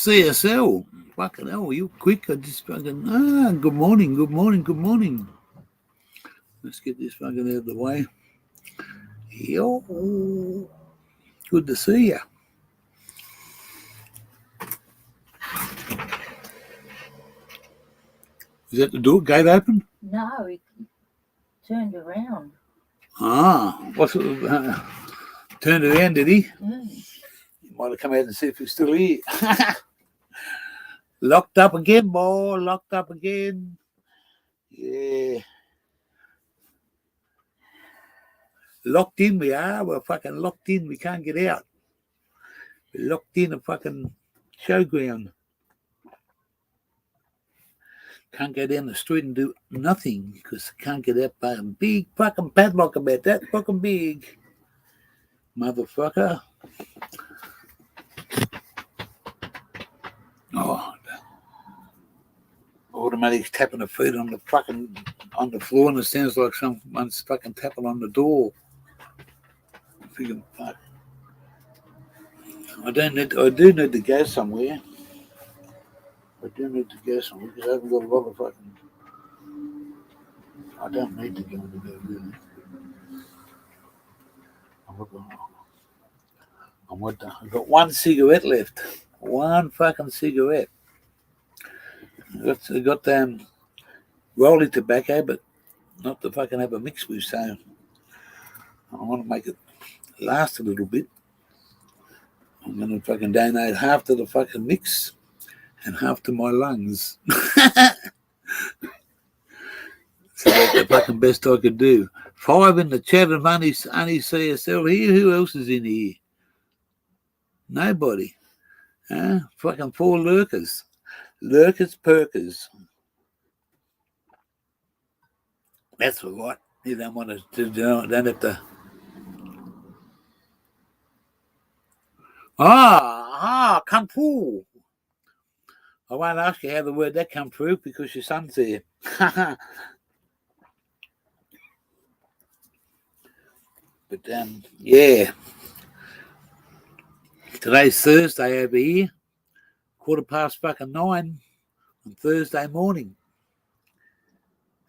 CSL. Fucking hell, you quick. I just fucking, good morning, good morning, good morning. Let's get this fucking out of the way. Yo, good to see you. Is that the door gate open? No, it turned around. What's it? Turned around, did he? Mm. He might have come out and see if he's still here. Locked up again, boy. Locked up again. Yeah. Locked in we are. We're fucking locked in. We can't get out. We're locked in a fucking showground. Can't go down the street and do nothing because can't get that fucking big fucking padlock about that fucking big. Motherfucker. Oh, automatic tapping the feet on the fucking on the floor, and it sounds like someone's fucking tapping on the door. I'm thinking, fuck. I do need to go somewhere. I do need to go somewhere because I haven't got a lot of fucking. I don't need to go anywhere really. I've got one cigarette left. One fucking cigarette. I got rolling tobacco, but not to fucking have a mix with, so I want to make it last a little bit. I'm going to fucking donate half to the fucking mix and half to my lungs. So that's the fucking best I could do. 5 in the chat and only CSL here. Who else is in here? Nobody. Fucking 4 lurkers. Lurkers, perkers. That's all right. You don't want to, don't have to. Kung fu. I won't ask you how the word that come through because your son's there. But, yeah. Today's Thursday over here. 9:15 on Thursday morning.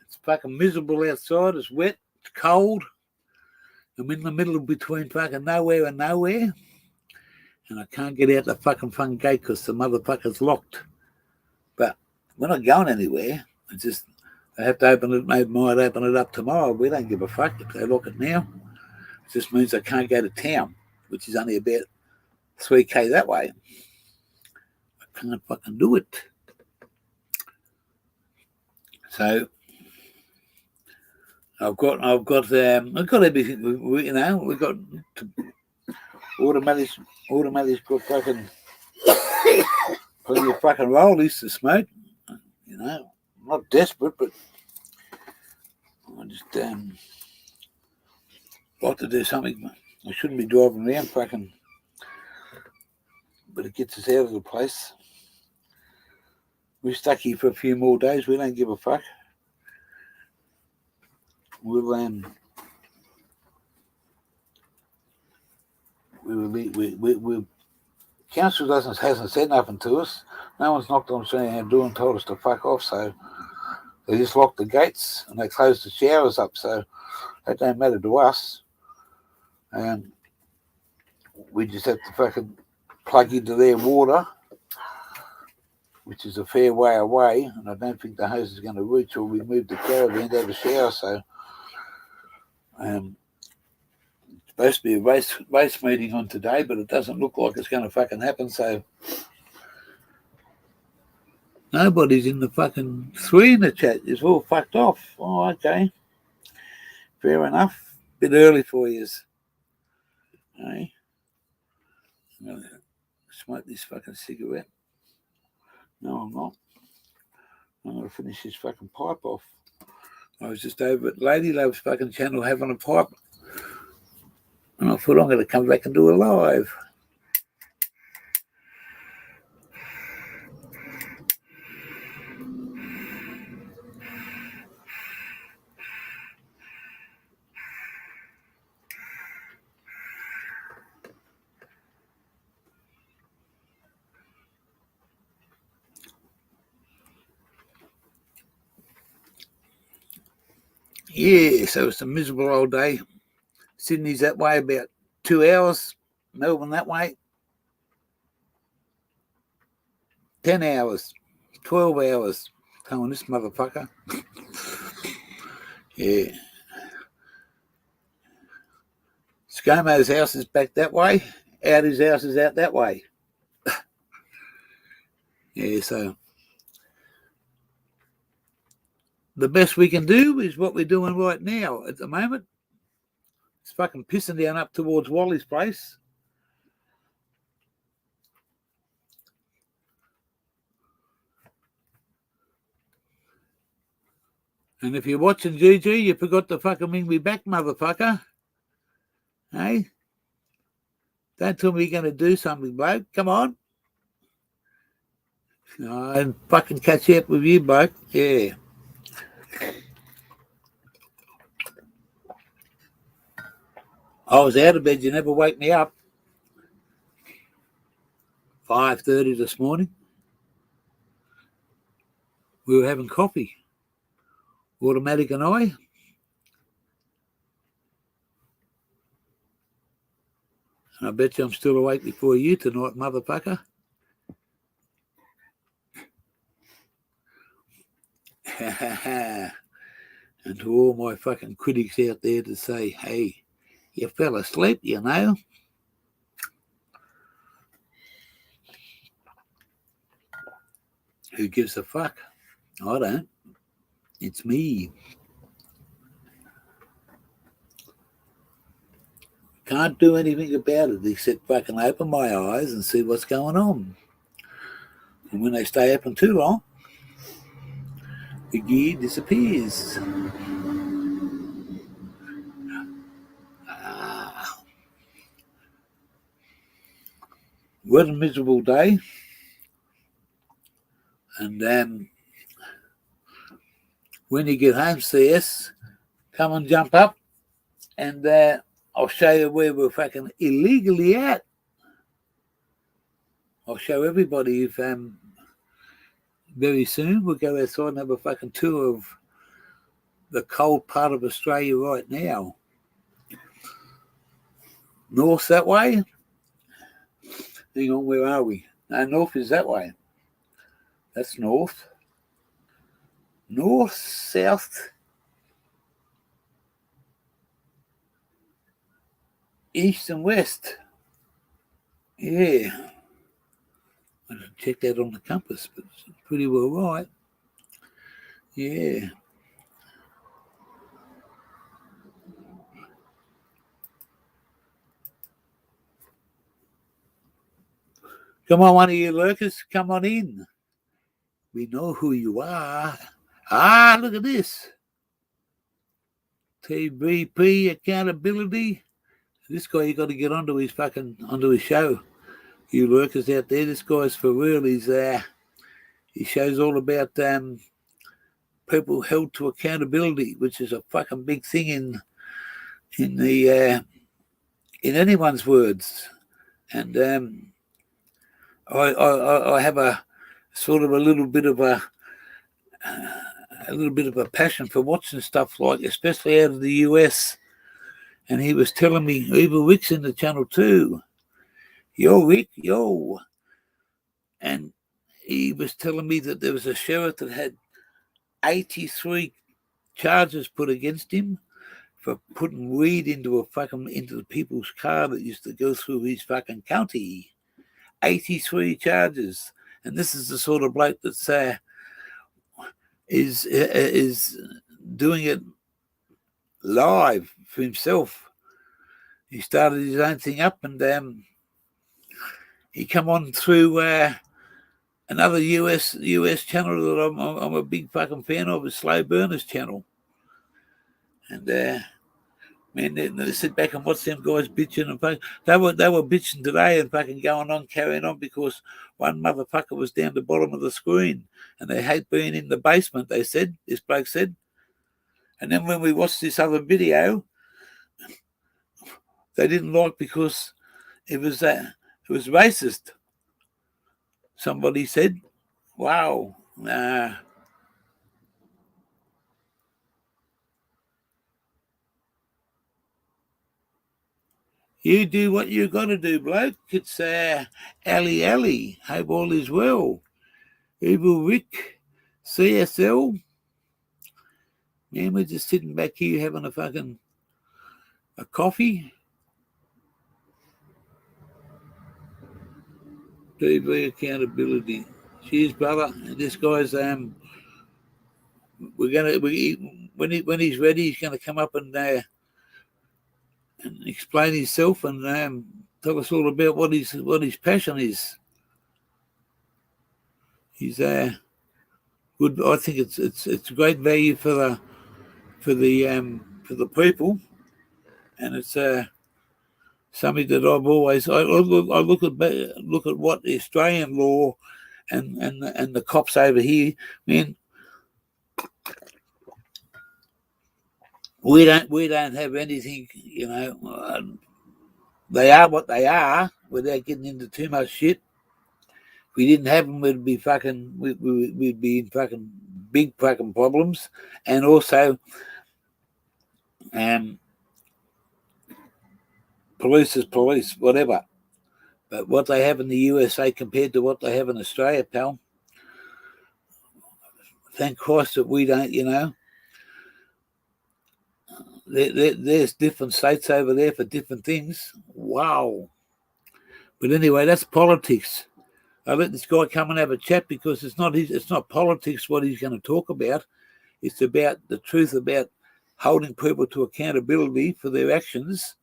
It's fucking miserable outside. It's wet. It's cold. I'm in the middle between fucking nowhere and nowhere. And I can't get out the fucking gate because the motherfucker's locked. But we're not going anywhere. It's just, they have to open it. Maybe might open it up tomorrow. We don't give a fuck if they lock it now. It just means I can't go to town, which is only about 3k that way. I can't fucking do it. So I've got everything. You know, we've got automatics got fucking plenty of fucking rollies to smoke. You know, I'm not desperate, but I just like to do something. I shouldn't be driving around fucking, but it gets us out of the place. We're stuck here for a few more days. We don't give a fuck. We'll council hasn't said nothing to us. No one's knocked on saying how doing told us to fuck off, so they just locked the gates and they closed the showers up, so that don't matter to us. We just have to fucking plug into their water, which is a fair way away, and I don't think the hose is going to reach or we move the caravan to have a shower, so it's supposed to be a race meeting on today, but it doesn't look like it's going to fucking happen, so nobody's in the fucking 3 in the chat. It's all fucked off. Oh, okay. Fair enough. Bit early for you. Hey? I'm going to smoke this fucking cigarette. No, I'm not. I'm going to finish this fucking pipe off. I was just over at Lady Love's fucking channel having a pipe. And I thought I'm going to come back and do a live. Yeah, so it's a miserable old day. Sydney's that way about 2 hours. Melbourne that way 10 hours, 12 hours. Telling this motherfucker. Yeah. ScoMo's house is back that way. Audie's house is out that way. Yeah, so the best we can do is what we're doing right now at the moment. It's fucking pissing down up towards Wally's place. And if you're watching GG, you forgot to fucking ring me back, motherfucker. Hey? Don't tell me you're going to do something, bloke. Come on. And fucking catch up with you, bloke. Yeah. I was out of bed. You never wake me up. 5:30 this morning. We were having coffee. Automatic and I. And I bet you I'm still awake before you tonight, motherfucker. And to all my fucking critics out there to say, hey, you fell asleep, you know. Who gives a fuck? I don't. It's me. Can't do anything about it except fucking open my eyes and see what's going on. And when they stay open too long, the gear disappears. What a miserable day. And when you get home, CS, come and jump up and I'll show you where we're fucking illegally at. I'll show everybody if very soon we'll go outside and have a fucking tour of the cold part of Australia right now. North that way. Hang on, where are we? No, north is that way. That's north. North, south, east and west. Yeah. I didn't check that on the compass, but it's pretty well right. Yeah. Come on, one of you lurkers, come on in. We know who you are. Ah, look at this. TVP accountability. This guy, you got to get onto his show. You lurkers out there, this guy's for real. He shows all about people held to accountability, which is a fucking big thing in anyone's words. And I have a sort of a little bit of a passion for watching stuff like, especially out of the US. And he was telling me, Eva Wick's in the channel too. Yo, Rick, yo. And he was telling me that there was a sheriff that had 83 charges put against him for putting weed into the people's car that used to go through his fucking county. 83 charges. And this is the sort of bloke that's is doing it live for himself. He started his own thing up, and he come on through another US channel that I'm a big fucking fan of, is Slow Burner's channel. And man, they sit back and watch them guys bitching and fucking. They were bitching today and fucking carrying on because one motherfucker was down the bottom of the screen and they hate being in the basement. They said, this bloke said. And then when we watched this other video, they didn't like because it was racist. Somebody said, "Wow, You do what you got to do, bloke. It's Ali Ali. Hope all is well. Evil Rick, CSL. Man, we're just sitting back here having a coffee. TV accountability. Cheers, brother. And this guy's when he's ready, he's gonna come up and explain himself and tell us all about what his passion is. He's good. I think it's great value for the people, and it's something that I've always I look at what the Australian law and the cops over here. Man, we don't have anything. You know, they are what they are without getting into too much shit. If we didn't have them, we'd be in fucking big fucking problems, and also police is police, whatever. But what they have in the USA compared to what they have in Australia, pal, thank Christ that we don't, you know. There's different states over there for different things. Wow. But anyway, that's politics. I let this guy come and have a chat because it's not politics what he's going to talk about. It's about the truth about holding people to accountability for their actions.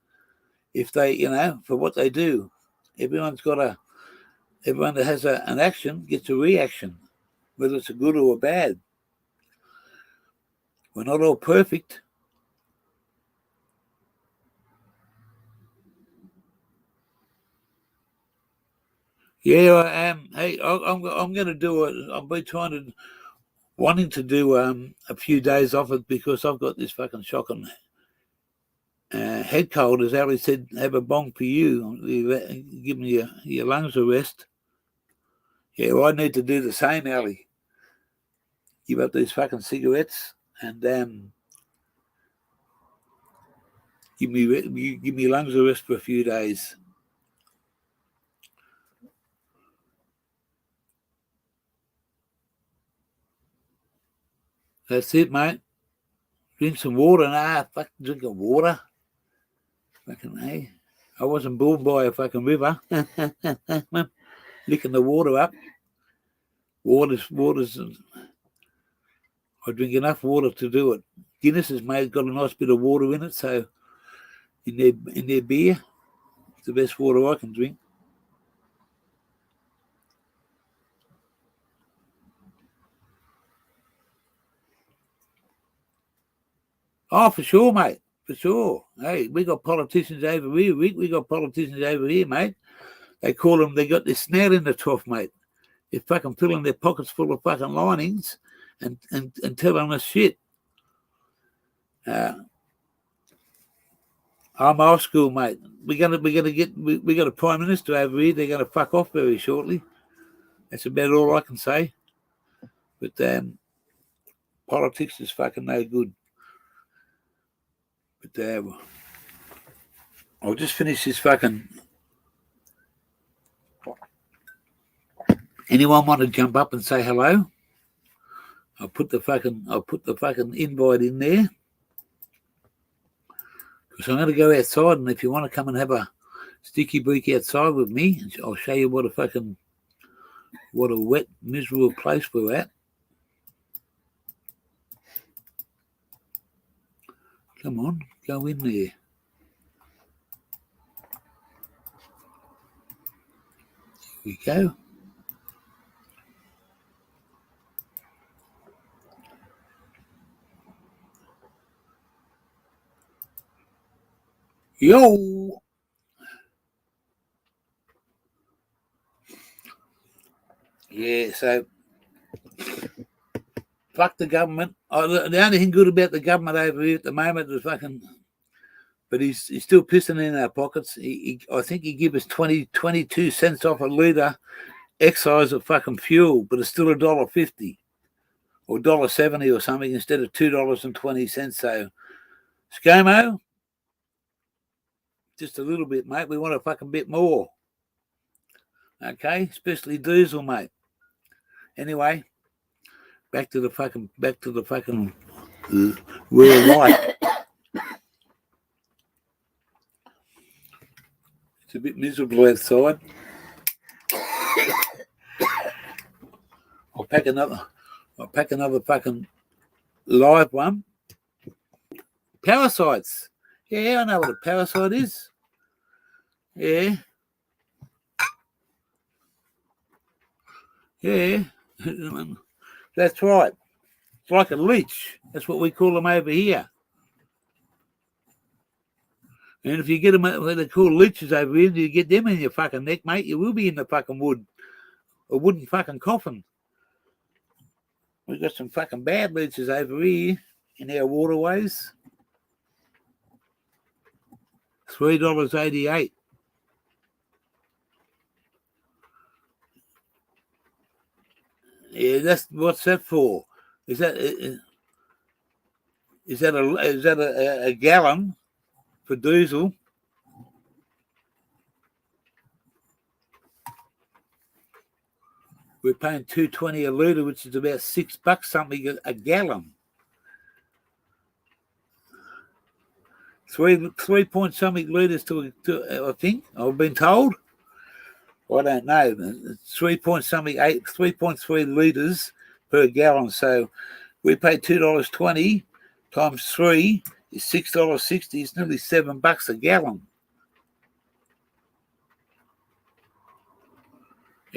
If they, you know, for what they do. Everyone that has an action gets a reaction, whether it's a good or a bad. We're not all perfect. Yeah, I am. Hey, I'm going to do it. I'll be wanting to do a few days off it because I've got this fucking shocking head cold. As Ali said, have a bong for you. Give me your lungs a rest. Yeah, well, I need to do the same, Ali. Give up these fucking cigarettes and give me lungs a rest for a few days. That's it, mate. Drink some water. Nah, fucking drinking water. Fucking hey. I wasn't born by a fucking river. Licking the water up. Water's I drink enough water to do it. Guinness has got a nice bit of water in it, so in their beer, it's the best water I can drink. Oh, for sure, mate. For sure. Hey, we got politicians over here, Rick. We got politicians over here, mate. They got their snout in the trough, mate. They're fucking filling their pockets full of fucking linings and telling us shit. I'm old school, mate. We got a prime minister over here. They're gonna fuck off very shortly. That's about all I can say. But politics is fucking no good. But I'll just finish this fucking. Anyone want to jump up and say hello? I'll put the fucking invite in there. Because I'm going to go outside, and if you want to come and have a sticky break outside with me, I'll show you what a wet, miserable place we're at. Come on, go in there. Here we go. Yo! Yeah, so fuck the government. The only thing good about the government over here at the moment is fucking, but he's still pissing in our pockets. I think he give us 22 cents off a litre excise of fucking fuel, but it's still $1.50 or $1.70 or something instead of $2.20. So, ScoMo, just a little bit, mate. We want a fucking bit more. Okay, especially diesel, mate. Anyway, back to the fucking real life. It's a bit miserable outside. I'll pack another fucking live one. Parasites. Yeah, I know what a parasite is. Yeah. Yeah. That's right. It's like a leech. That's what we call them over here. And if you get them, what they call leeches over here, you get them in your fucking neck, mate, you will be in the fucking a wooden fucking coffin. We've got some fucking bad leeches over here in our waterways. $3.88. Yeah, what's that for? Is that a gallon for diesel? We're paying $2.20 a litre, which is about $6 something a gallon. 3 point something litres to I think I've been told. I don't know. 3.3 litres per gallon. So we pay $2.20 times 3 is $6.60. It's nearly $7 a gallon.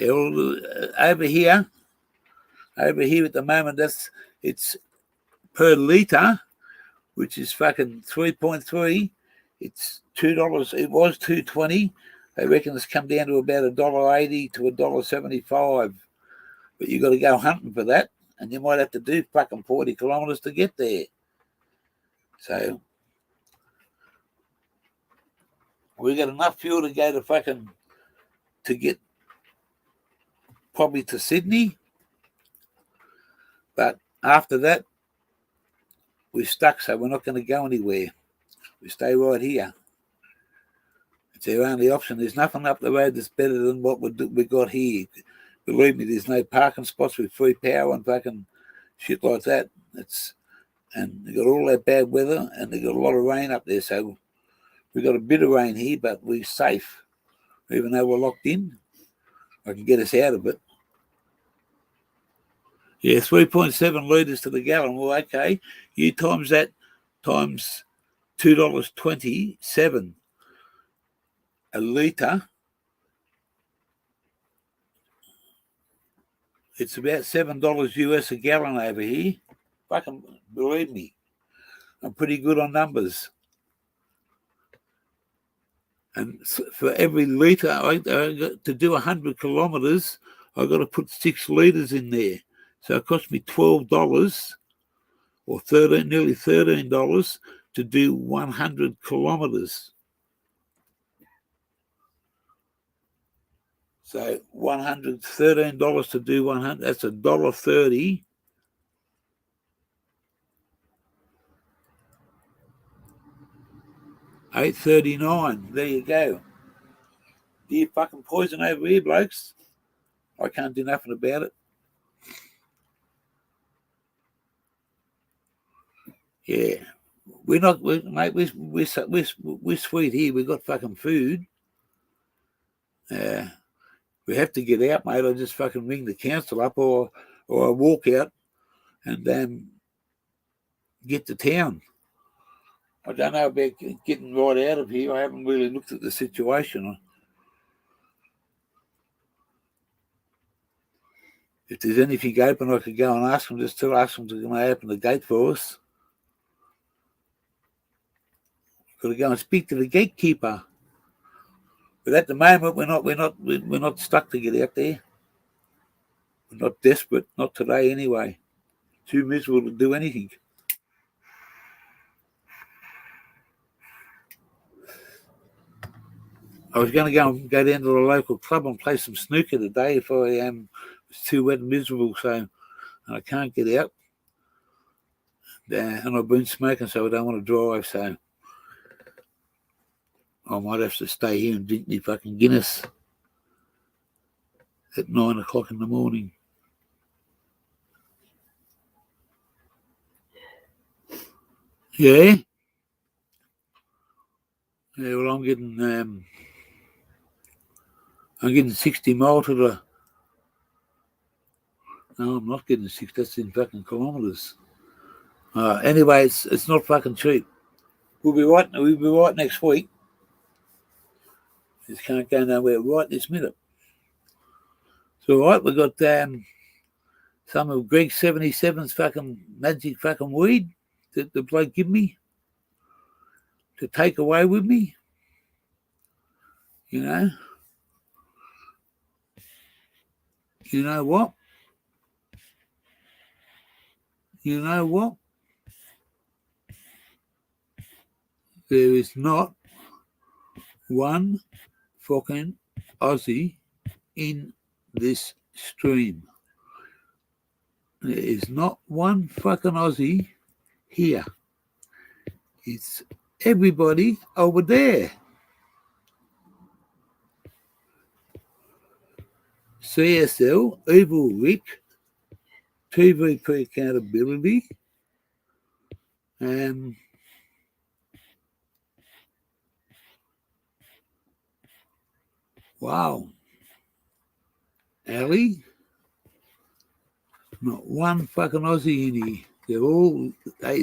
Over here at the moment, it's per litre, which is fucking 3.3. It's $2. It was $2.20. I reckon it's come down to about $1.80 to $1.75. But you got to go hunting for that, and you might have to do fucking 40 kilometres to get there. So we got enough fuel to go to get probably to Sydney. But after that, we're stuck, so we're not going to go anywhere. We stay right here. It's our only option. There's nothing up the road that's better than what we got here. Believe me, there's no parking spots with free power and fucking shit like that. And they got all that bad weather, and they got a lot of rain up there. So we got a bit of rain here, but we're safe. Even though we're locked in, I can get us out of it. Yeah, 3.7 litres to the gallon. Well, okay, you times that times $2.27 a litre. It's about $7 US a gallon over here. Fucking believe me, I'm pretty good on numbers. And for every litre, I got to do 100 kilometres, I've got to put 6 litres in there. So it cost me $12 or nearly $13 to do 100 kilometres. So $13 to do 100. That's $1.30. $8.39. There you go. Dear fucking poison over here, blokes. I can't do nothing about it. Yeah, mate. We're sweet here. We got fucking food. We have to get out, mate. I just fucking ring the council up, or I walk out and get to town. I don't know about getting right out of here. I haven't really looked at the situation. If there's anything open, I could go and ask them. Just to ask them to open the gate for us. Got to go and speak to the gatekeeper. But at the moment, we're not stuck to get out there. We're not desperate. Not today, anyway. Too miserable to do anything. I was going to go down to the local club and play some snooker today if I it's too wet and miserable, so I can't get out. And I've been smoking, so I don't want to drive. So I might have to stay here and drink me fucking Guinness at 9 o'clock in the morning. Yeah? Yeah, well, I'm getting 60 mile to the... No, I'm not getting 6. That's in fucking kilometres. Anyway, it's not fucking cheap. We'll be right next week. Just can't go nowhere right this minute. It's all right. We've got some of Greg 77's fucking magic fucking weed that the bloke give me to take away with me. You know? You know what? You know what? There is not one fucking Aussie in this stream. There is not one fucking Aussie here. It's everybody over there. CSL, Evil Rick, TVP Accountability, wow, Ali, not one fucking Aussie in here. They're all, hey,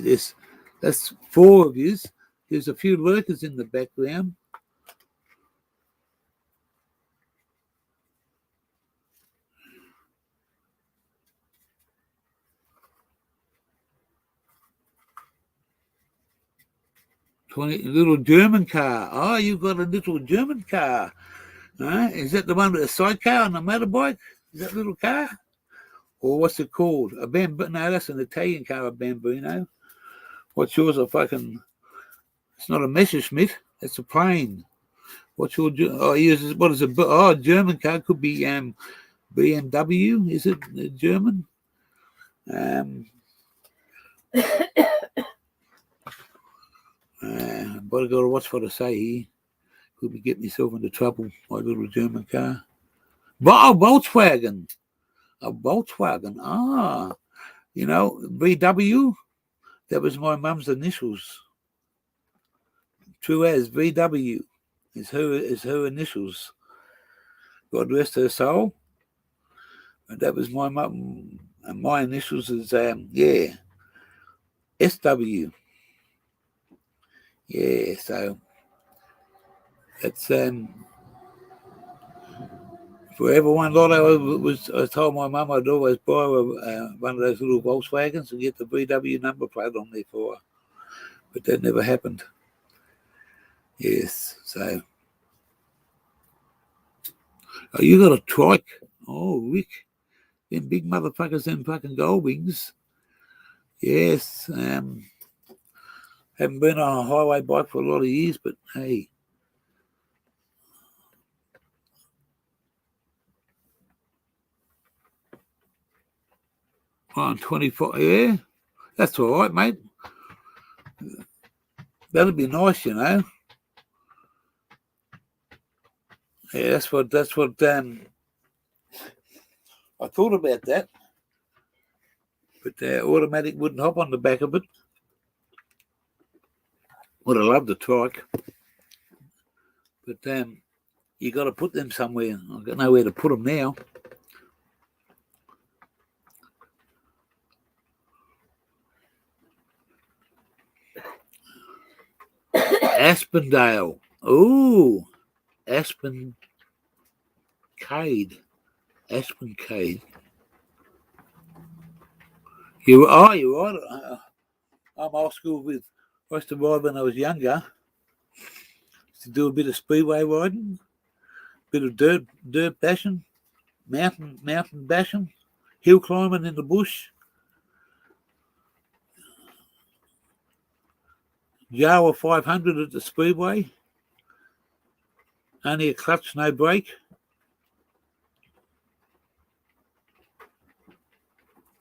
that's 4 of yous. There's a few lurkers in the background. Little German car. Oh, you've got a little German car. Is that the one with a sidecar on a motorbike? Is that little car? Or what's it called? A Bambino? No, that's an Italian car, a Bambino. What's yours? It's not a Messerschmitt. It's a plane. What's your? Oh, what is it? Oh, German car could be BMW. Is it German? But I got to watch what I say here. Could be getting myself into trouble. My little German car. Oh, Volkswagen. A Volkswagen. Ah, you know, VW. That was my mum's initials. True as VW is her initials. God rest her soul. And that was my mum. And my initials is SW. Yeah, so it's for everyone. I told my mum I'd always buy one of those little Volkswagens and get the VW number plate on there for her, but that never happened. Yes, so you got a trike? Oh, Rick, them big motherfuckers, them fucking gold wings. Yes, haven't been on a highway bike for a lot of years, but hey. On 24, yeah, that's all right, mate. That'd be nice, you know. Yeah, that's what. I thought about that, but automatic wouldn't hop on the back of it. Would have loved the trike, but you got to put them somewhere. I've got nowhere to put them now. Aspendale. Oh, Aspencade. Aspencade. You're right. I'm old school with. I used to ride when I was younger. To do a bit of speedway riding, bit of dirt bashing, mountain bashing, hill climbing in the bush. Jawa 500 at the speedway. Only a clutch, no brake.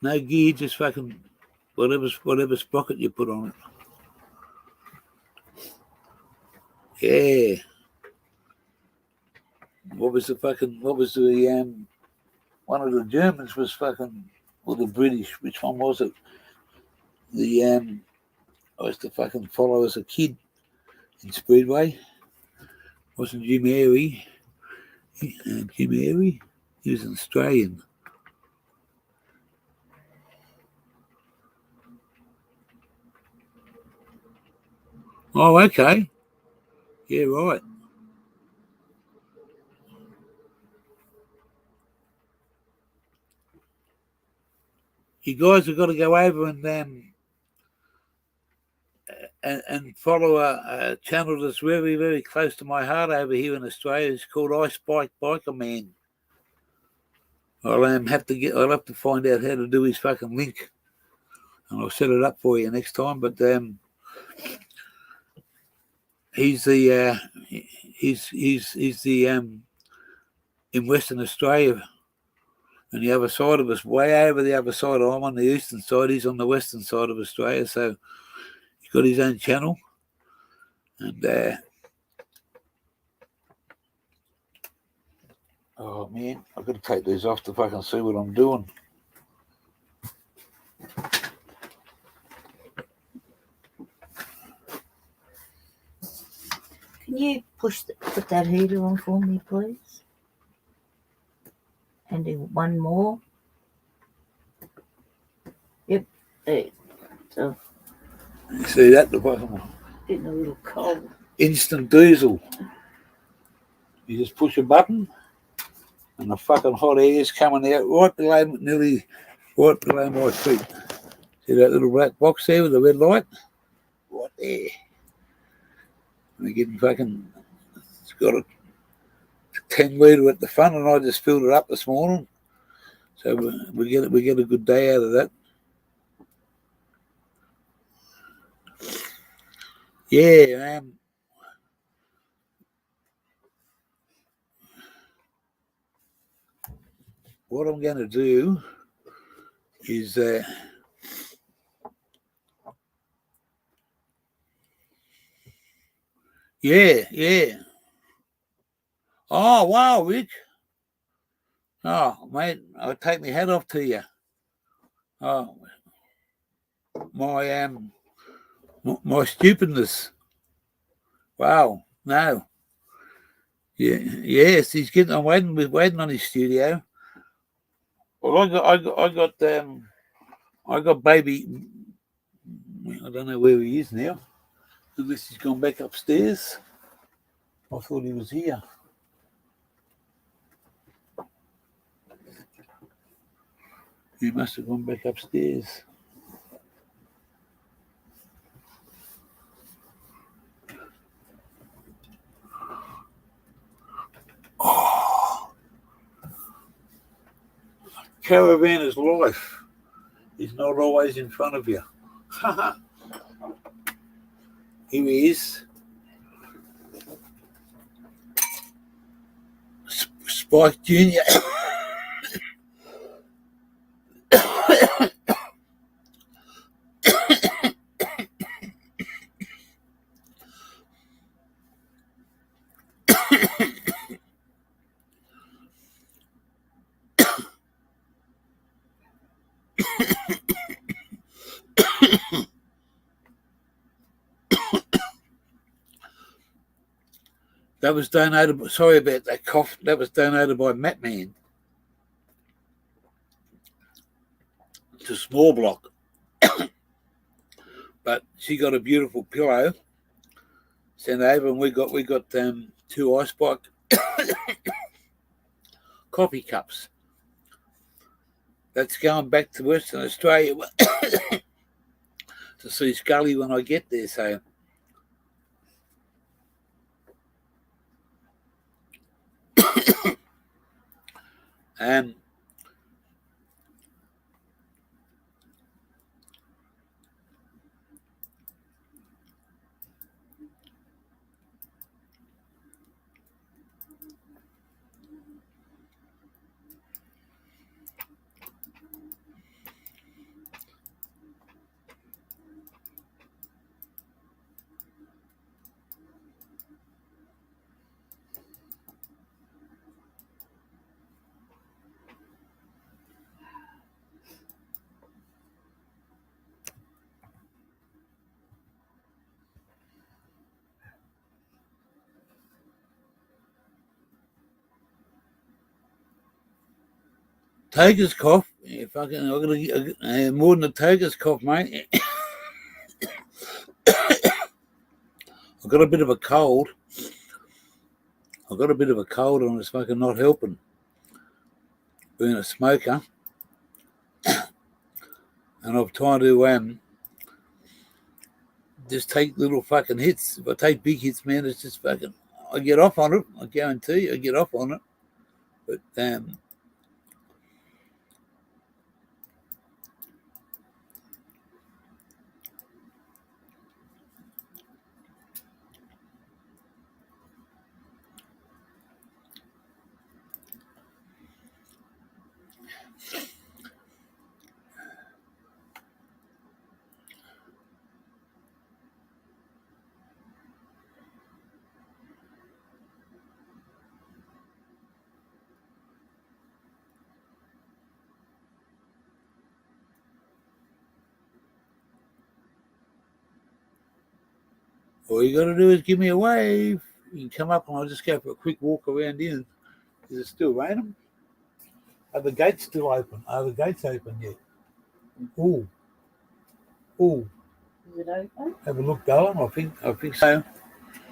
No gear, just fucking whatever sprocket you put on it. Yeah. What was the one of the Germans was fucking, or the British, which one was it? I used to fucking follow as a kid in Speedway. Wasn't Jim Airy? Jim Airy? He was an Australian. Oh, okay. Yeah, right. You guys have got to go over and follow a channel that's very, very close to my heart over here in Australia. It's called Ice Bike Biker Man. I'll have to find out how to do his fucking link, and I'll set it up for you next time. But he's the in Western Australia, and the other side of us, way over the other side. I'm on the eastern side. He's on the western side of Australia, so he's got his own channel, and oh man, I've got to take these off to fucking see what I'm doing. Can you put that heater on for me, please? And do one more. Yep. There. So. You see that? The bottom. Getting a little cold. Instant diesel. You just push a button, and the fucking hot air is coming out right below my feet. See that little black box there with the red light? Right there. And we're getting fucking, it's got a 10 litre at the front, and I just filled it up this morning. So we get a good day out of that. Yeah, what I'm going to do is yeah. Oh, wow, Rick. Oh, mate, I'll take my hat off to you. Oh, my stupidness. Wow, no. Yeah, yes, he's getting. I'm waiting on his studio. Well, I got baby. I don't know where he is now. Unless he's gone back upstairs. I thought he was here. He must have gone back upstairs. Oh. Caravan is life. He's not always in front of you. Here he is. Spike Jr. That was donated. Sorry about that cough. That was donated by Matt Man to Small Block. But she got a beautiful pillow sent over, and we got 2 Ice Bike coffee cups. That's going back to Western Australia to see Scully when I get there. So. tiger's cough. Yeah, fucking, I'm gonna get more than a tiger's cough, mate. I've got a bit of a cold. And it's fucking not helping. Being a smoker. And I've tried to just take little fucking hits. If I take big hits, man, it's just fucking, I get off on it. I guarantee you, I get off on it. But all you got to do is give me a wave. You can come up and I'll just go for a quick walk around in. Is it still raining? Are the gates still open? Are the gates open yet? Ooh. Is it open? Have a look, darling. I think so.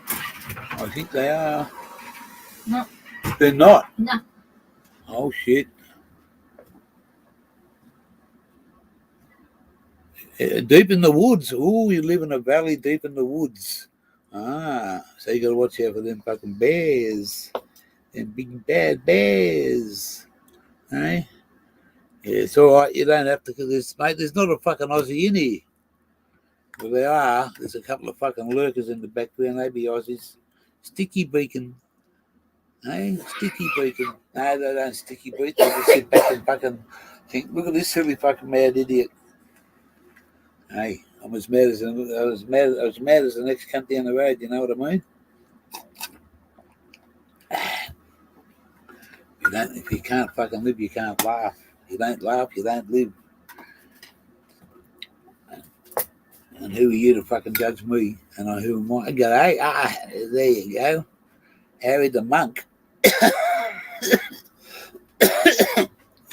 I think they are. No. They're not? No. Oh, shit. Deep in the woods. Ooh, you live in a valley deep in the woods. Ah, so you got to watch out for them fucking bears. Them big bad bears. Eh? Yeah, it's all right. You don't have to, mate, there's not a fucking Aussie in here. Well, there are. There's a couple of fucking lurkers in the background. They be Aussies. Sticky beacon. Hey, sticky beacon. No, they don't sticky beacon. They just sit back and fucking think, look at this silly fucking mad idiot. Hey, I'm as mad as I was mad as the next cunt down the road. You know what I mean? If you can't fucking live, you can't laugh. You don't laugh, you don't live. And who are you to fucking judge me? And who am I? I go, hey, there you go. Harry the monk.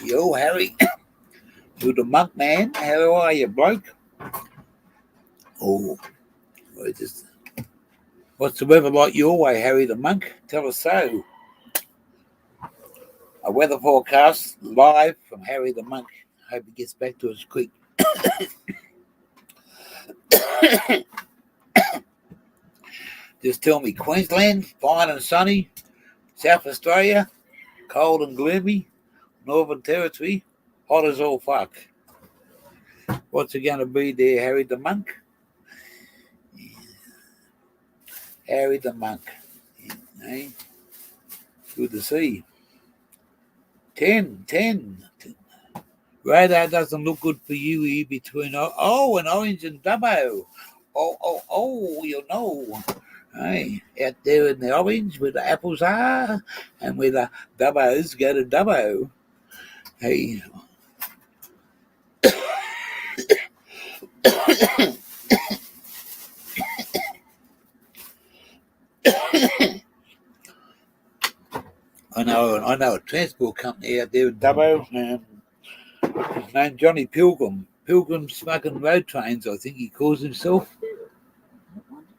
Yo, Harry. You the monk, man. How are you, bloke? Oh, what's the weather like your way, Harry the monk? Tell us so. A weather forecast live from Harry the monk. Hope he gets back to us quick. Just tell me, Queensland, fine and sunny. South Australia, cold and gloomy. Northern Territory, hot as all fuck. What's it going to be there, Harry the monk? Harry the monk. Eh? Good to see. 10. Radar doesn't look good for you here between an orange and Dubbo. You know. Hey, out there in the orange where the apples are and where the Dubbos go to Dubbo. Hey. I know a transport company out there in Dubbo. His name's Johnny Pilgrim. Pilgrim's fucking road trains, I think he calls himself.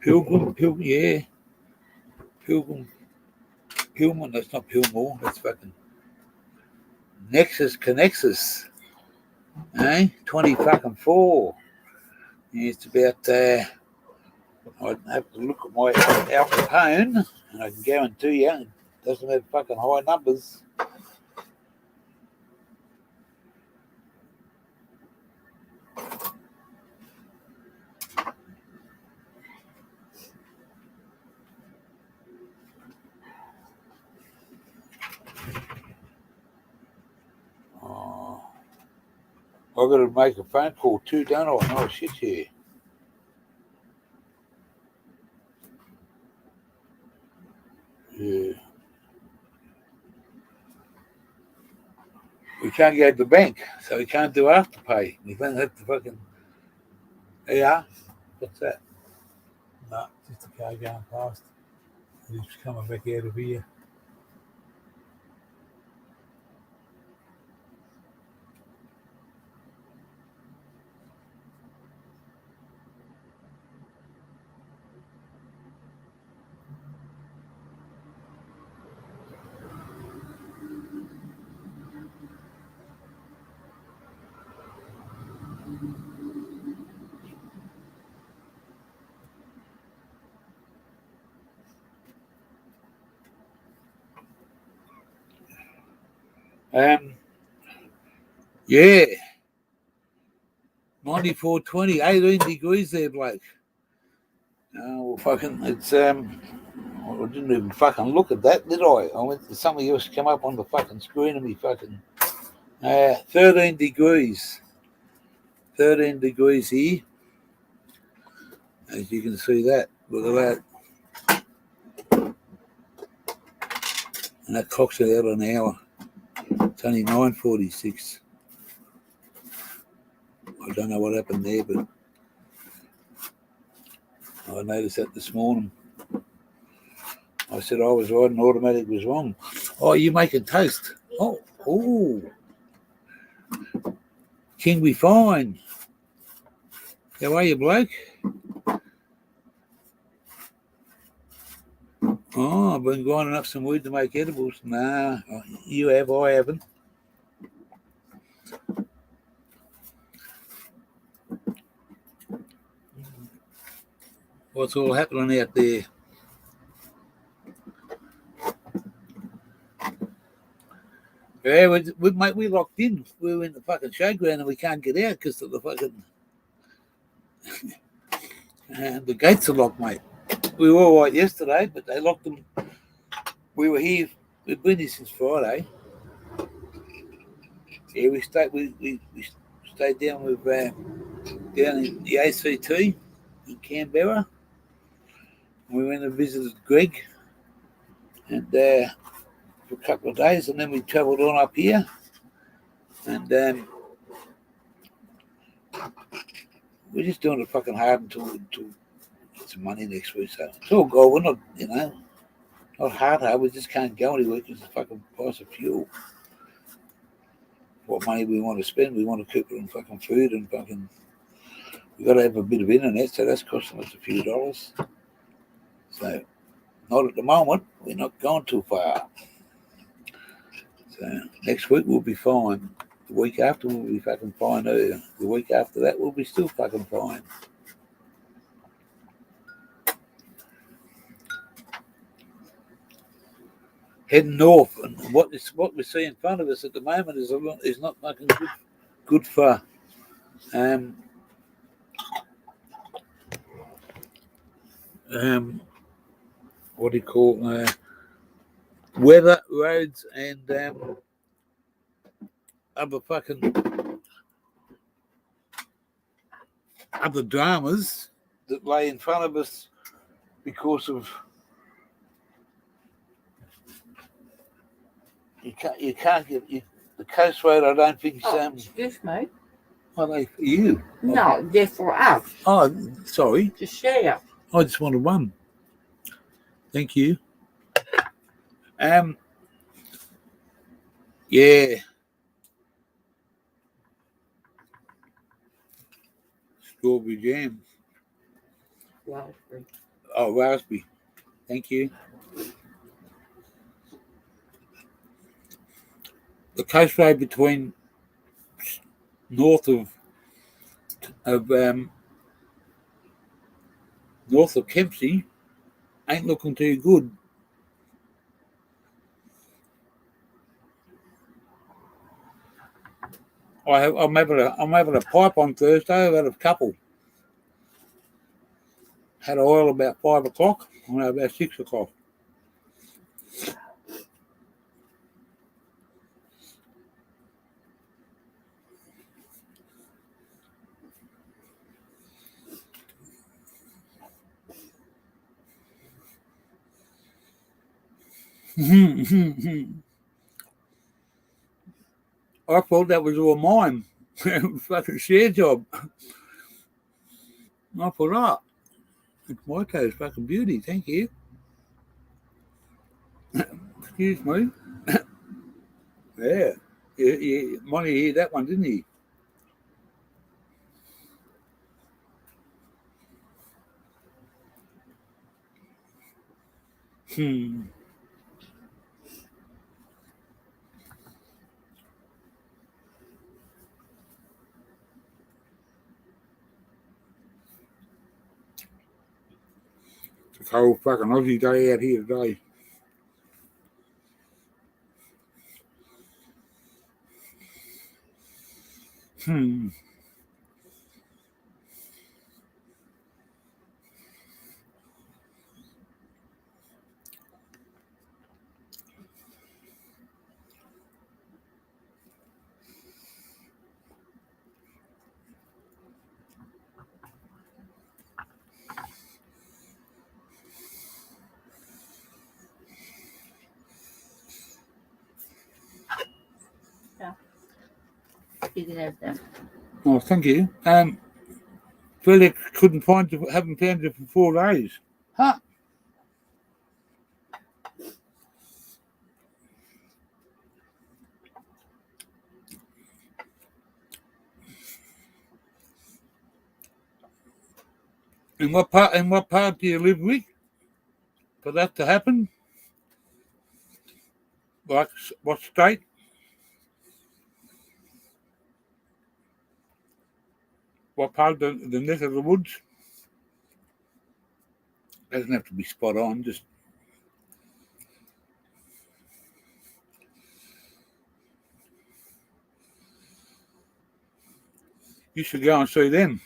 Pilgrim, yeah. Pilgrim, that's not Pilmore, that's fucking Nexus. Eh? 20 fucking 4. Yeah, it's about, I'd have to look at my Al Capone, and I can guarantee you it doesn't have fucking high numbers. I've got to make a phone call too, don't I? Oh, shit, yeah. Yeah. We can't go to the bank, so we can't do Afterpay. We don't have to fucking... Yeah? What's that? No, just a car going past. He's coming back out of here. Yeah. 94.20, 18 degrees there, bloke. Oh, well, fucking, it's, I didn't even fucking look at that, did I? I went to something else come up on the fucking screen of me fucking, 13 degrees. 13 degrees here. As you can see that, look at that. And that clocks it out an hour. It's only 9:46. I don't know what happened there, but I noticed that this morning. I said I was right and automatic was wrong. Oh, you making toast? Oh, King be fine. How are you, bloke? Oh, I've been grinding up some wood to make edibles. Nah, you have, I haven't. What's all happening out there? Yeah, we locked in. We're in the fucking showground and we can't get out because of the fucking... and the gates are locked, mate. We were all right yesterday, but they locked them. We were here. We've been here since Friday. Yeah, we stayed down with down in the ACT in Canberra. We went and visited Greg and for a couple of days, and then we travelled on up here. And we're just doing it fucking hard until get some money next week. So it's all good. We're not, not hard. We just can't go anywhere because the fucking price of fuel. What money we want to spend, we want to keep it on fucking food and fucking. We've got to have a bit of internet, so that's costing us a few dollars. So, not at the moment. We're not going too far. So, next week we'll be fine. The week after we'll be fucking fine. The week after that we'll be still fucking fine. Heading north, and what we see in front of us at the moment is not fucking good for what do you call weather, roads, and other dramas that lay in front of us because of you can't get the coast road. I don't think. Excuse me. Are they for you? No, they're for us. Oh, sorry. To share. I just wanted one. Thank you. Yeah. Strawberry jam. Raspberry. Oh, raspberry. Thank you. The coast road between north of Kempsey ain't looking too good. I'm having a pipe on Thursday. I've had a couple. Had oil about 5 o'clock. About 6 o'clock. I thought that was all mine. Fucking share job. I thought, it's my coast, fucking beauty. Thank you. Excuse me. Yeah. Money hear that one, didn't he? It's a cold fucking Aussie day out here today. Hmm. You can have that. Oh, thank you. Felix haven't found it for 4 days. Huh? In what part do you live with for that to happen? Like what state? What part of the neck of the woods? Doesn't have to be spot on, just you should go and see them.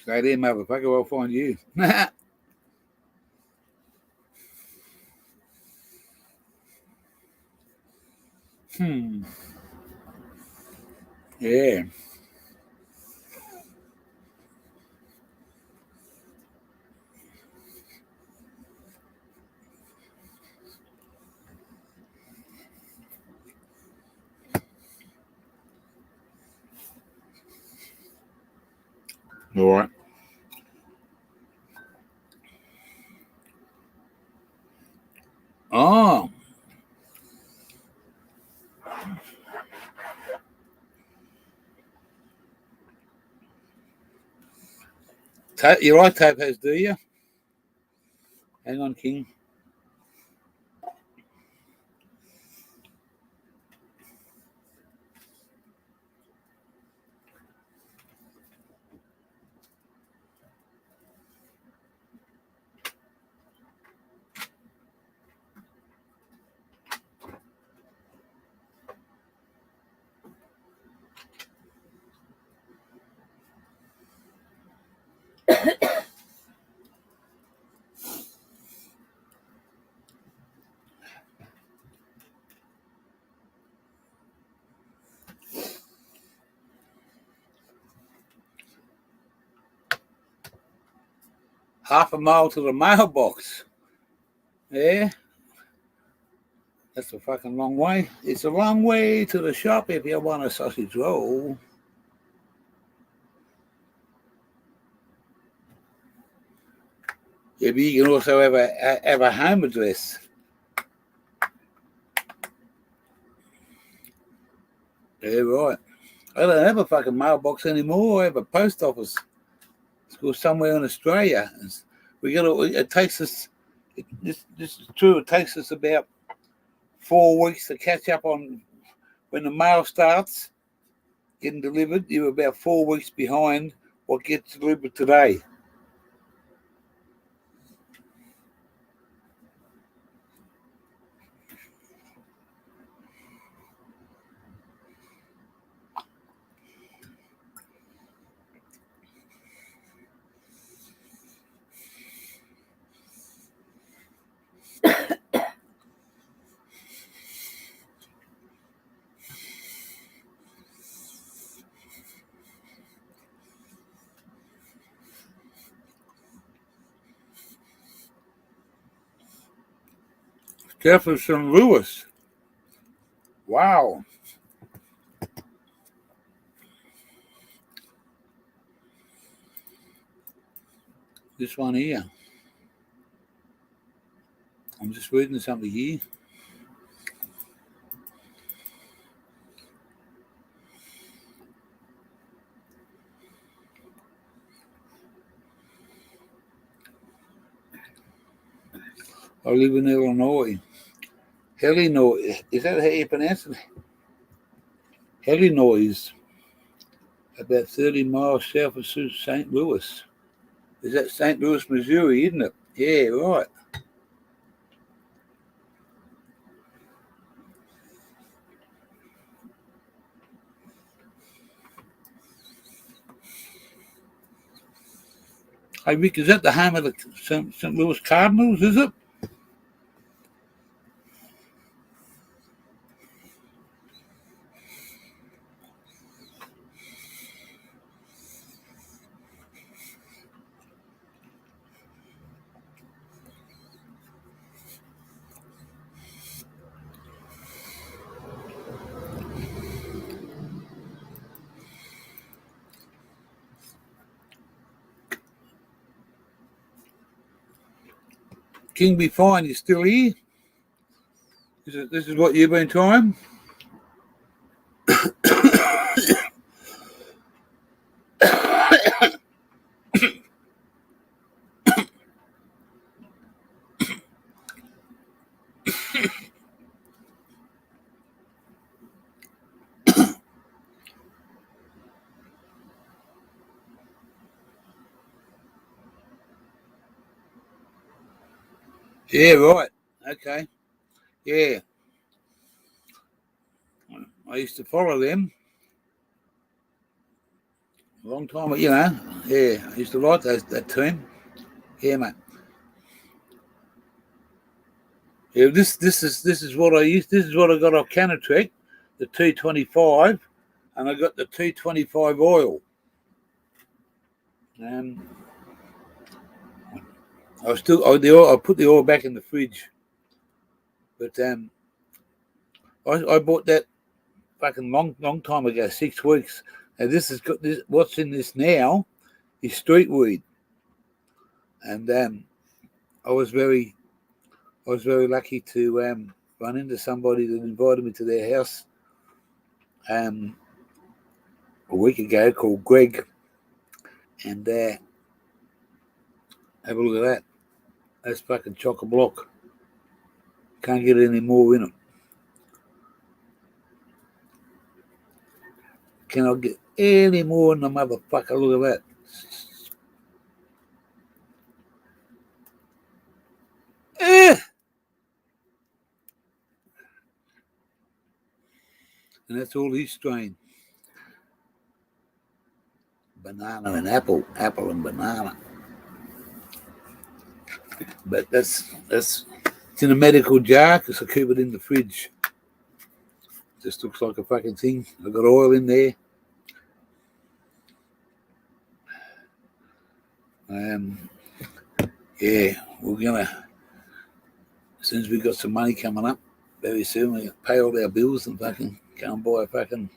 Stay there, motherfucker, I'll find you. Yeah. All right. Oh. Your iTape has, do you? Hang on, King. Half a mile to the mailbox. Yeah. That's a fucking long way. It's a long way to the shop if you want a sausage roll. Yeah, but you can also have a home address. Yeah, right. I don't have a fucking mailbox anymore. I have a post office. It's called somewhere in Australia. It takes us, this is true, it takes us about 4 weeks to catch up on when the mail starts getting delivered. You're about 4 weeks behind what gets delivered today. Jefferson Lewis. Wow. This one here. I'm just reading something here. I live in Illinois. Illinois. Is that how you pronounce it? Illinois. About 30 miles south of St. Louis. Is that St. Louis, Missouri, isn't it? Yeah, right. Hey, Rick, is that the home of the St. Louis Cardinals, is it? King be fine, you're still here? This is what you've been trying? Yeah, right. Okay. Yeah. I used to follow them a long time, you know. Yeah, I used to like that team. Yeah, mate. Yeah, this is what I used. This is what I got off Canatrek, the T25, and I got the T25 oil. I put the oil back in the fridge, but I bought that fucking long time ago, 6 weeks. Now this has got this. What's in this now is street weed, and I was very lucky to run into somebody that invited me to their house a week ago called Greg, and have a look at that. That's fucking chock-a-block. Can't get any more in it. Can I get any more in the motherfucker? Look at that. And that's all he's strain. Banana and apple and banana. But that's it's in a medical jar because I keep it in the fridge. Just looks like a fucking thing. I've got oil in there. Yeah, we're gonna, as soon as we got some money coming up very soon, we pay all our bills and fucking go and buy fucking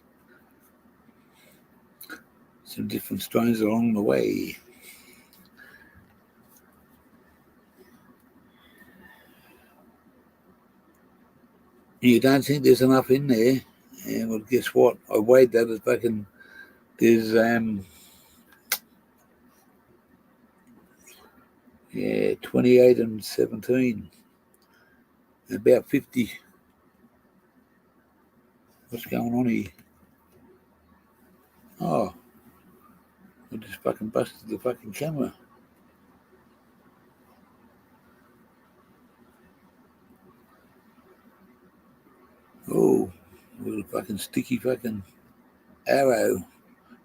some different strains along the way. You don't think there's enough in there? Yeah, well, guess what? I weighed that as fucking. There's 28 and 17, about 50. What's going on here? Oh, I just fucking busted the fucking camera. Oh, with a fucking sticky fucking arrow.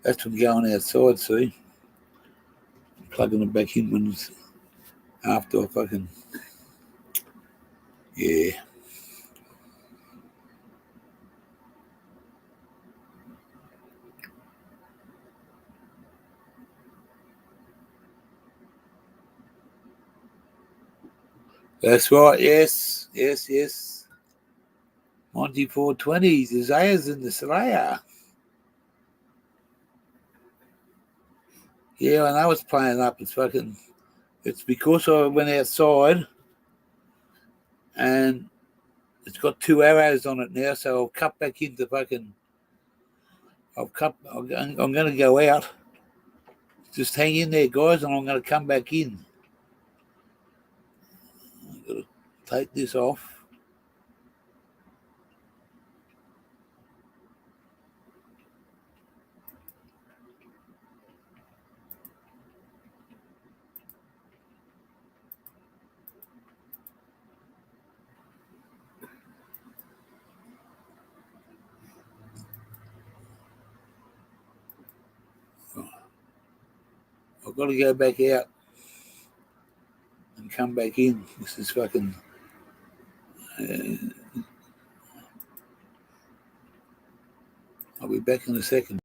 That's from going outside, see? Plugging it back in when it's after I fucking. Yeah. That's right, yes. Monty 420s, there's Ayers in the Slayer. Yeah, I know it's playing up. It's because I went outside and it's got 2 arrows on it now, so I'll cut back into fucking. I'm going to go out. Just hang in there, guys, and I'm going to come back in. I've got to take this off. I've got to go back out. come back in. This is fucking. I'll be back in a second.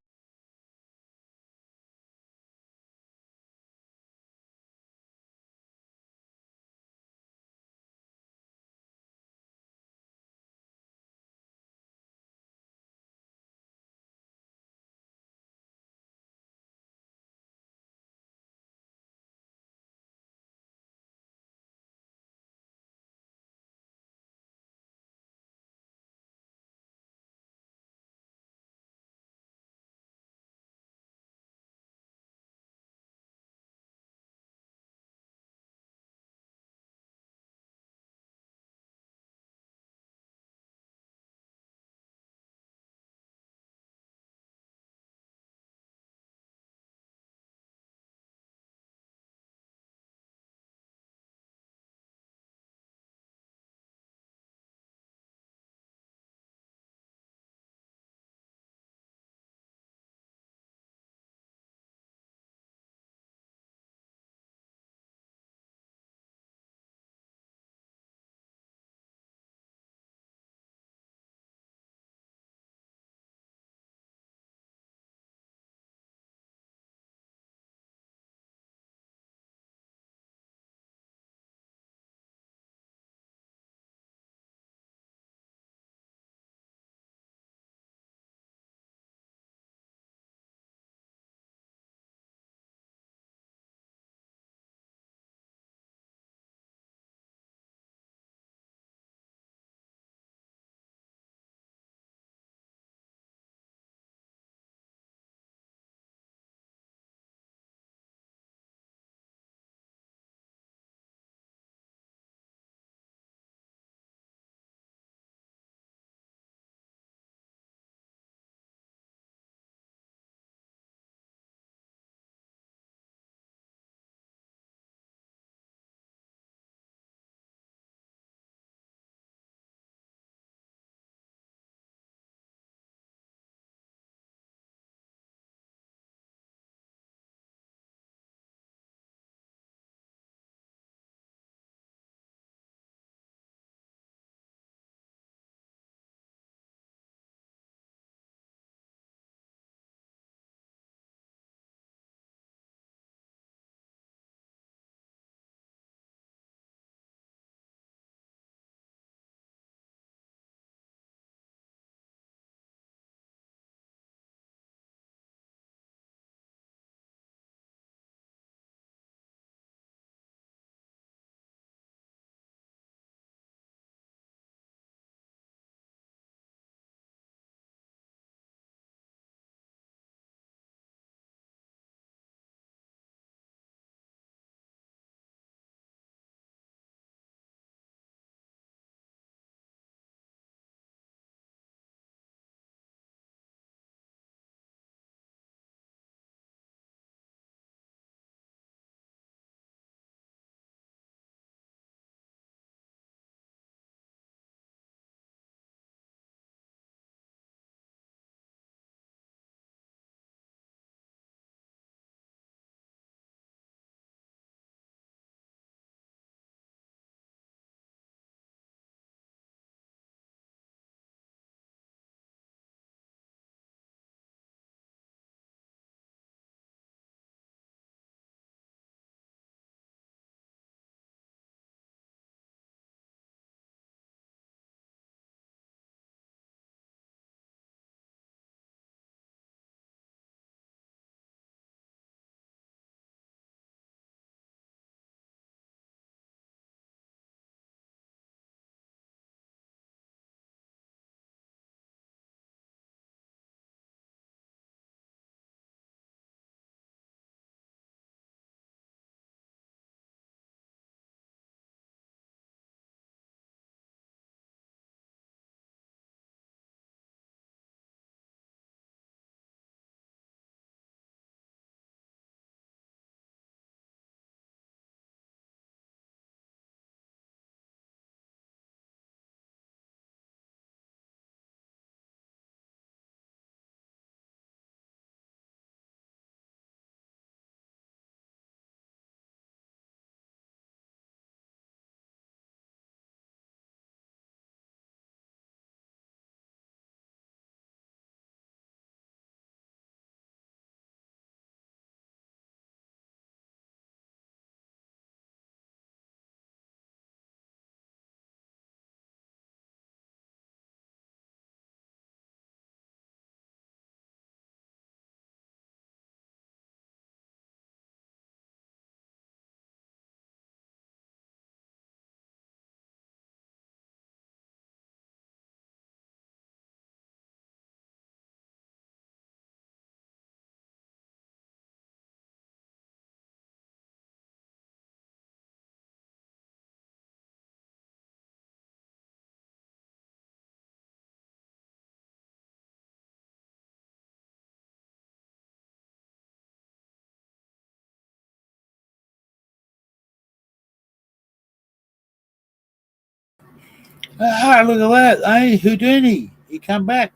Ah, look at that, eh? Houdini. He come back.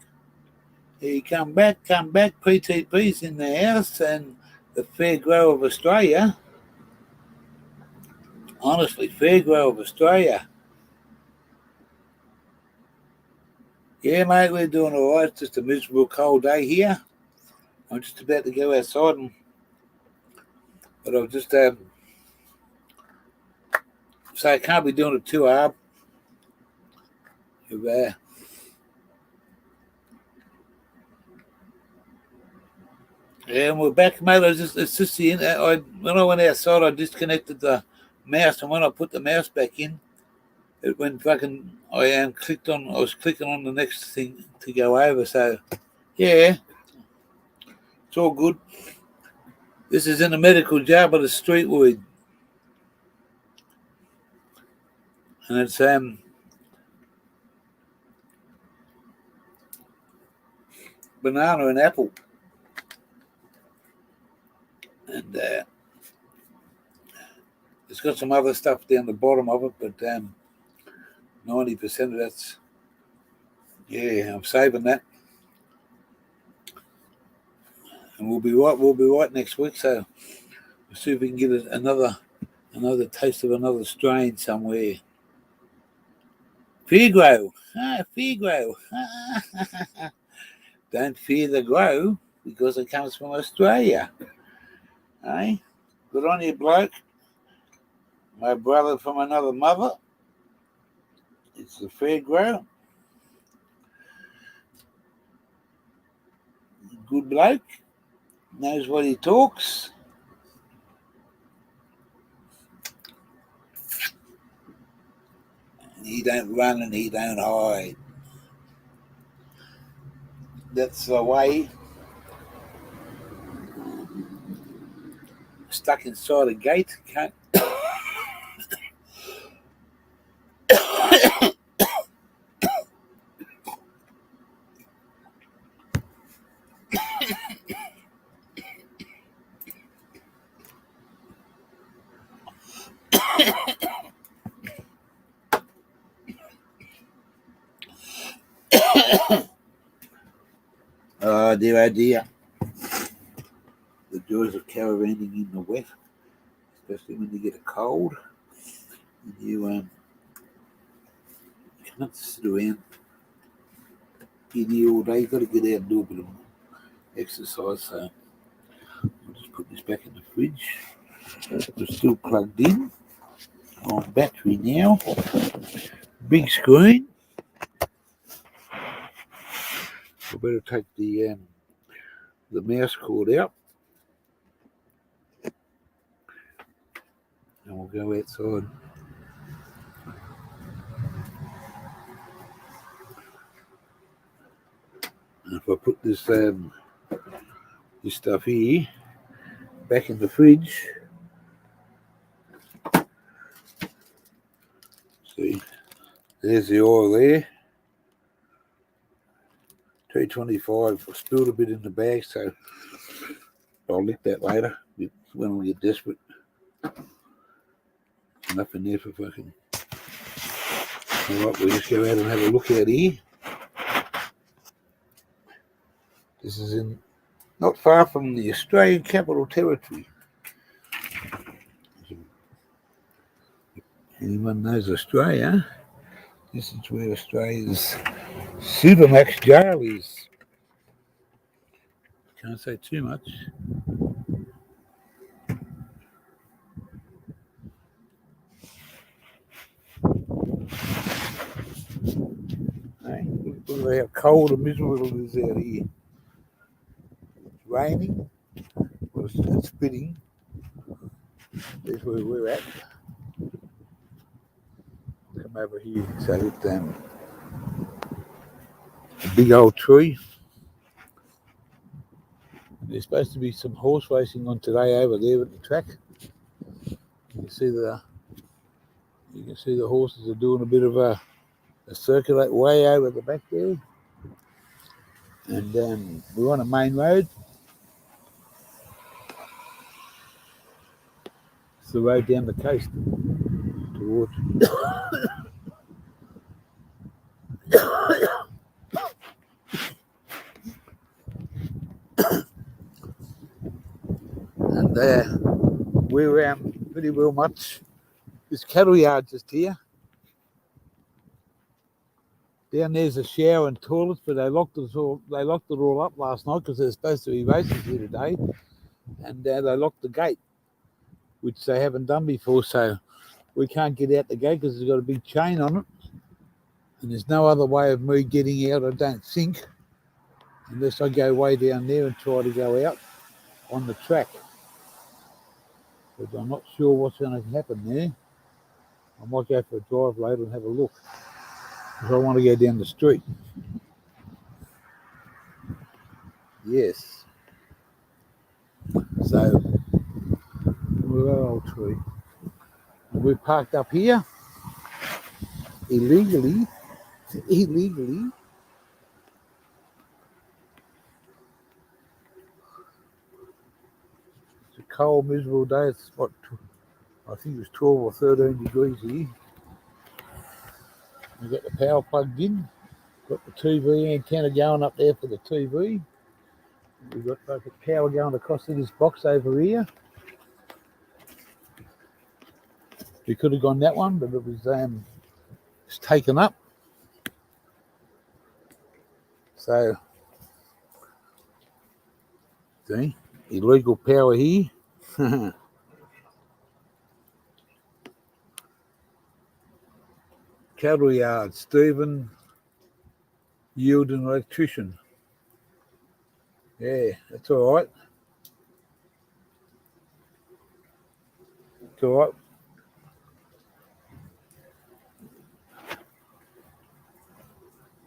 He come back. PTP's in the house and the Fair Grow of Australia. Honestly, Fair Grow of Australia. Yeah, mate, we're doing all right. It's just a miserable cold day here. I'm just about to go outside, but I'll just say I can't be doing it too hard. Yeah, and we're back, mate. It's just when I went outside, I disconnected the mouse, and when I put the mouse back in, it went fucking. I was clicking on the next thing to go over. So, yeah, it's all good. This is in a medical jar, but it's street weed, and it's banana and apple, and it's got some other stuff down the bottom of it, but 90% of that's. Yeah, I'm saving that. And we'll be right next week. So we'll see if we can get another taste of another strain somewhere. Fear grow. Fear grow. Don't fear the grow because it comes from Australia. Eh? Good on you, bloke. My brother from another mother. It's the fair grow. Good bloke. Knows what he talks. He don't run and he don't hide. That's the way. Stuck inside a gate. Can't. Oh dear. The joys of caravanning in the wet, especially when you get a cold. And you can't sit around in here all day. You've got to get out and do a bit of exercise. So I'll just put this back in the fridge. It's still plugged in on battery now. Big screen. I better take the mouse cord out. And we'll go outside. And if I put this stuff here back in the fridge, see, there's the oil there. 225. I spilled a bit in the bag, so I'll lick that later when we get desperate. Enough in there for fucking. All right, we'll just go out and have a look out here. This is not far from the Australian Capital Territory. Anyone knows Australia? This is where Australia's Supermax jail is. Can't say too much. Hey, look at how cold and miserable it is out here. It's raining. Well, it's spitting. That's where we're at. Come over here. So it's a big old tree. There's supposed to be some horse racing on today over there at the track. You can see the horses are doing a bit of a circulate way over the back there. And we're on a main road. It's the road down the coast towards we're pretty well much. This cattle yard just here. Down there's a shower and toilets, but they locked it all up last night because there's supposed to be races here today, and they locked the gate, which they haven't done before. So we can't get out the gate because it's got a big chain on it, and there's no other way of me getting out, I don't think, unless I go way down there and try to go out on the track. But I'm not sure what's going to happen there. I might go for a drive later and have a look, because I want to go down the street. Yes. So we're at old tree. We're parked up here illegally. It's a cold, miserable day. It's what, I think it was 12 or 13 degrees here. We've got the power plugged in. Got the TV antenna going up there for the TV. We've got the power going across to this box over here. We could have gone that one, but it was taken up. So, see, illegal power here. Cattle yard, Stephen, yielding electrician. Yeah, that's all right. It's all right.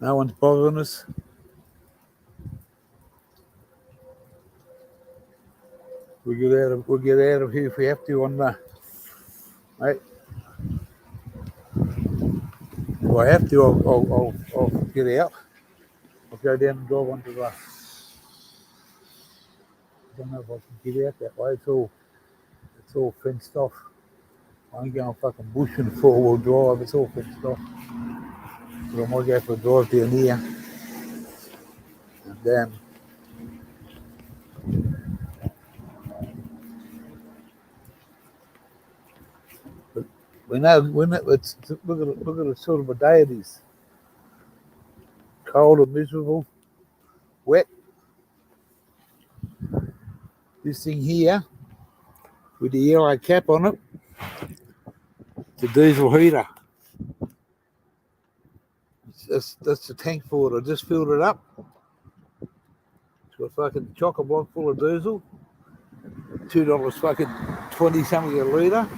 No one's bothering us. We'll get out of here if we have to on the, right? If I have to, I'll get out. I'll go down and drive onto the, I don't know if I can get out that way. It's all fenced off. I ain't going fucking bush in a four-wheel drive. It's all fenced off. So I might go for a drive down here. And but we know when it's look at the sort of a day it is. Cold and miserable, wet. This thing here with the yellow cap on it, it's a diesel heater. That's the tank for it. I just filled it up. It's got fucking chock-a block full of diesel. $2 fucking 20 something a litre.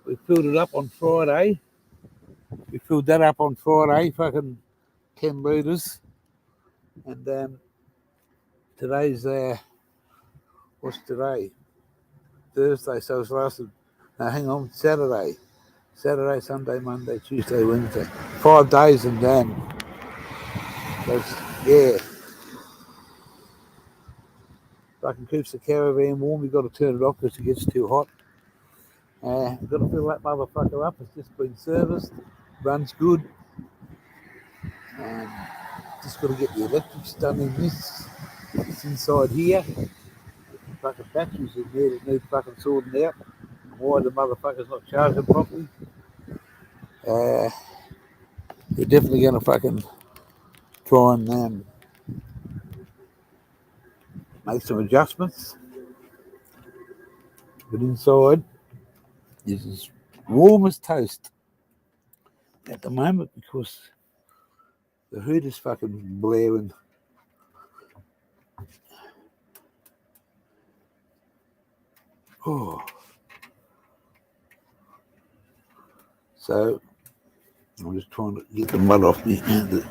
We filled it up on Friday. We filled that up on Friday, fucking 10 litres. And today's what's today? Thursday, so it's lasted, no, hang on, Saturday, Sunday, Monday, Tuesday, Wednesday. 5 days and that's, yeah. Fucking keeps the caravan warm. We've got to turn it off because it gets too hot. We've got to fill that motherfucker up. It's just been serviced, runs good. Just got to get the electrics done in this. It's inside here. Fucking batteries in there that need fucking sorting out. Why the motherfucker's not charging properly. We're definitely going to fucking try and make some adjustments. But inside is as warm as toast at the moment because the heat is fucking blaring. Oh. So I'm just trying to get the mud off me, the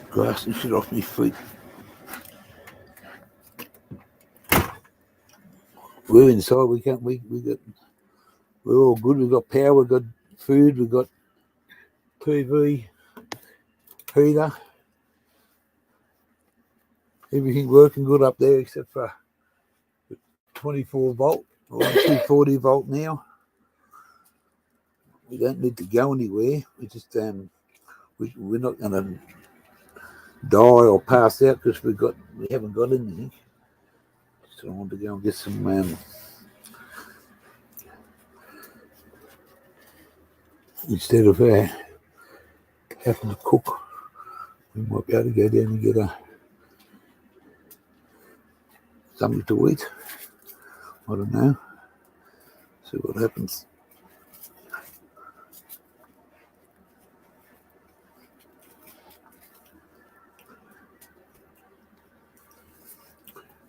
grass and shit off my feet. We're inside. We're all good. We've got power. We've got food. We've got TV, heater. Everything working good up there except for 24 volt. We're on 240 volt now. We don't need to go anywhere. We just we're not going to die or pass out because we haven't got anything. So I want to go and get some instead of having to cook, we might be able to go down and get something to eat. I don't know. See what happens.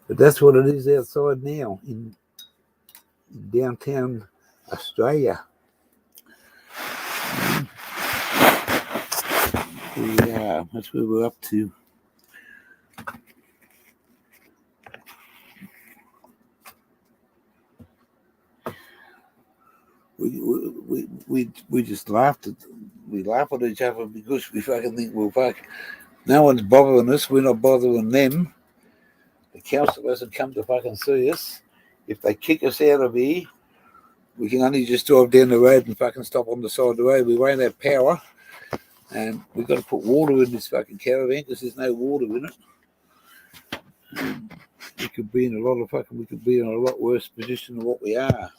But that's what it is outside now in downtown Australia. That's where we're up to. We just laugh at each other because we fucking think, well, fuck, no one's bothering us. We're not bothering them. The council hasn't come to fucking see us. If they kick us out of here, we can only just drive down the road and fucking stop on the side of the road. We won't have power. And we've got to put water in this fucking caravan because there's no water in it. We could be in a lot worse position than what we are.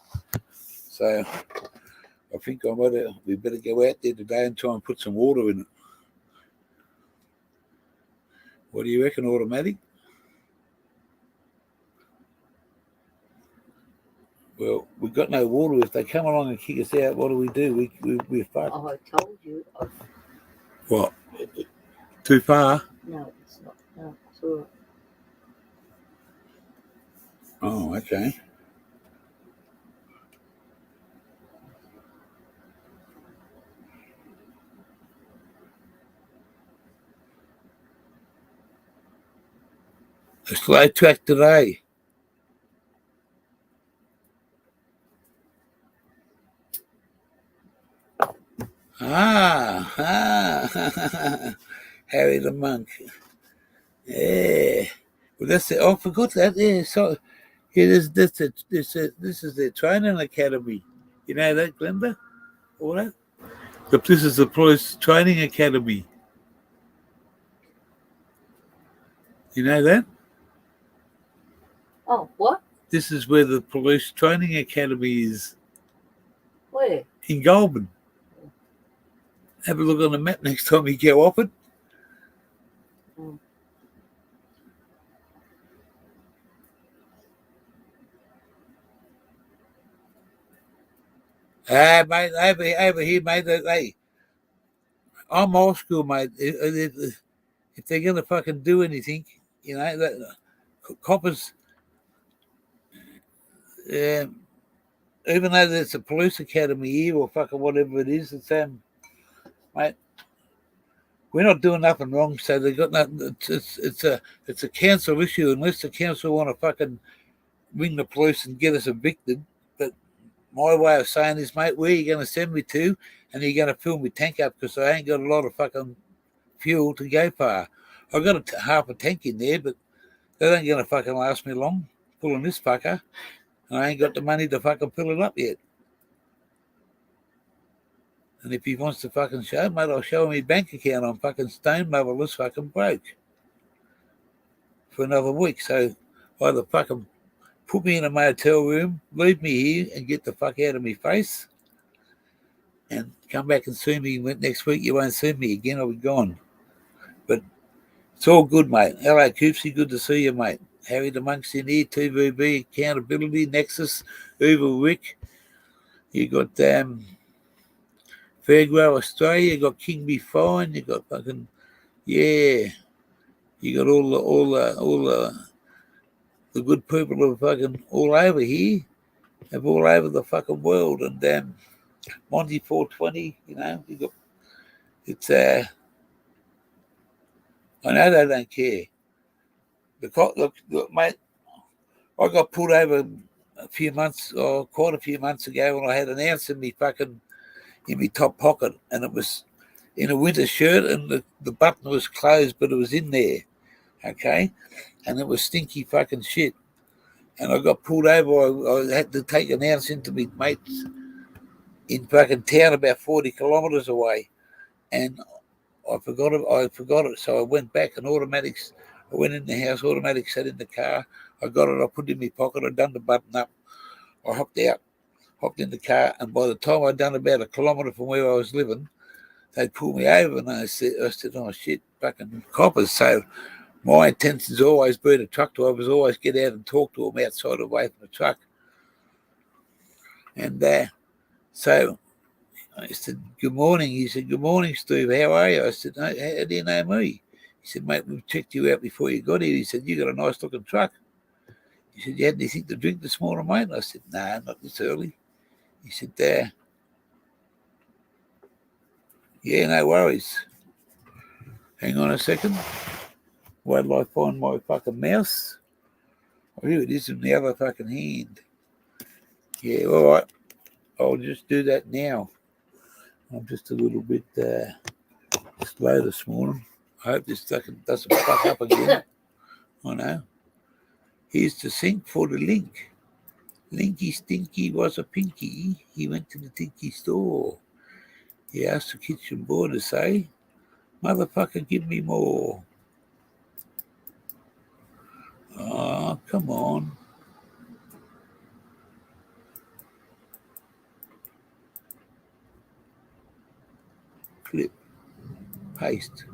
So I think we better go out there today and try and put some water in it. What do you reckon, Automatic? Well, we've got no water. If they come along and kick us out, what do? We're fucked. Oh, I told you. What? Too far? No, it's not. No, it's all right. Oh, okay. A slow track today. Harry the Monk. Yeah. Well, that's it. Oh, I forgot that. Yeah, so this is their training academy. You know that, Glenda? All that? This is the police training academy. You know that? Oh, what? This is where the police training academy is. Where? In Goulburn. Have a look on the map next time you go off it. Mate, over here, mate, I'm old school, mate. If they're going to fucking do anything, you know, that coppers, even though there's a police academy here or fucking whatever it is, it's mate, we're not doing nothing wrong, so they got nothing. It's a council issue unless the council want to fucking ring the police and get us evicted. But my way of saying is, mate, where are you going to send me to? And you're going to fill my tank up because I ain't got a lot of fucking fuel to go far. I've got half a tank in there, but that ain't going to fucking last me long pulling this fucker. And I ain't got the money to fucking fill it up yet. And if he wants to fucking show, mate, I'll show him his bank account. I'm fucking stone motherless, fucking broke for another week. So either fucking put me in a motel room, leave me here and get the fuck out of my face and come back and see me next week. You won't see me again. I'll be gone. But it's all good, mate. Hello, Coopsy. Good to see you, mate. Harry the Monk's in here. TVB, Accountability, Nexus, Uber Rick. You got Fairgrow Australia. You got King Be Fine. You got fucking You got all the good people are fucking all over here, have all over the fucking world, and Monty 420. You know, you got it's. I know they don't care. Look, mate. I got pulled over quite a few months ago, when I had an ounce in me top pocket, and it was in a winter shirt, and the button was closed, but it was in there, okay, and it was stinky fucking shit, and I got pulled over. I had to take an ounce into me mates in fucking town about 40 kilometres away, and I forgot it. So I went back, and I went in the house. Automatic sat in the car. I got it, I put it in my pocket, I done the button up, I hopped out, hopped in the car, and by the time I'd done about 1 kilometre from where I was living, they pulled me over, and I said, oh shit, fucking coppers. So my intention's always be the truck drivers, always get out and talk to them outside away from the truck. And so I said, good morning. He said, good morning, Steve. How are you? I said, no, how do you know me? He said, mate, we've checked you out before you got here. He said, you got a nice looking truck. He said, you had anything to drink this morning, mate? And I said, no, not this early. He said, yeah, no worries. Hang on a second. Wait till I find my fucking mouse. Oh, here it is in the other fucking hand. Yeah, all right. I'll just do that now. I'm just a little bit slow this morning. I hope this fucking doesn't fuck up again. I know. Here's the sync for the link. Linky Stinky was a pinky. He went to the tinky store. He asked the kitchen boy to say, motherfucker, give me more. Oh, come on. Clip. Paste.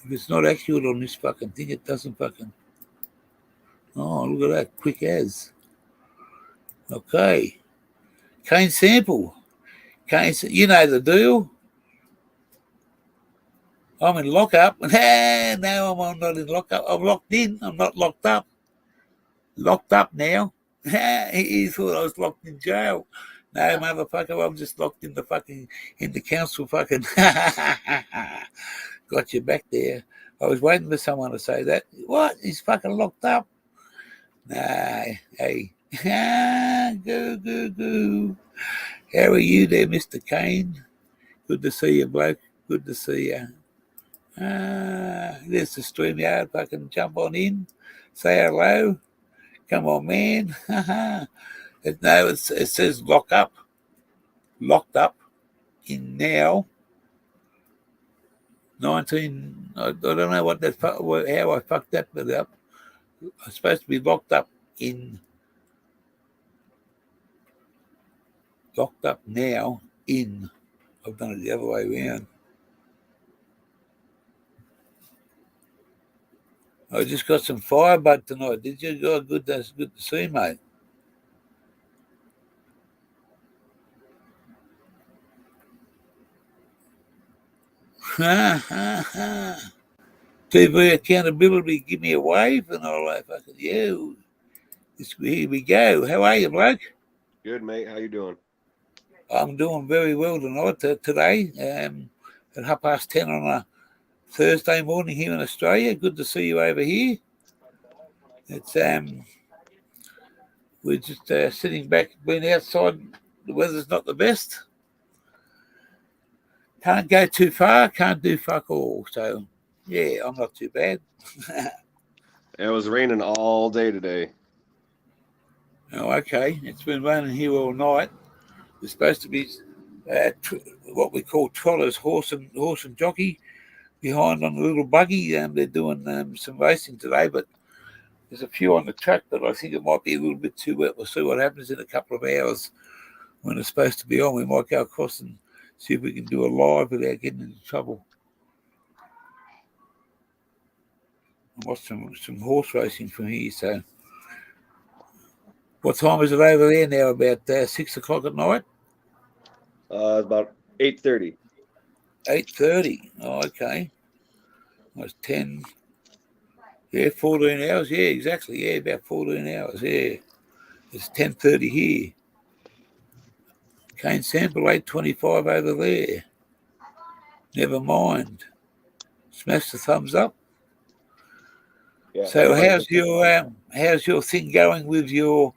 If it's not accurate on this fucking thing, it doesn't fucking... Oh, look at that. Quick as. Okay. Cane sample. You know the deal. I'm in lockup. No, I'm not in lockup. I'm locked in. I'm not locked up. Locked up now. He thought I was locked in jail. No, motherfucker, I'm just locked in the council fucking. Got you back there. I was waiting for someone to say that. What? He's fucking locked up? Nah, hey. Go. How are you there, Mr. Kane? Good to see you, bloke. Good to see you. There's the StreamYard. Fucking jump on in. Say hello. Come on, man. It says locked up in now. 19. I don't know what how I fucked that bit up. I'm supposed to be locked up now in. I've done it the other way around. I just got some firebug tonight. Did you? God, good. That's good to see, mate. TV accountability, give me a wave, and all that. Fucking yeah. Here we go. How are you, bloke? Good, mate. How you doing? I'm doing very well tonight. Today, at 10:30 on a Thursday morning here in Australia. Good to see you over here. It's we're just sitting back, being outside. The weather's not the best. Can't go too far. Can't do fuck all. So yeah, I'm not too bad. It was raining all day today. Oh, okay. It's been raining here all night. There's supposed to be what we call trollers, horse and jockey, behind on the little buggy. They're doing some racing today, but there's a few on the track that I think it might be a little bit too wet. We'll see what happens in a couple of hours when it's supposed to be on. We might go across and see if we can do a live without getting into trouble. I watched some horse racing from here. So, what time is it over there now? About 6 o'clock at night? About 8:30. 8:30. Oh, okay. That's 10. Yeah, 14 hours. Yeah, exactly. Yeah, about 14 hours. Yeah. It's 10:30 here. Cane sample 825 over there. Never mind. Smash the thumbs up. Yeah. So how's your thing going with your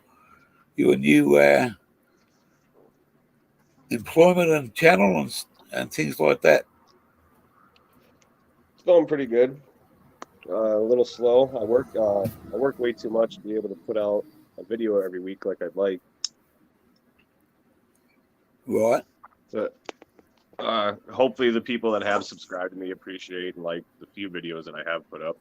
new employment and channel and things like that? It's going pretty good. A little slow. I work way too much to be able to put out a video every week like I'd like. Right. But hopefully the people that have subscribed to me appreciate and like the few videos that I have put up.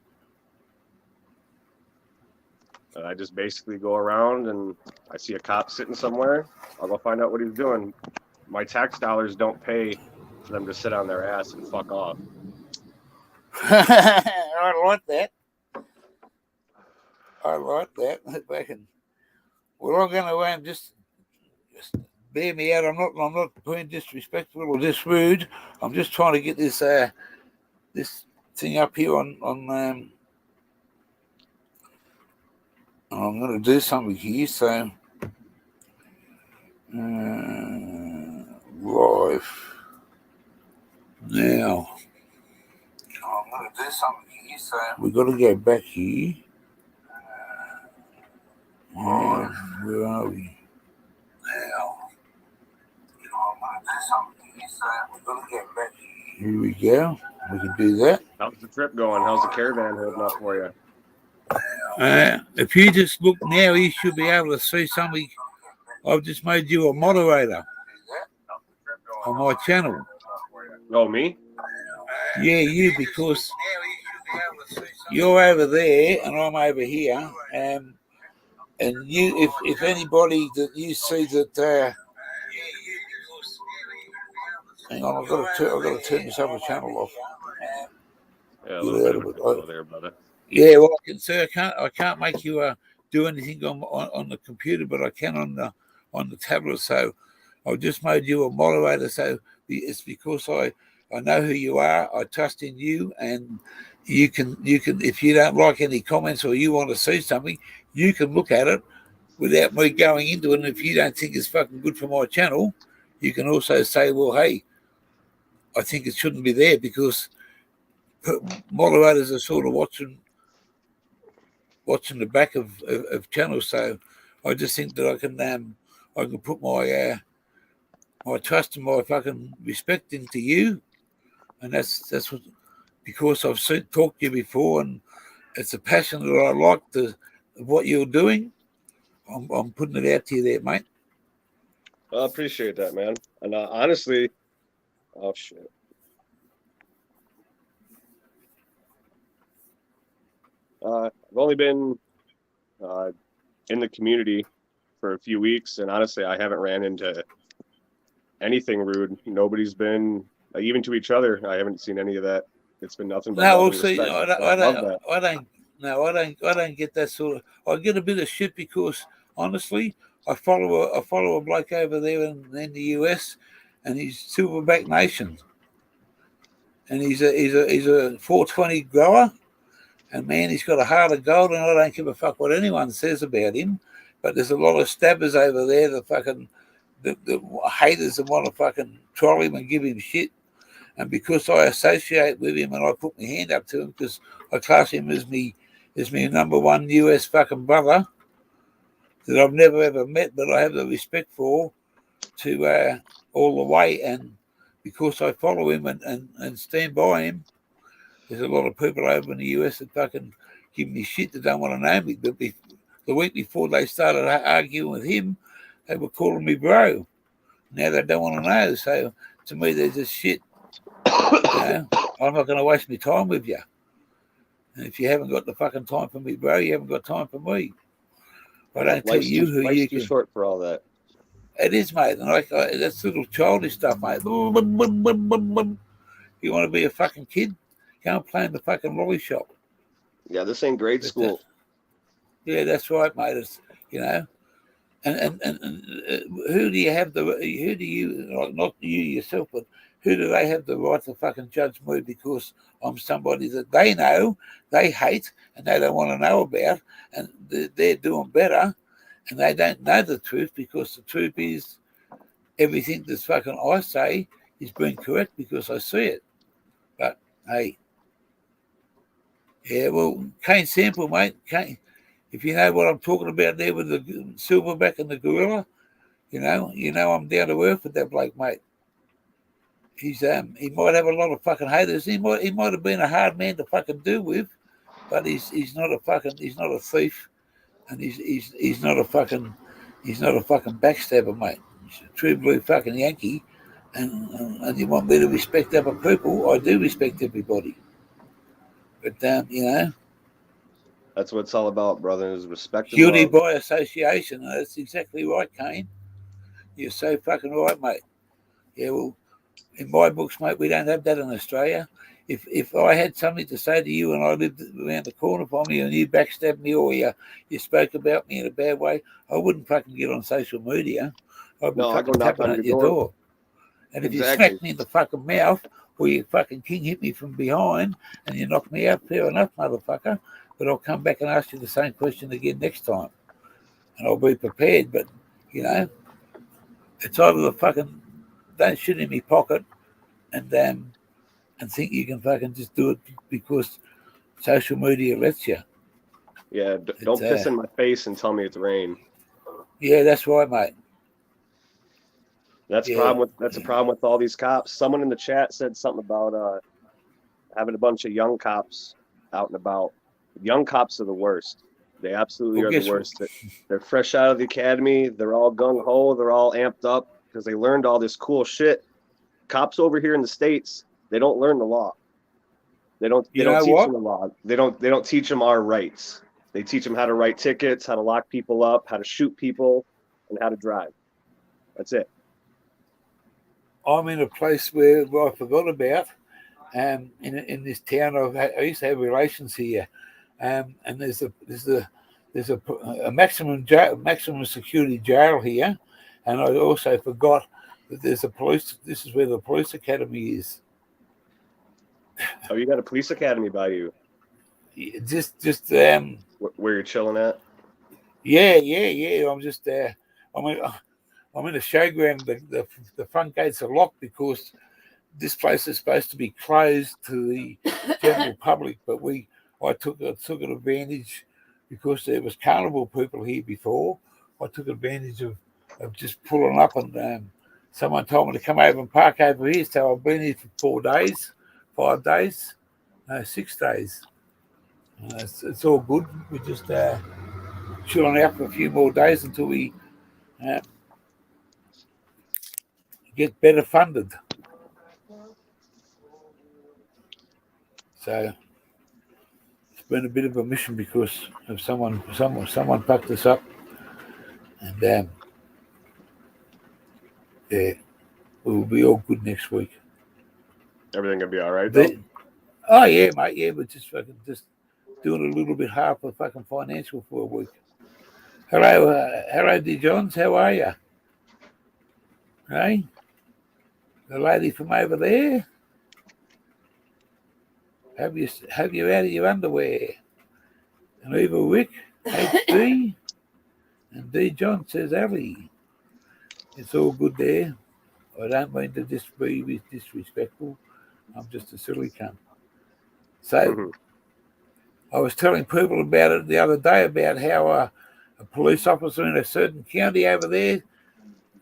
I just basically go around and I see a cop sitting somewhere. I'll go find out what he's doing. My tax dollars don't pay for them to sit on their ass and fuck off. I like that. I like that. Well, I'm going to just bear me out. I'm not being disrespectful or just rude. I'm just trying to get this this thing up here on I'm going to do something here. So live now. I'm going to do something here. So we've got to go back here. Where are we now? I'm going to do something here. So we've got to get back here. Here we go. We can do that. How's the trip going? How's the caravan holding up for you? If you just look now, you should be able to see something. I've just made you a moderator on my channel. Oh, me? Yeah, you, because you're over there and I'm over here. And you, if anybody that you see that, hang on, I've got to turn this other channel off. Yeah, a little bit of there, brother. Yeah, well, I can say I can't make you do anything on the computer, but I can on the tablet. So I've just made you a moderator. So it's because I know who you are. I trust in you, and you can if you don't like any comments or you want to see something, you can look at it without me going into it. And if you don't think it's fucking good for my channel, you can also say, well, hey, I think it shouldn't be there, because moderators are sort of watching the back of channels. So I just think that I can put my my trust and my fucking respect into you, and that's what, because I've talked to you before, and it's a passion that I like what you're doing. I'm putting it out to you there, mate. I appreciate that, man. And honestly, oh shit. I've only been in the community for a few weeks, and honestly, I haven't ran into anything rude. Nobody's been, even to each other, I haven't seen any of that. It's been nothing but love and respect. I don't get that sort of. I get a bit of shit because honestly, I follow a bloke over there in the US, and he's Silverback Nation, and he's a 420 grower. And man, he's got a heart of gold, and I don't give a fuck what anyone says about him. But there's a lot of stabbers over there, the haters that want to fucking troll him and give him shit. And because I associate with him and I put my hand up to him, because I class him as me number one US fucking brother that I've never ever met, but I have the respect for to all the way. And because I follow him and stand by him, there's a lot of people over in the US that fucking give me shit that don't want to know me. But the week before they started arguing with him, they were calling me bro. Now they don't want to know. So to me, there's just shit. I'm not going to waste my time with you. And if you haven't got the fucking time for me, bro, you haven't got time for me. I don't tell you who you can. Life's too short for all that. It is, mate. And that's little childish stuff, mate. You want to be a fucking kid? Go and play in the fucking lolly shop. Yeah, this ain't grade school. Yeah, that's right, mate. It's, and who do you have not you yourself, but who do they have the right to fucking judge me because I'm somebody that they know, they hate, and they don't want to know about, and they're doing better, and they don't know the truth, because the truth is everything that's fucking I say is being correct because I see it. But hey, yeah, well, Kane Sample, mate. Kane, if you know what I'm talking about there with the silverback and the gorilla, you know I'm down to earth with that bloke, mate. He might have a lot of fucking haters. He might have been a hard man to fucking deal with, but he's not a thief, and he's not a fucking backstabber, mate. He's a true blue fucking Yankee, and you want me to respect other people? I do respect everybody. But That's what it's all about, brother. Is respect and Guilty love. by association. That's exactly right, Kane. You're so fucking right, mate. Yeah, well, in my books, mate, we don't have that in Australia. If I had something to say to you and I lived around the corner from you and you backstabbed me or you spoke about me in a bad way, I wouldn't fucking get on social media. I'd be No, I go fucking knock tapping on at your your door. door. And if you Exactly. smack me in the fucking mouth or you fucking king hit me from behind and you knock me out, fair enough, motherfucker. But I'll come back and ask you the same question again next time. And I'll be prepared. But, you know, it's either the fucking don't shit in me pocket and think you can fucking just do it because social media lets you. Yeah, don't piss in my face and tell me it's rain. Yeah, that's right, mate. That's Yeah. a problem with all these cops. Someone in the chat said something about having a bunch of young cops out and about. Young cops are the worst. They absolutely Well, are the guess what? worst. They're fresh out of the academy. They're all gung ho. They're all amped up because they learned all this cool shit. Cops over here in the States, they don't learn the law. They don't You teach know them what? the law. They don't teach them our rights. They teach them how to write tickets, how to lock people up, how to shoot people, and how to drive. That's it. I'm in a place where I forgot about. In this town, I used to have relations here, and there's a maximum security jail here, and I also forgot that there's a police. This is where the police academy is. Oh, you got a police academy by you? Just Where you're chilling at? yeah. I'm just there. I'm in a showground. The front gates are locked because this place is supposed to be closed to the general public, but I took advantage because there was carnival people here before. I took advantage of just pulling up, and someone told me to come over and park over here. So I've been here for 5 days, no, 6 days. It's all good. We're just chilling out for a few more days until we get better funded. So it's been a bit of a mission because of someone packed us up, and yeah, we will be all good next week. Everything gonna be all right though. Oh yeah, mate. Yeah, we're just doing a little bit hard for fucking financial for a week. Hello, D. Johns. How are you? Hey, the lady from over there. Have you out of your underwear? And Eva Wick, HD, and D. John says Ali. It's all good there. I don't mean to be disrespectful. I'm just a silly cunt. So I was telling people about it the other day about how a police officer in a certain county over there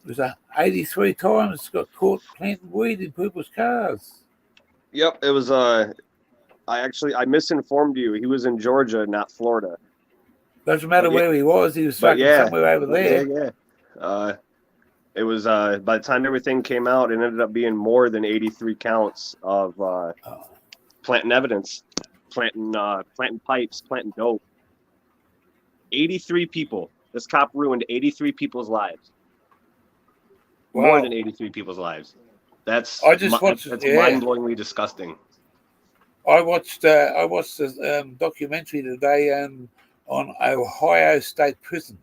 was 83 times got caught planting weed in people's cars. Yep, it was. I misinformed you. He was in Georgia, not Florida. Doesn't matter where he was fucking somewhere over there. Yeah. It was by the time everything came out, it ended up being more than 83 counts of planting evidence, planting pipes, planting dope. 83 people. This cop ruined 83 people's lives. Wow. More than 83 people's lives. That's mind-blowingly disgusting. I watched a documentary today on Ohio State Prison.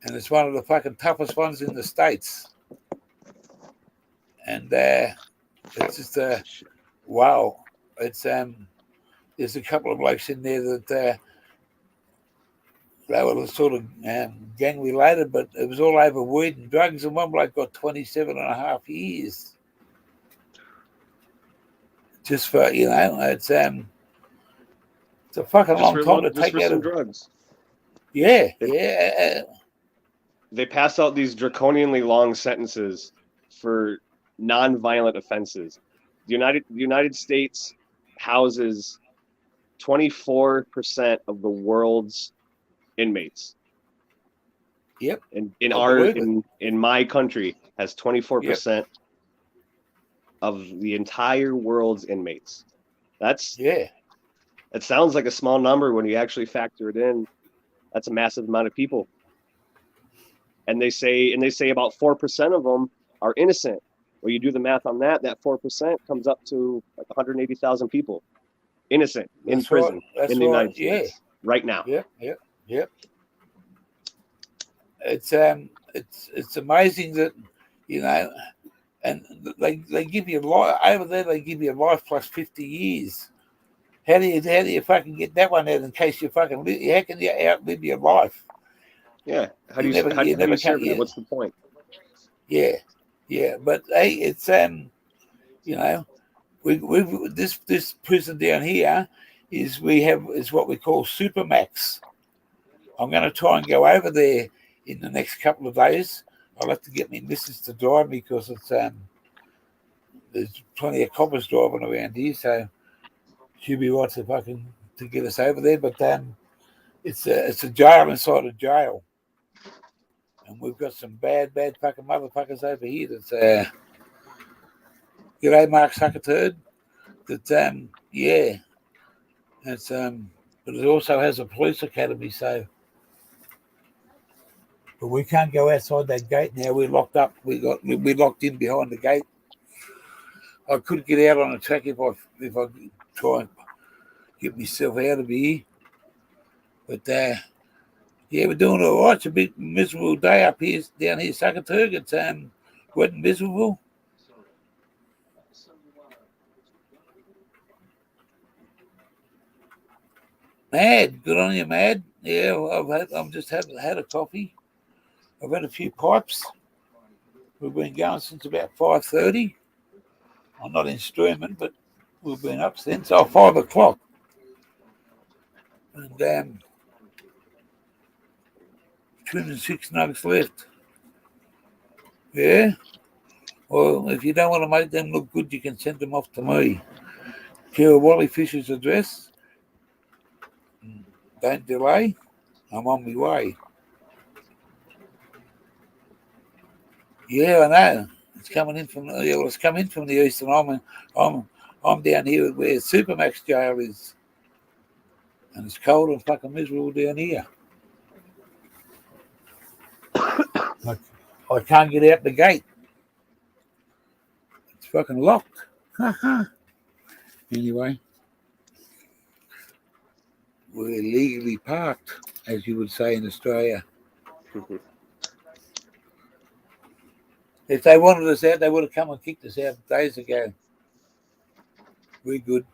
And it's one of the fucking toughest ones in the States. And it's just wow. It's there's a couple of blokes in there that they were sort of gang related, but it was all over weed and drugs, and one bloke got 27 and a half years. Just for, it's a fucking long time to take out of drugs. Yeah. They pass out these draconianly long sentences for non-violent offenses. The United States houses 24% of the world's inmates. Yep. And in my country has 24% of the entire world's inmates. That's It sounds like a small number when you actually factor it in. That's a massive amount of people. And they say about 4% of them are innocent. Well, you do the math on that 4% comes up to like 180,000 people innocent in That's right. prison That's in the right. United Yeah. States right now. Yep. It's amazing that, you know, and they give you life over there. They give you life plus 50 years. How do you fucking get that one out in case you fucking live? How can you outlive your life? Yeah. How do you never serve that? What's the point? Yeah. But hey, it's you know, we this prison down here is what we call Supermax. I'm going to try and go over there in the next couple of days. I'll have to get my missus to drive me because it's there's plenty of coppers driving around here, so she'll be right to get us over there. But it's a jail inside a jail, and we've got some bad fucking motherfuckers over here. That's g'day, Mark Suckerturd. That yeah, it's but it also has a police academy, so. But we can't go outside that gate now. We're locked up. We're locked in behind the gate. I could get out on a track if I try and get myself out of here. But yeah, we're doing all right. It's a bit miserable day up here, down here, Suckerturg. It's wet and miserable. Mad, good on you, Mad. Yeah, I've just had a coffee. I've had a few pipes. We've been going since about 5:30. I'm not in streaming, but we've been up since 5 o'clock. And 26 nugs left. Yeah? Well, if you don't want to make them look good, you can send them off to me. Care Wally Fisher's address. Don't delay. I'm on my way. Yeah, I know. It's coming in from it's come in from the east, and I'm down here where Supermax jail is, and it's cold and fucking miserable down here. I can't get out the gate. It's fucking locked. Anyway, we're legally parked, as you would say in Australia. If they wanted us out, they would have come and kicked us out days ago. We're good.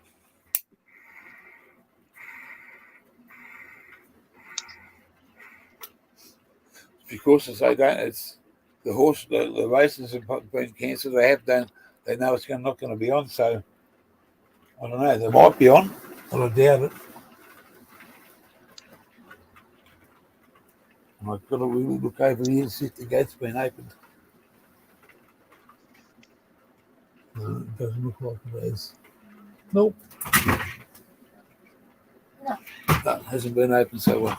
Because as they don't, it's the races have been cancelled. They know it's not going to be on. So I don't know. They might be on, but I doubt it. I've got to really look over here and see if the gate's been opened. It doesn't look like it is. Nope. No, it hasn't been open, so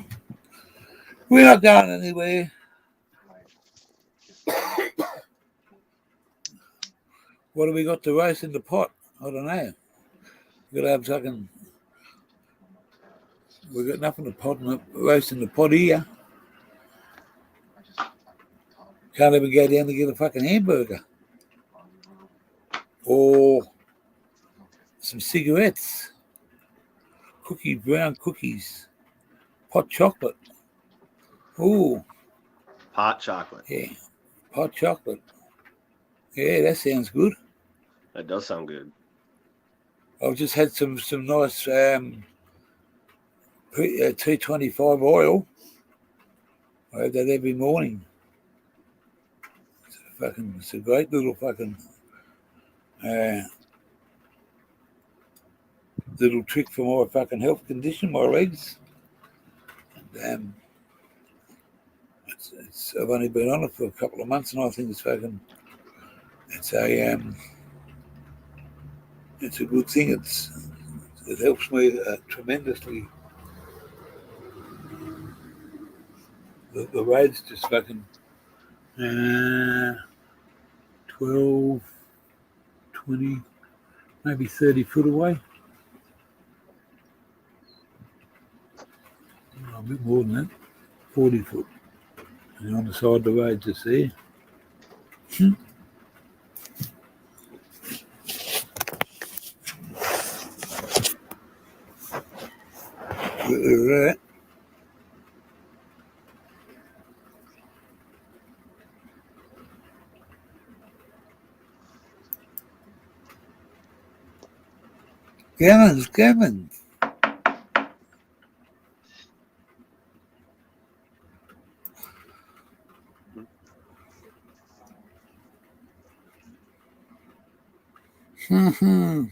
we're not going anywhere. What have we got to roast in the pot? I don't know. We've got to have fucking. We've got nothing to roast in the pot here. Can't even go down to get a fucking hamburger. Or some cigarettes. Brown cookies. Hot chocolate. Ooh. Hot chocolate. Yeah. Hot chocolate. Yeah, that sounds good. That does sound good. I've just had some nice T25 oil. I have that every morning. It's a great little fucking little trick for my fucking health condition, my legs. And I've only been on it for a couple of months, and I think it's a good thing. It helps me tremendously. The road's just fucking 12, 20, maybe 30 foot away. bit more than that. 40 foot. And on the side of the road to see. Right. Gammons. Mm-hmm.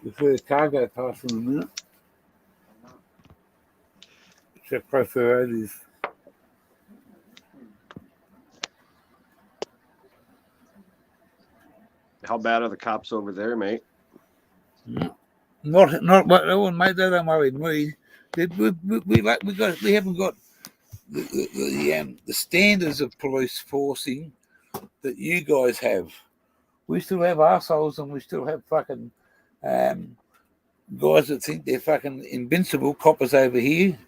Before the car go past in a minute. Check across the road is. How bad are the cops over there, mate? Not what they wouldn't make that. Don't worry. We haven't got the standards of police forcing that you guys have. We still have arseholes and we still have fucking guys that think they're fucking invincible. Coppers over here,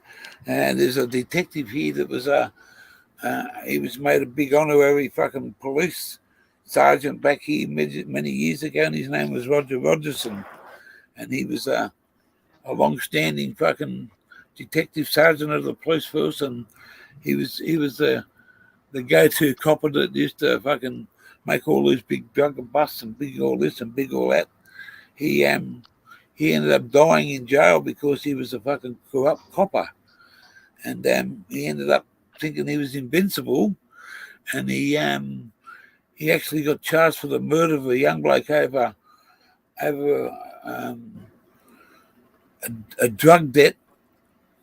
and there's a detective here that was he was made a big honorary fucking police sergeant back here many years ago, and his name was Roger Rogerson, and he was a long-standing fucking detective sergeant of the police force, and he was the go-to copper that used to fucking make all these big drug busts and big all this and big all that. He ended up dying in jail because he was a fucking corrupt copper, and he ended up thinking he was invincible, and he actually got charged for the murder of a young bloke over a drug debt,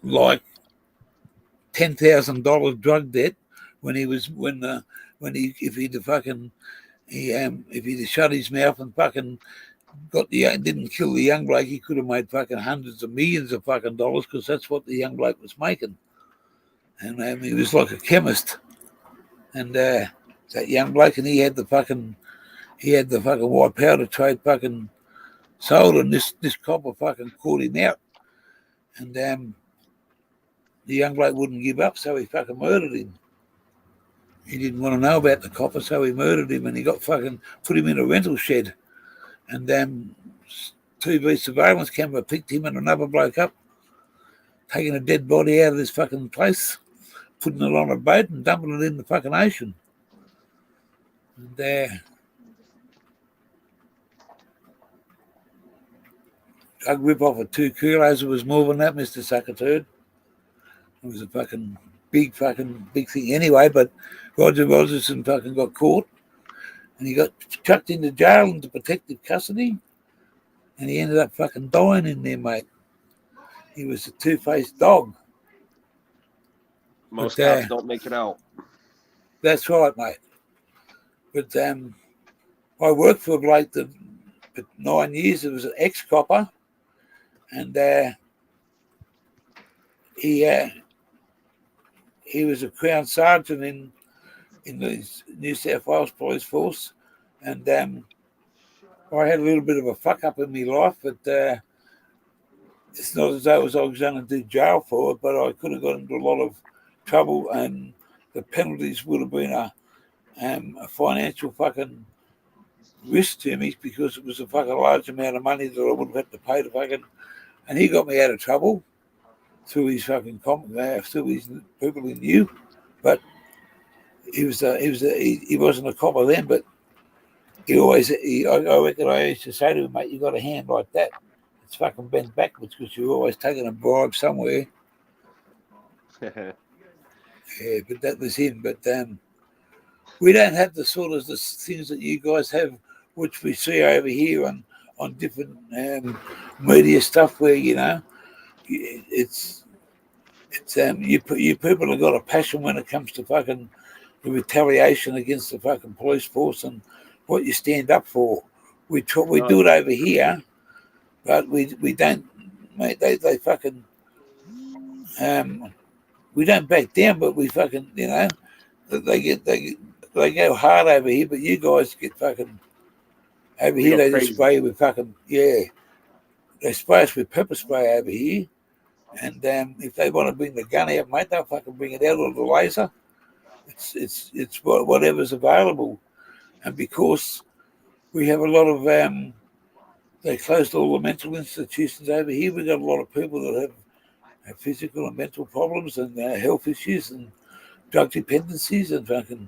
like $10,000 drug debt, if he'd shut his mouth and fucking didn't kill the young bloke, he could have made fucking hundreds of millions of fucking dollars, because that's what the young bloke was making. And he was like a chemist, and that young bloke, and he had the fucking white powder trade fucking sold, and this copper fucking caught him out, and the young bloke wouldn't give up, so he fucking murdered him. He didn't want to know about the copper, so he murdered him, and he got fucking put him in a rental shed, and TV surveillance camera picked him and another bloke up, taking a dead body out of this fucking place, putting it on a boat and dumping it in the fucking ocean. And drug rip-off of 2 kilos. It was more than that, Mr. Suckerturd. It was a fucking big thing anyway, but Roger Rogerson fucking got caught, and he got chucked into jail into protective custody, and he ended up fucking dying in there, mate. He was a two-faced dog. Most cops don't make it out. That's right, mate. But I worked for a bloke that for 9 years. It was an ex-copper, and he was a Crown Sergeant in the New South Wales Police Force, and I had a little bit of a fuck up in my life, but it's not as though I was going to do jail for it, but I could have got into a lot of trouble, and the penalties would have been a financial fucking risk to me, because it was a fucking large amount of money that I would have had to pay to fucking, and he got me out of trouble through his fucking through his people he knew, but he wasn't a copper then, but I reckon I used to say to him, mate, you got a hand like that, it's fucking bent backwards, because you're always taking a bribe somewhere. Yeah, but that was him. But we don't have the sort of the things that you guys have, which we see over here on different media stuff, where it's you people have got a passion when it comes to fucking the retaliation against the fucking police force and what you stand up for. We do it over here, but we don't, mate. They fucking we don't back down, but we fucking they they go hard over here, but you guys get fucking over here. go They crazy. just spray with fucking They spray us with pepper spray over here, and if they want to bring the gun out, mate, they'll fucking bring it out, or the laser. It's whatever's available, and because we have a lot of they closed all the mental institutions over here. We've got a lot of people that have physical and mental problems and health issues and drug dependencies and fucking,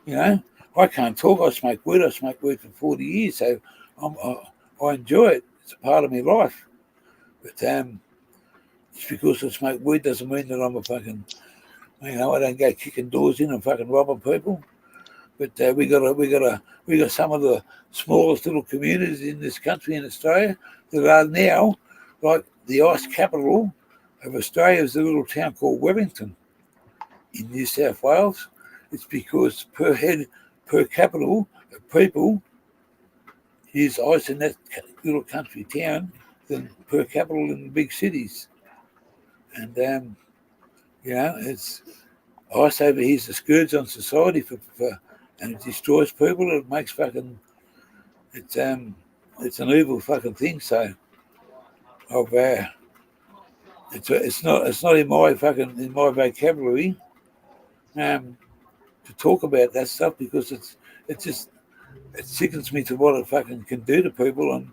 I can't talk. I smoke weed. I smoked weed for 40 years, so I enjoy it. It's a part of my life. But just because I smoke weed doesn't mean that I'm a fucking, I don't go kicking doors in and fucking robbing people. But we got some of the smallest little communities in this country, in Australia, that are now like the ice capital of Australia is a little town called Wellington in New South Wales. It's because per capita of people use ice in that little country town than per capita in the big cities. And it's ice over here is a scourge on society and it destroys people. It makes fucking it's an evil fucking thing. So it's not in my vocabulary to talk about that stuff, because it sickens me to what it fucking can do to people and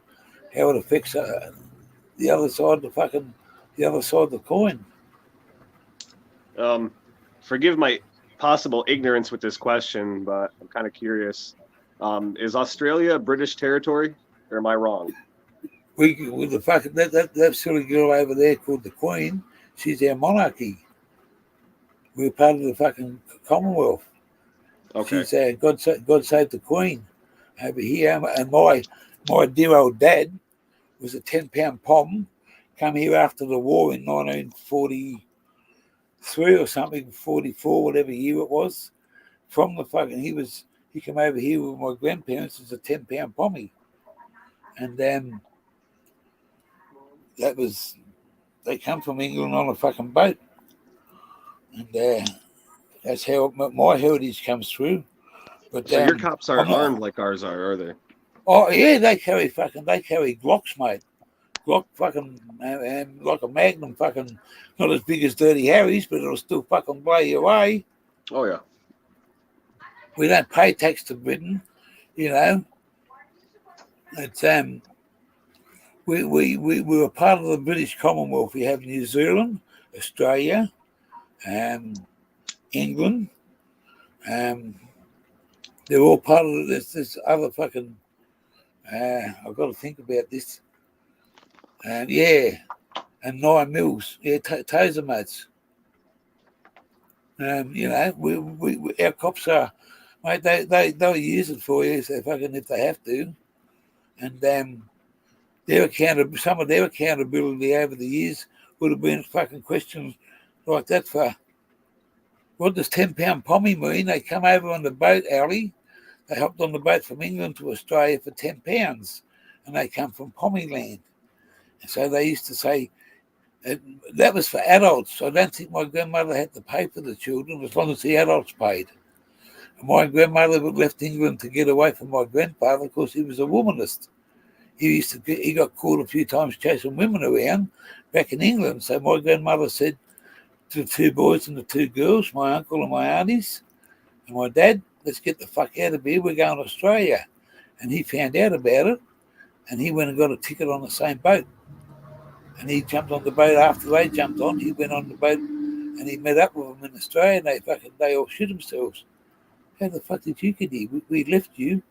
how it affects the other side of the coin. Forgive my possible ignorance with this question, but I'm kind of curious. Is Australia a British territory, or am I wrong? With the fucking that silly girl over there called the Queen, she's our monarchy. We're part of the fucking Commonwealth. Okay. She's God save the Queen over here. And my dear old dad was a 10-pound pom, come here after the war in 1943 or something, 44, whatever year it was. From the fucking he came over here with my grandparents as a 10-pound pommy, and they come from England on a fucking boat, and that's how my heritage comes through. But so your cops aren't armed like ours are they? Oh yeah, they carry Glocks, mate. Glock fucking like a Magnum, fucking not as big as Dirty Harry's, but it'll still fucking blow you away. Oh yeah. We don't pay tax to Britain, It's we're part of the British Commonwealth. We have New Zealand, Australia, England. They're all part of this other fucking. I've got to think about this. And 9 mils. Yeah, taser mates. Our cops are, mate. They'll use it for you if they have to, and some of their accountability over the years would have been fucking questions like that for what does 10-pound pommy mean? They come over on the boat, Alley. They hopped on the boat from England to Australia for 10 pounds, and they come from Pommy land. And so they used to say that was for adults. I don't think my grandmother had to pay for the children as long as the adults paid. And my grandmother left England to get away from my grandfather because he was a womanist. He got caught a few times chasing women around back in England. So my grandmother said to the 2 boys and the 2 girls, my uncle and my aunties, and my dad, let's get the fuck out of here. We're going to Australia. And he found out about it, and he went and got a ticket on the same boat. And he jumped on the boat after they jumped on. He went on the boat and he met up with them in Australia, and they all shit themselves. How the fuck did you get here? We left you.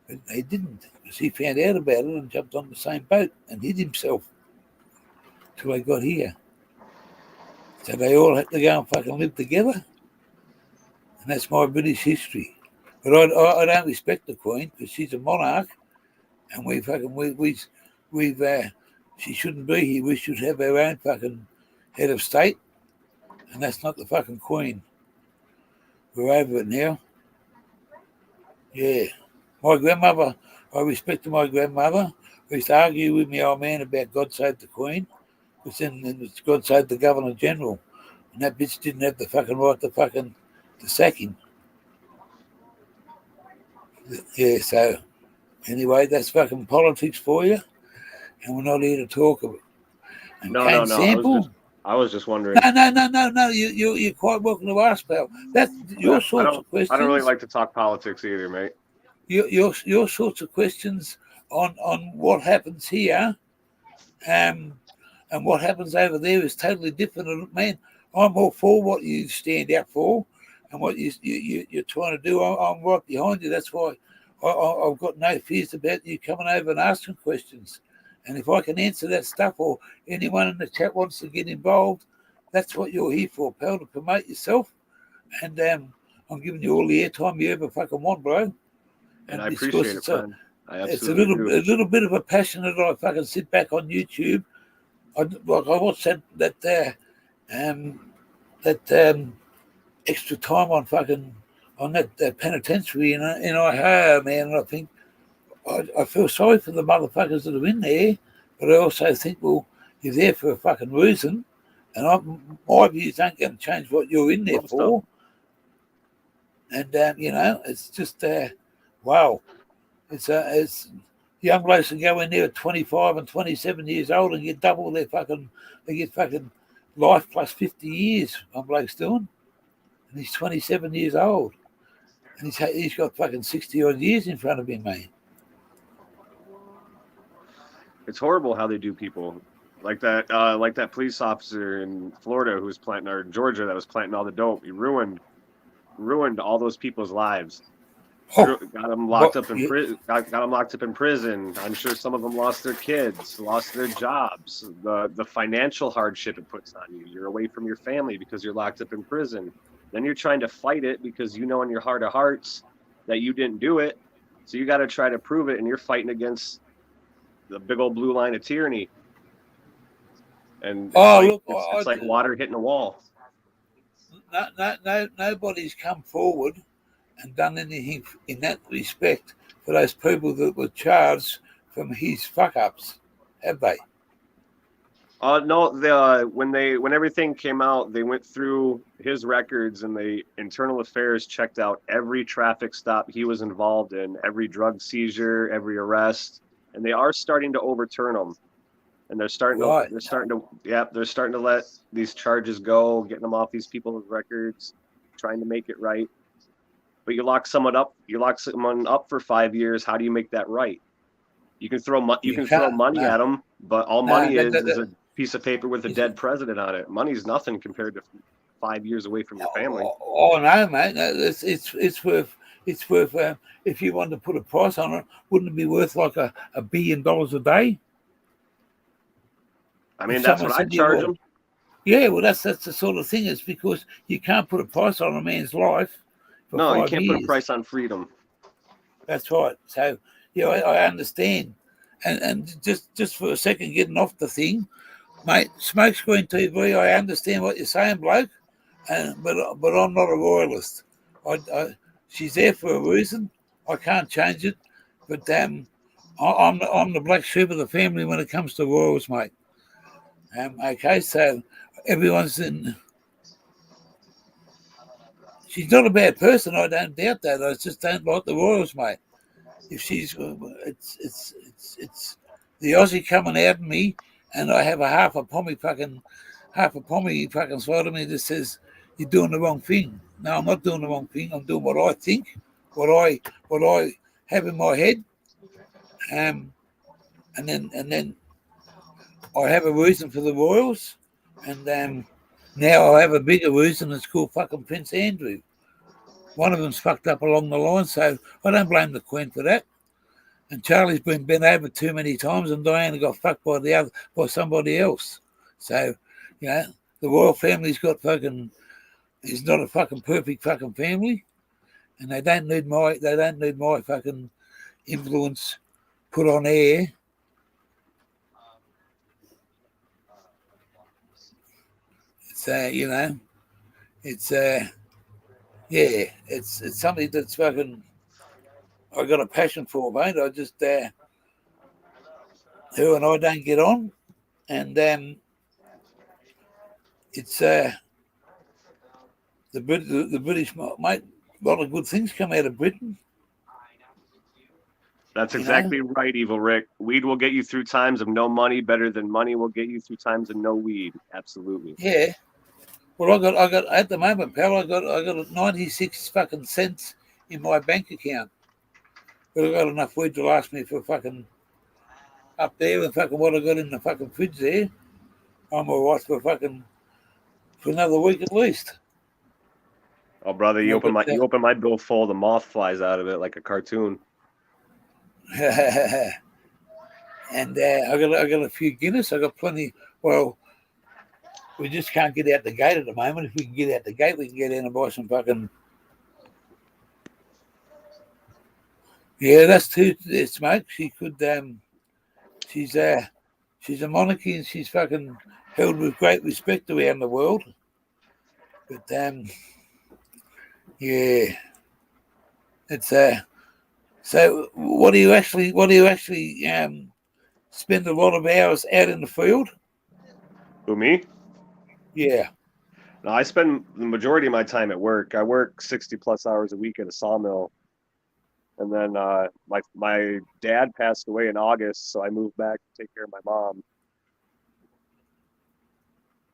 But they didn't, because he found out about it and jumped on the same boat and hid himself till they got here. So they all had to go and fucking live together. And that's my British history. But I don't respect the Queen because she's a monarch, and she shouldn't be here. We should have our own fucking head of state, and that's not the fucking Queen. We're over it now. Yeah. My grandmother, I respected my grandmother. We used to argue with my old man about God Save the Queen, because then it's God Save the Governor General. And that bitch didn't have the fucking right to sack him. Yeah, so anyway, that's fucking politics for you, and we're not here to talk of it. And No, Kane Sample? I was just wondering. No. You're quite welcome to ask, pal. That's your sorts of questions. I don't really like to talk politics either, mate. Your sorts of questions on what happens here, and what happens over there is totally different. Man, I'm all for what you stand out for, and what you're trying to do. I'm right behind you. That's why I've got no fears about you coming over and asking questions. And if I can answer that stuff, or anyone in the chat wants to get involved, that's what you're here for, pal, to promote yourself. And I'm giving you all the airtime you ever fucking want, bro. And I appreciate it, friend. It's a little bit of a passion that I fucking sit back on YouTube. I watched that extra time on that penitentiary in Ohio, man. And I think I feel sorry for the motherfuckers that are in there, but I also think, well, you're there for a fucking reason, and my views ain't going to change what you're in there for. And it's just wow. It's young blokes can go in there at 25 and 27 years old and get double their fucking life plus 50 years. One bloke's doing, and he's 27 years old, and he's got fucking 60 odd years in front of him, man. It's horrible how they do people like that police officer in Florida who was or Georgia that was planting all the dope. He ruined all those people's lives. Got them locked up in prison. Got them locked up in prison. I'm sure some of them lost their kids, lost their jobs. The financial hardship it puts on you. You're away from your family because you're locked up in prison. Then you're trying to fight it because you know in your heart of hearts that you didn't do it. So you got to try to prove it, and you're fighting against the big old blue line of tyranny. And it's like water hitting a wall. Nobody's come forward and done anything in that respect for those people that were charged from his fuck ups, have they? No. When everything came out, they went through his records, and the internal affairs checked out every traffic stop he was involved in, every drug seizure, every arrest, and they are starting to overturn them. And they're starting to let these charges go, getting them off these people's records, trying to make it right. But you lock someone up for 5 years. How do you make that right? You can throw money at them, but all money is a piece of paper with a dead president on it. Money's nothing compared to 5 years away from your family. Oh no, mate. It's worth. If you wanted to put a price on it, wouldn't it be worth like $1 billion a day? I mean, that's what I charge them. Yeah, well, that's the sort of thing. It's because you can't put a price on a man's life. No, you can't put a price on freedom. That's right. So, I understand. And just for a second, getting off the thing, mate, Smokescreen TV, I understand what you're saying, bloke, but I'm not a royalist. She's there for a reason. I can't change it. But I'm the black sheep of the family when it comes to royals, mate. Okay, so everyone's in. She's not a bad person. I don't doubt that. I just don't like the royals, mate. If she's, it's the Aussie coming out of me, and I have a half a pommy fucking side of me that says you're doing the wrong thing. No, I'm not doing the wrong thing. I'm doing what I think, what I have in my head, and then I have a reason for the royals, and now I have a bigger reason. It's called fucking Prince Andrew. One of them's fucked up along the line, so I don't blame the Queen for that. And Charlie's been bent over too many times, and Diana got fucked by somebody else. So, the royal family's got is not a fucking perfect fucking family, and they don't need my fucking influence put on air. It's something that's fucking I got a passion for, mate. I just her and I don't get on, and it's the British, mate. A lot of good things come out of Britain. That's exactly right, Evil Rick. Weed will get you through times of no money better than money will get you through times of no weed. Absolutely. Yeah. Well, I got at the moment, pal. I got 96 fucking cents in my bank account. But I got enough weed to last me for fucking up there and fucking what I got in the fucking fridge there. I'm all right for another week at least. Oh, brother, you open my bill full. The moth flies out of it like a cartoon. And I got a few Guinness. I got plenty. Well, we just can't get out the gate at the moment. If we can get out the gate, we can get in and buy some fucking. Yeah, that's too smoke. She could. She's a monarchy and she's fucking held with great respect around the world. But yeah, it's So what do you actually spend a lot of hours out in the field? Who, me? Yeah. No, I spend the majority of my time at work. I work 60 plus hours a week at a sawmill. And then my dad passed away in August, so I moved back to take care of my mom.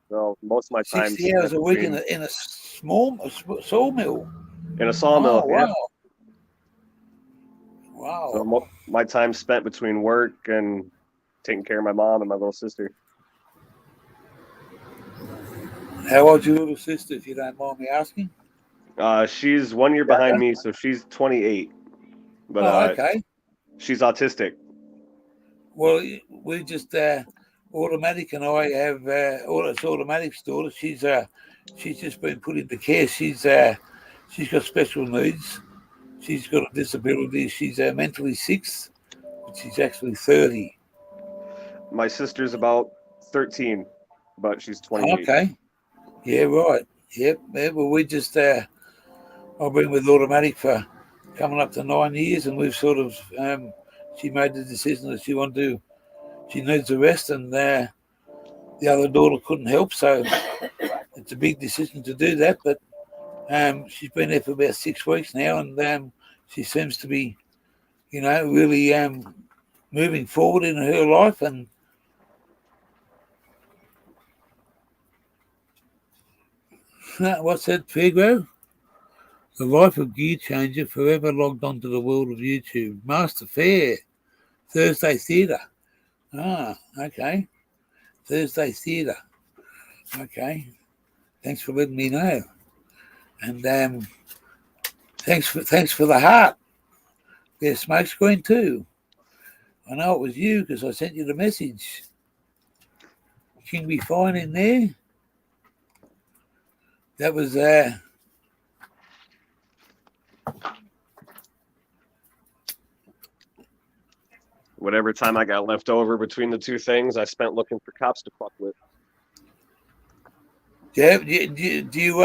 So most of my time 60 hours a week in a sawmill. In a sawmill, oh, yeah. Wow. Wow. So my time spent between work and taking care of my mom and my little sister. How old's your little sister, if you don't mind me asking? She's 1 year behind me, so she's 28. But okay. She's autistic. Well, we just Automatic and I have it's Automatic's daughter. She's just been put into care. She's got special needs. She's got a disability. She's mentally 6, but she's actually 30. My sister's about 13, but she's 28. Okay. Yeah, right. Yep. Yeah, well, we just I've been with Automatic for coming up to 9 years, and we've sort of she made the decision that she needs a rest, and the other daughter couldn't help, so it's a big decision to do that. But she's been there for about 6 weeks now, and she seems to be, really moving forward in her life. And what's that, Figro? The life of Gear Changer, forever logged onto the world of YouTube. Master Fair, Thursday Theatre. Ah, okay. Thursday Theatre. Okay. Thanks for letting me know. And thanks for the heart. There's smoke screen too. I know it was you because I sent you the message. Can be fine in there. That was whatever time I got left over between the two things, I spent looking for cops to fuck with. Yeah. Do you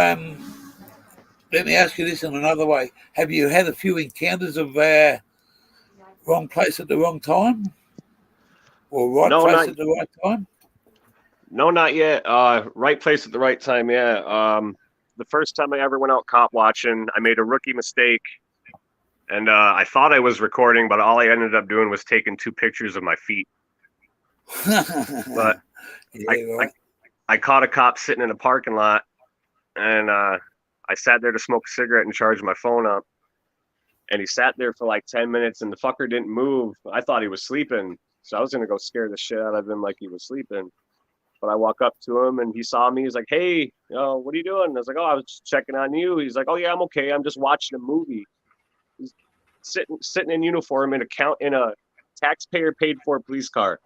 let me ask you this in another way. Have you had a few encounters of wrong place at the wrong time? Or place at the right time? No, not yet. Right place at the right time, yeah. The first time I ever went out cop watching, I made a rookie mistake. And I thought I was recording, but all I ended up doing was taking 2 pictures of my feet. But yeah, I caught a cop sitting in a parking lot, and I sat there to smoke a cigarette and charge my phone up. And he sat there for like 10 minutes, and the fucker didn't move. I thought he was sleeping, so I was going to go scare the shit out of him like he was sleeping. But I walk up to him, and he saw me. He's like, "Hey, what are you doing?" And I was like, "Oh, I was just checking on you." He's like, "Oh, yeah, I'm okay. I'm just watching a movie." He's sitting in uniform in a taxpayer-paid for police car,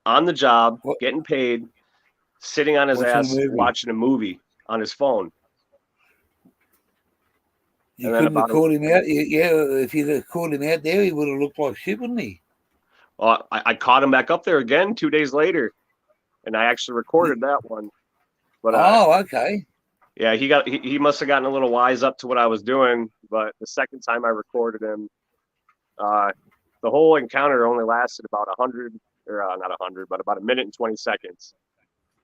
on the job, getting paid, sitting on his ass watching a movie on his phone. You couldn't have called him out. Yeah, if you'd have called him out there, he would have looked like shit, wouldn't he? Well, I caught him back up there again 2 days later, and I actually recorded that one. But okay. Yeah, he must have gotten a little wise up to what I was doing. But the second time I recorded him, the whole encounter only lasted about 100, or not 100, but about 1 minute and 20 seconds.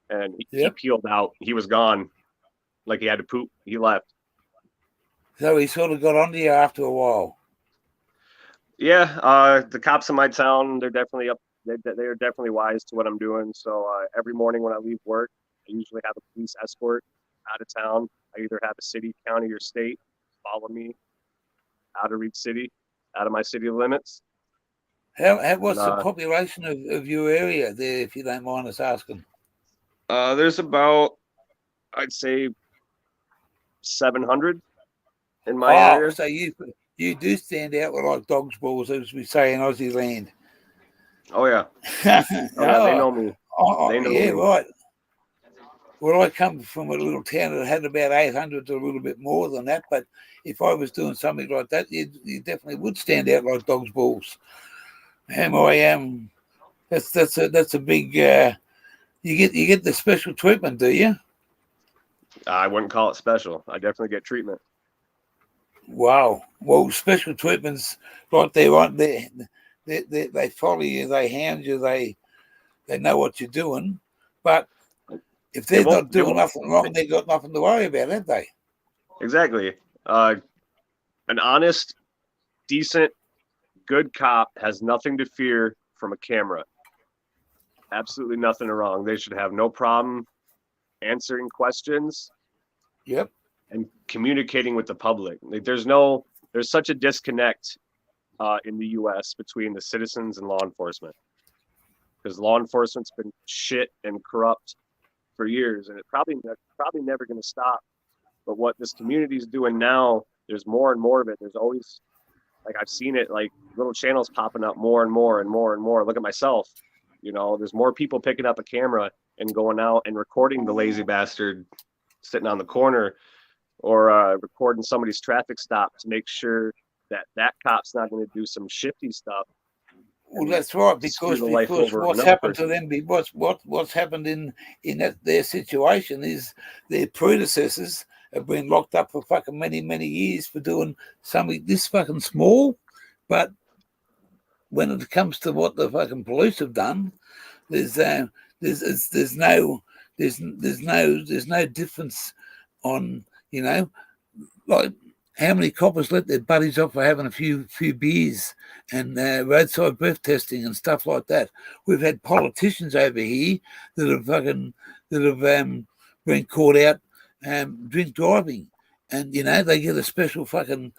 And he peeled out. He was gone, like he had to poop. He left. So he sort of got onto you after a while. Yeah, the cops in my town, they're definitely up. They're definitely wise to what I'm doing. So every morning when I leave work, I usually have a police escort out of town. I either have a city, county, or state follow me out of Reed City, out of my city limits. And What's the population of your area there, if you don't mind us asking? there's about, I'd say, 700 in my area. So you do stand out with like dog's balls, as we say in Aussie land. Oh yeah, oh yeah, they know me. They know yeah, me. right. Well, I come from a little town that had about 800 to a little bit more than that. But if I was doing something like that, you definitely would stand out like dog's balls. And I am. That's a big. You get the special treatment, do you? I wouldn't call it special. I definitely get treatment. Wow. Well, special treatments like they want they follow you, they hound you, they know what you're doing, but if they're not doing nothing wrong, they got nothing to worry about, have they? Exactly. An honest, decent, good cop has nothing to fear from a camera. Absolutely nothing wrong. They should have no problem answering questions. Yep. And communicating with the public. Like there's such a disconnect in the U.S. between the citizens and law enforcement, because law enforcement's been shit and corrupt for years, and it's probably never going to stop. But what this community is doing now, there's more and more of it. There's always, like, I've seen it, like little channels popping up more and more and more and more. Look at myself, there's more people picking up a camera and going out and recording the lazy bastard sitting on the corner, or recording somebody's traffic stop to make sure that cop's not going to do some shifty stuff. Well, that's right, because what's happened to them, what's happened in their situation is their predecessors have been locked up for fucking many years for doing something this fucking small. But when it comes to what the fucking police have done, there's no difference on, like how many coppers let their buddies off for having a few beers and roadside breath testing and stuff like that. We've had politicians over here that have been caught out drink driving, and they get a special fucking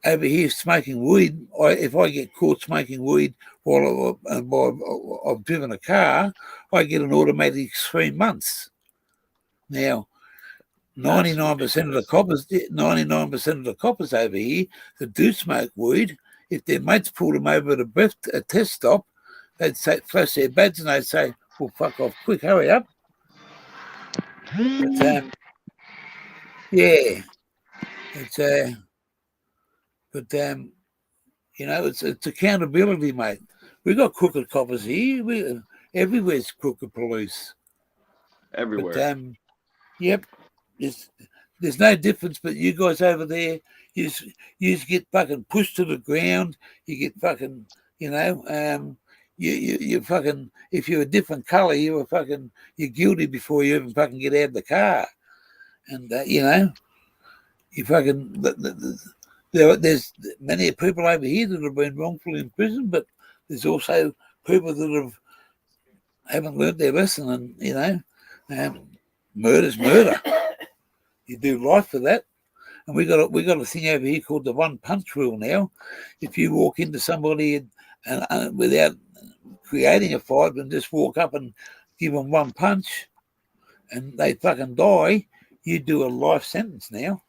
over here smoking weed. If I get caught smoking weed while I've driven a car, I get an automatic 3 months. Now, 99% of the coppers over here that do smoke weed, if their mates pulled them over at a test stop, they'd say, flash their badge and they'd say, "Well, fuck off, quick, hurry up." But, yeah, it's it's accountability, mate. We got crooked coppers here. Everywhere's crooked police. Everywhere. But, yep. There's no difference, but you guys over there, you get fucking pushed to the ground. You get fucking, you fucking, if you're a different color, you're guilty before you even fucking get out of the car. And, you fucking, there's many people over here that have been wrongfully in prison, but there's also people that haven't learned their lesson, and, murder's murder. You do life for that. And we got a thing over here called the one punch rule now. If you walk into somebody and without creating a fight and just walk up and give them one punch and they fucking die, you do a life sentence now.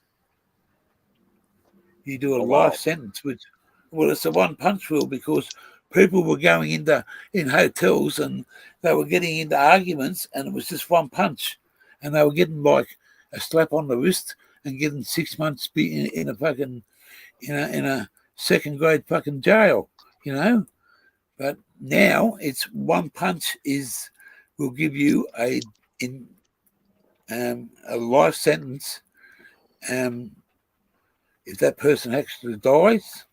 You do a life sentence, it's a one punch rule, because people were going in hotels and they were getting into arguments and it was just one punch, and they were getting like a slap on the wrist and getting 6 months in a fucking in a second grade fucking jail, But now it's one punch will give you a life sentence. If that person actually dies,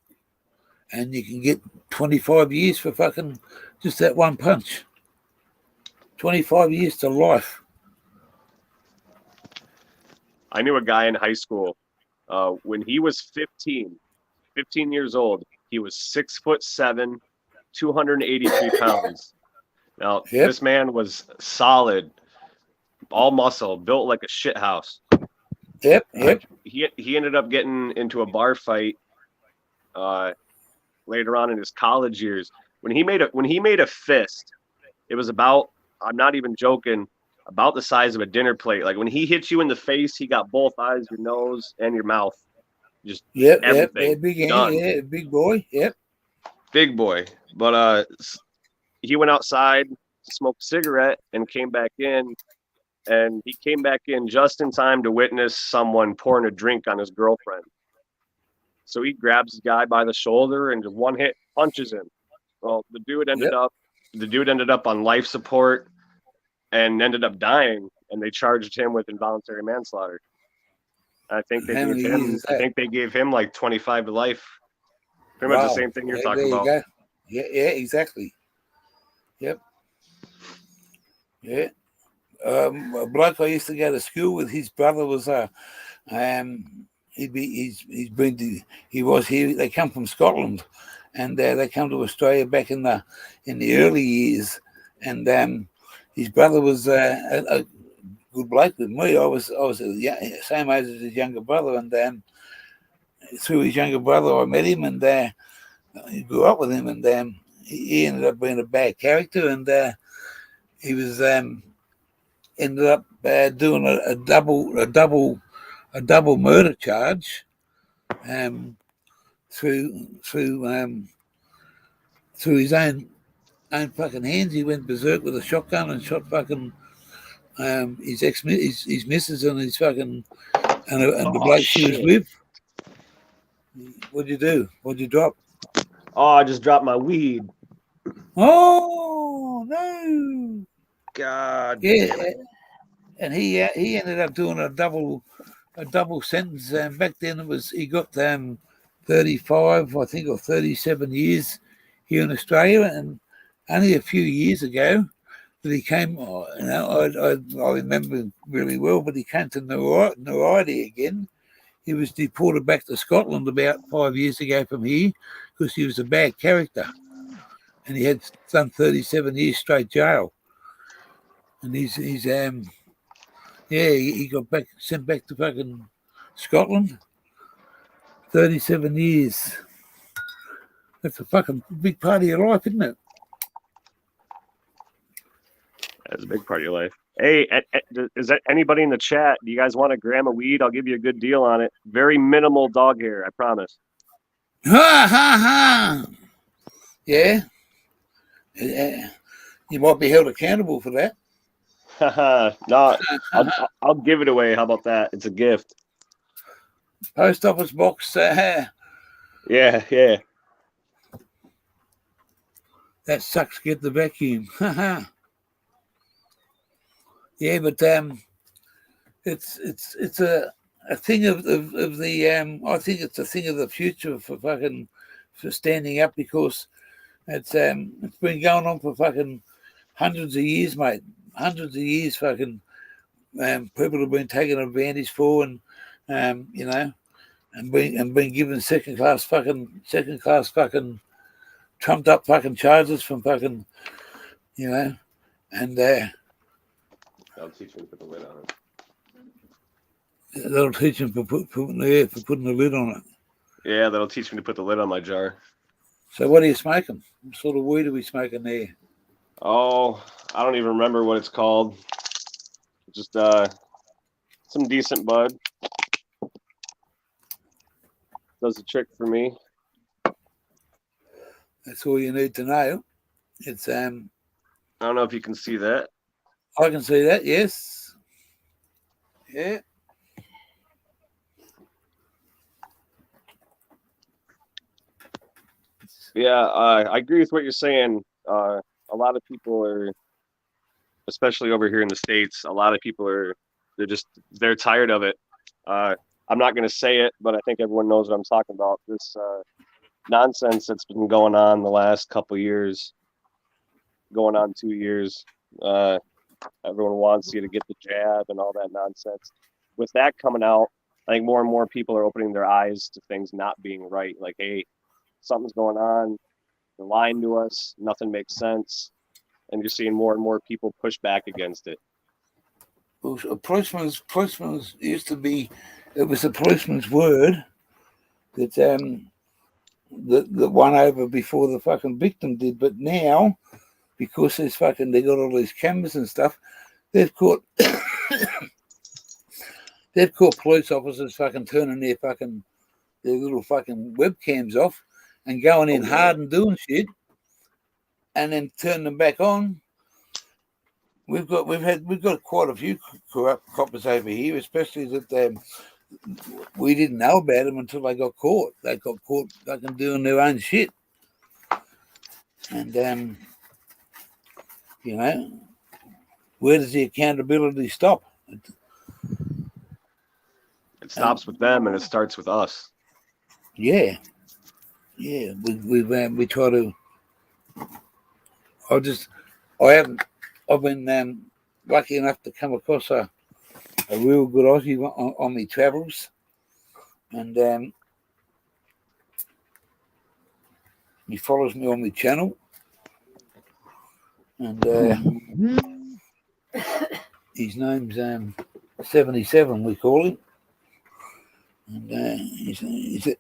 and you can get 25 years for fucking just that one punch. 25 years to life. I knew a guy in high school when he was 15 years old. He was 6'7", 283 pounds. Now, Yep. this man was solid, all muscle, built like a shit house. Yep. He ended up getting into a bar fight later on in his college years. When he made a fist, it was about, I'm not even joking, about the size of a dinner plate. Like when he hit you in the face, he got both eyes, your nose, and your mouth. Just everything. Yeah, big hand, done. yeah, big boy. Yep. Big boy. But he went outside to smoke a cigarette and came back in. And he came back in just in time to witness someone pouring a drink on his girlfriend. So he grabs the guy by the shoulder and just one hit punches him. Well, the dude ended up on life support and ended up dying, and they charged him with involuntary manslaughter. I think they gave him like 25 to life. Pretty much the same thing you're talking about. There you go. Yeah, exactly. Yep. Yeah. A bloke I used to go to school with, his brother was they come from Scotland, and they come to Australia back in the early years, and his brother was a good bloke with me. I was same age as his younger brother, and through his younger brother I met him, and he grew up with him, and he ended up being a bad character, and he was ended up doing a double murder charge through his own fucking hands. He went berserk with a shotgun and shot fucking his missus and his fucking and the bloke she was with. What'd you do? What'd you drop? Oh, I just dropped my weed. Oh no! God. Yeah, and he ended up doing a double sentence. Back then he got 35, I think, or 37 years here in Australia, and only a few years ago that he came. I remember really well, but he came to notoriety again. He was deported back to Scotland about 5 years ago from here because he was a bad character, and he had done 37 years straight jail. And he got sent back to fucking Scotland. 37 years. That's a fucking big part of your life, isn't it? That's a big part of your life. Hey, is that anybody in the chat? Do you guys want a gram of weed? I'll give you a good deal on it. Very minimal dog hair, I promise. Ha ha ha! Yeah. You might be held accountable for that. No, I'll give it away. How about that? It's a gift. Post office box. Yeah. That sucks. Get the vacuum. Yeah, but it's a thing of the I think it's a thing of the future for standing up, because it's been going on for fucking hundreds of years, mate. Hundreds of years, fucking people have been taken advantage for, and and been given second class fucking trumped up fucking charges from fucking and I'll teach him to put the lid on it. That'll teach him for putting the lid on it. Yeah, that'll teach me to put the lid on my jar. So what are you smoking? What sort of weed are we smoking there? Oh, I don't even remember what it's called. Just some decent bud. Does the trick for me. That's all you need to know. It's I don't know if you can see that. I can see that, yes. Yeah. Yeah, I agree with what you're saying. A lot of people are, especially over here in the States, a lot of people they're tired of it. I'm not going to say it, but I think everyone knows what I'm talking about. This nonsense that's been going on the last couple years, going on 2 years. Everyone wants you to get the jab and all that nonsense. With that coming out, I think more and more people are opening their eyes to things not being right. Like, hey, something's going on. They're lying to us. Nothing makes sense. And you're seeing more and more people push back against it. Well, a policeman's used to be, it was a policeman's word that that won over before the fucking victim did. But now, because there's fucking, they got all these cameras and stuff, they've caught police officers fucking turning their little fucking webcams off and going in hard and doing shit, and then turning them back on. We've got quite a few corrupt coppers over here, especially that we didn't know about them until they got caught. They got caught fucking doing their own shit, and you know, where does the accountability stop? It stops with them, and it starts with us. Yeah. We try to. I've been lucky enough to come across a real good Aussie on my travels, and he follows me on my channel, and his name's 77. We call him. And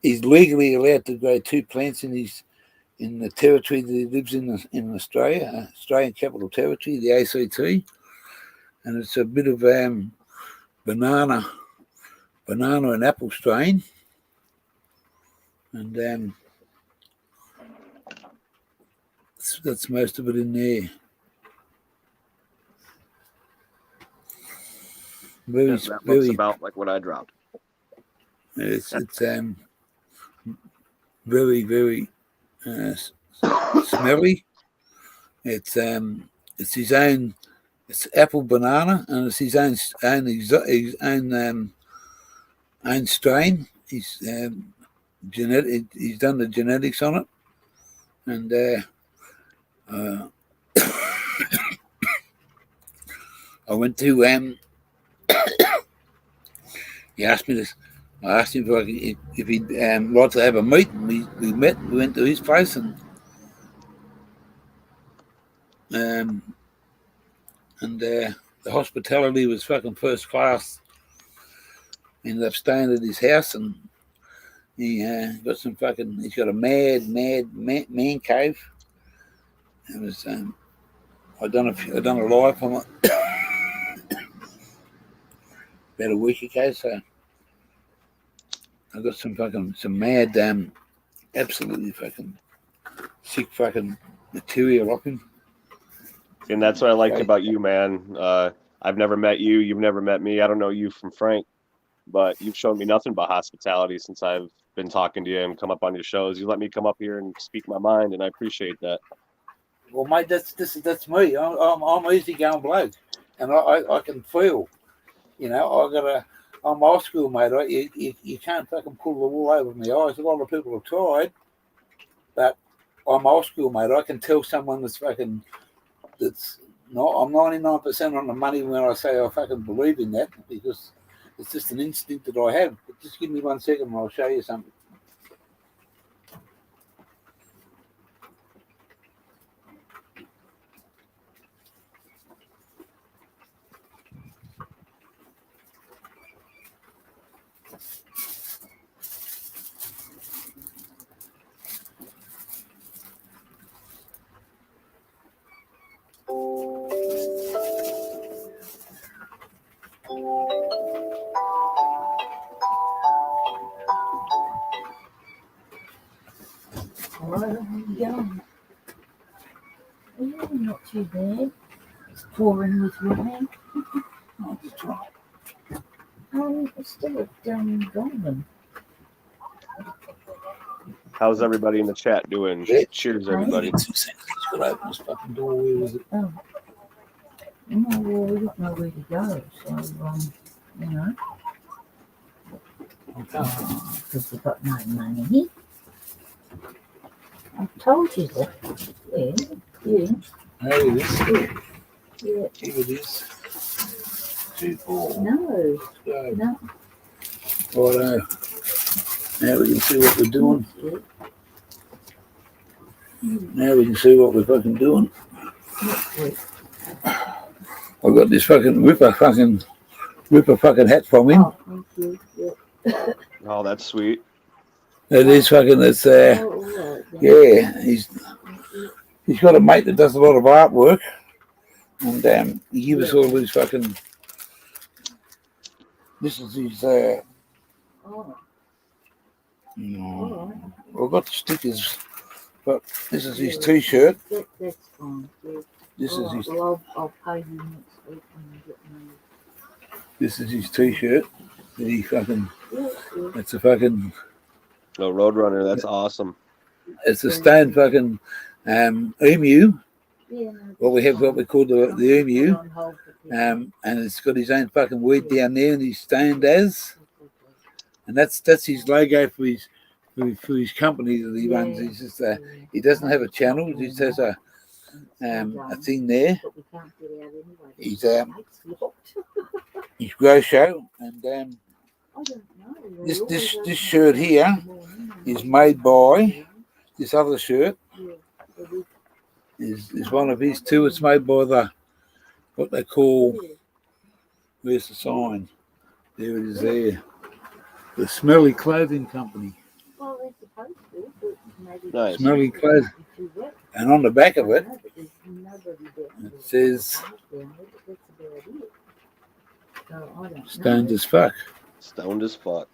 he's legally allowed to grow 2 plants in the territory that he lives in Australia, Australian Capital Territory, the ACT, and it's a bit of banana and apple strain, and that's most of it in there. That looks about like what I dropped. It's very, very smelly. It's his own. It's apple banana, and it's his own strain. He's genetic. He's done the genetics on it, and I went to he asked me this. I asked him if he'd like to have a meet, and we met. We went to his place, and the hospitality was fucking first class. Ended up staying at his house, and he got some fucking. He's got a mad man cave. It was I done a live on it about a week ago, so. I got some mad, absolutely fucking sick fucking material off him. And that's what I liked about you, man. I've never met you. You've never met me. I don't know you from Frank, but you've shown me nothing but hospitality since I've been talking to you and come up on your shows. You let me come up here and speak my mind, and I appreciate that. Well, mate, that's me. I'm easy going bloke, and I can feel, you know, I'm old school, mate. You can't fucking pull the wool over my eyes. A lot of people have tried, but I'm old school, mate. I can tell someone that's I'm 99% on the money when I say I fucking believe in that, because it's just an instinct that I have. But just give me 1 second and I'll show you something. Oh, not too bad. It's pouring with rain. I'll just try. It's still golden. How's everybody in the chat doing? Yeah. Cheers, everybody. 2 seconds. Just got to open this fucking door. Where was it? Oh. No, well, we don't know where to go, so, you know. Because we've got no money. I told you that. Yeah. There it is. Yeah. Here it is. 2, 4. No. Let's go. No. Righto. Now we can see what we're doing. Now we can see what we're fucking doing. Next week. I've got this fucking ripper fucking hat from him. Oh, thank you. Yeah. Oh, that's sweet. It is fucking. It's Oh, all right, then. yeah. He's got a mate that does a lot of artwork, and he gives us all these fucking. This is his. Oh, I've got the stickers, but this is his T-shirt. That's fine. Yeah. This is All his. right, well, I'll pay you next week when you get me. This is his T-shirt. That he fucking. Yeah, yeah. It's a fucking. Oh, Roadrunner, that's awesome. It's a stone fucking emu. Yeah, Well, we have what we call the emu, on hold for people. and it's got his own fucking word down there, and he's stained as, and that's his logo for his company that he runs. He's just he doesn't have a channel. He just has a thing there. But we can't get out anyway. He's Gate's locked. his grow show, and I don't know. this shirt here is made by this other shirt. Is one of his too. It's made by what they call, where's the sign? There it is there. The Smelly Clothing Company. Well, they're supposed to, but maybe Nice. Smelly Clothing. it's too wet. And on the back of it, No, but there's nobody there. it says That's about it. So I don't stoned know. as fuck. Stoned as fuck.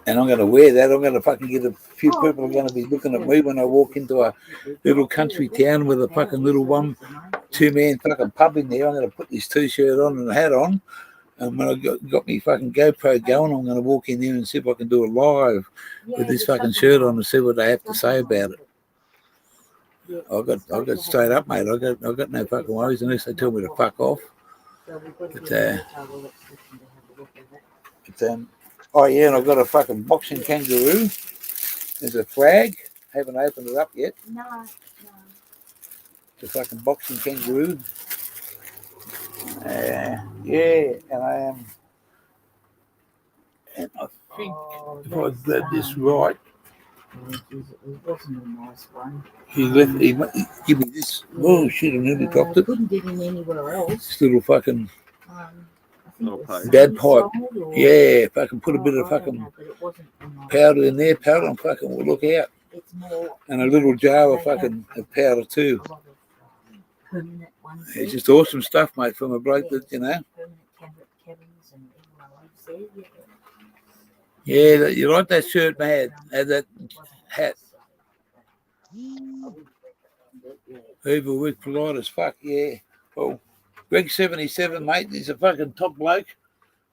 And I'm going to wear that. I'm going to fucking get a few people are going to be looking at me when I walk into a little country town with a fucking little 1-2-man fucking pub in there. I'm going to put this T-shirt on and a hat on. And when I got me fucking GoPro going, I'm going to walk in there and see if I can do a live with this fucking shirt on and see what they have to say about it. I got straight up, mate. I got no fucking worries unless they tell me to fuck off. Oh yeah, and I've got a fucking boxing kangaroo. There's a flag. Haven't opened it up yet. No. It's a fucking boxing kangaroo. Yeah, and I am. And I think if I did this right, It wasn't a nice one. he give me this. Oh shit, an helicopter. Couldn't get in anywhere else. This little fucking I Little think it was pipe. bad pipe. Sunside or- Yeah, fucking put a bit of I don't fucking know, but it wasn't a nice powder in there. Powder and fucking will look out. It's more And a little jar of fucking powder too. a lot of permanent ones. It's just awesome stuff, mate, from a bloke that, you know. Permanent cabins and everyone lives there. Yeah, you like that shirt, man. Had that hat. Hoover with polite as fuck, yeah. Well, Greg 77, mate, he's a fucking top bloke.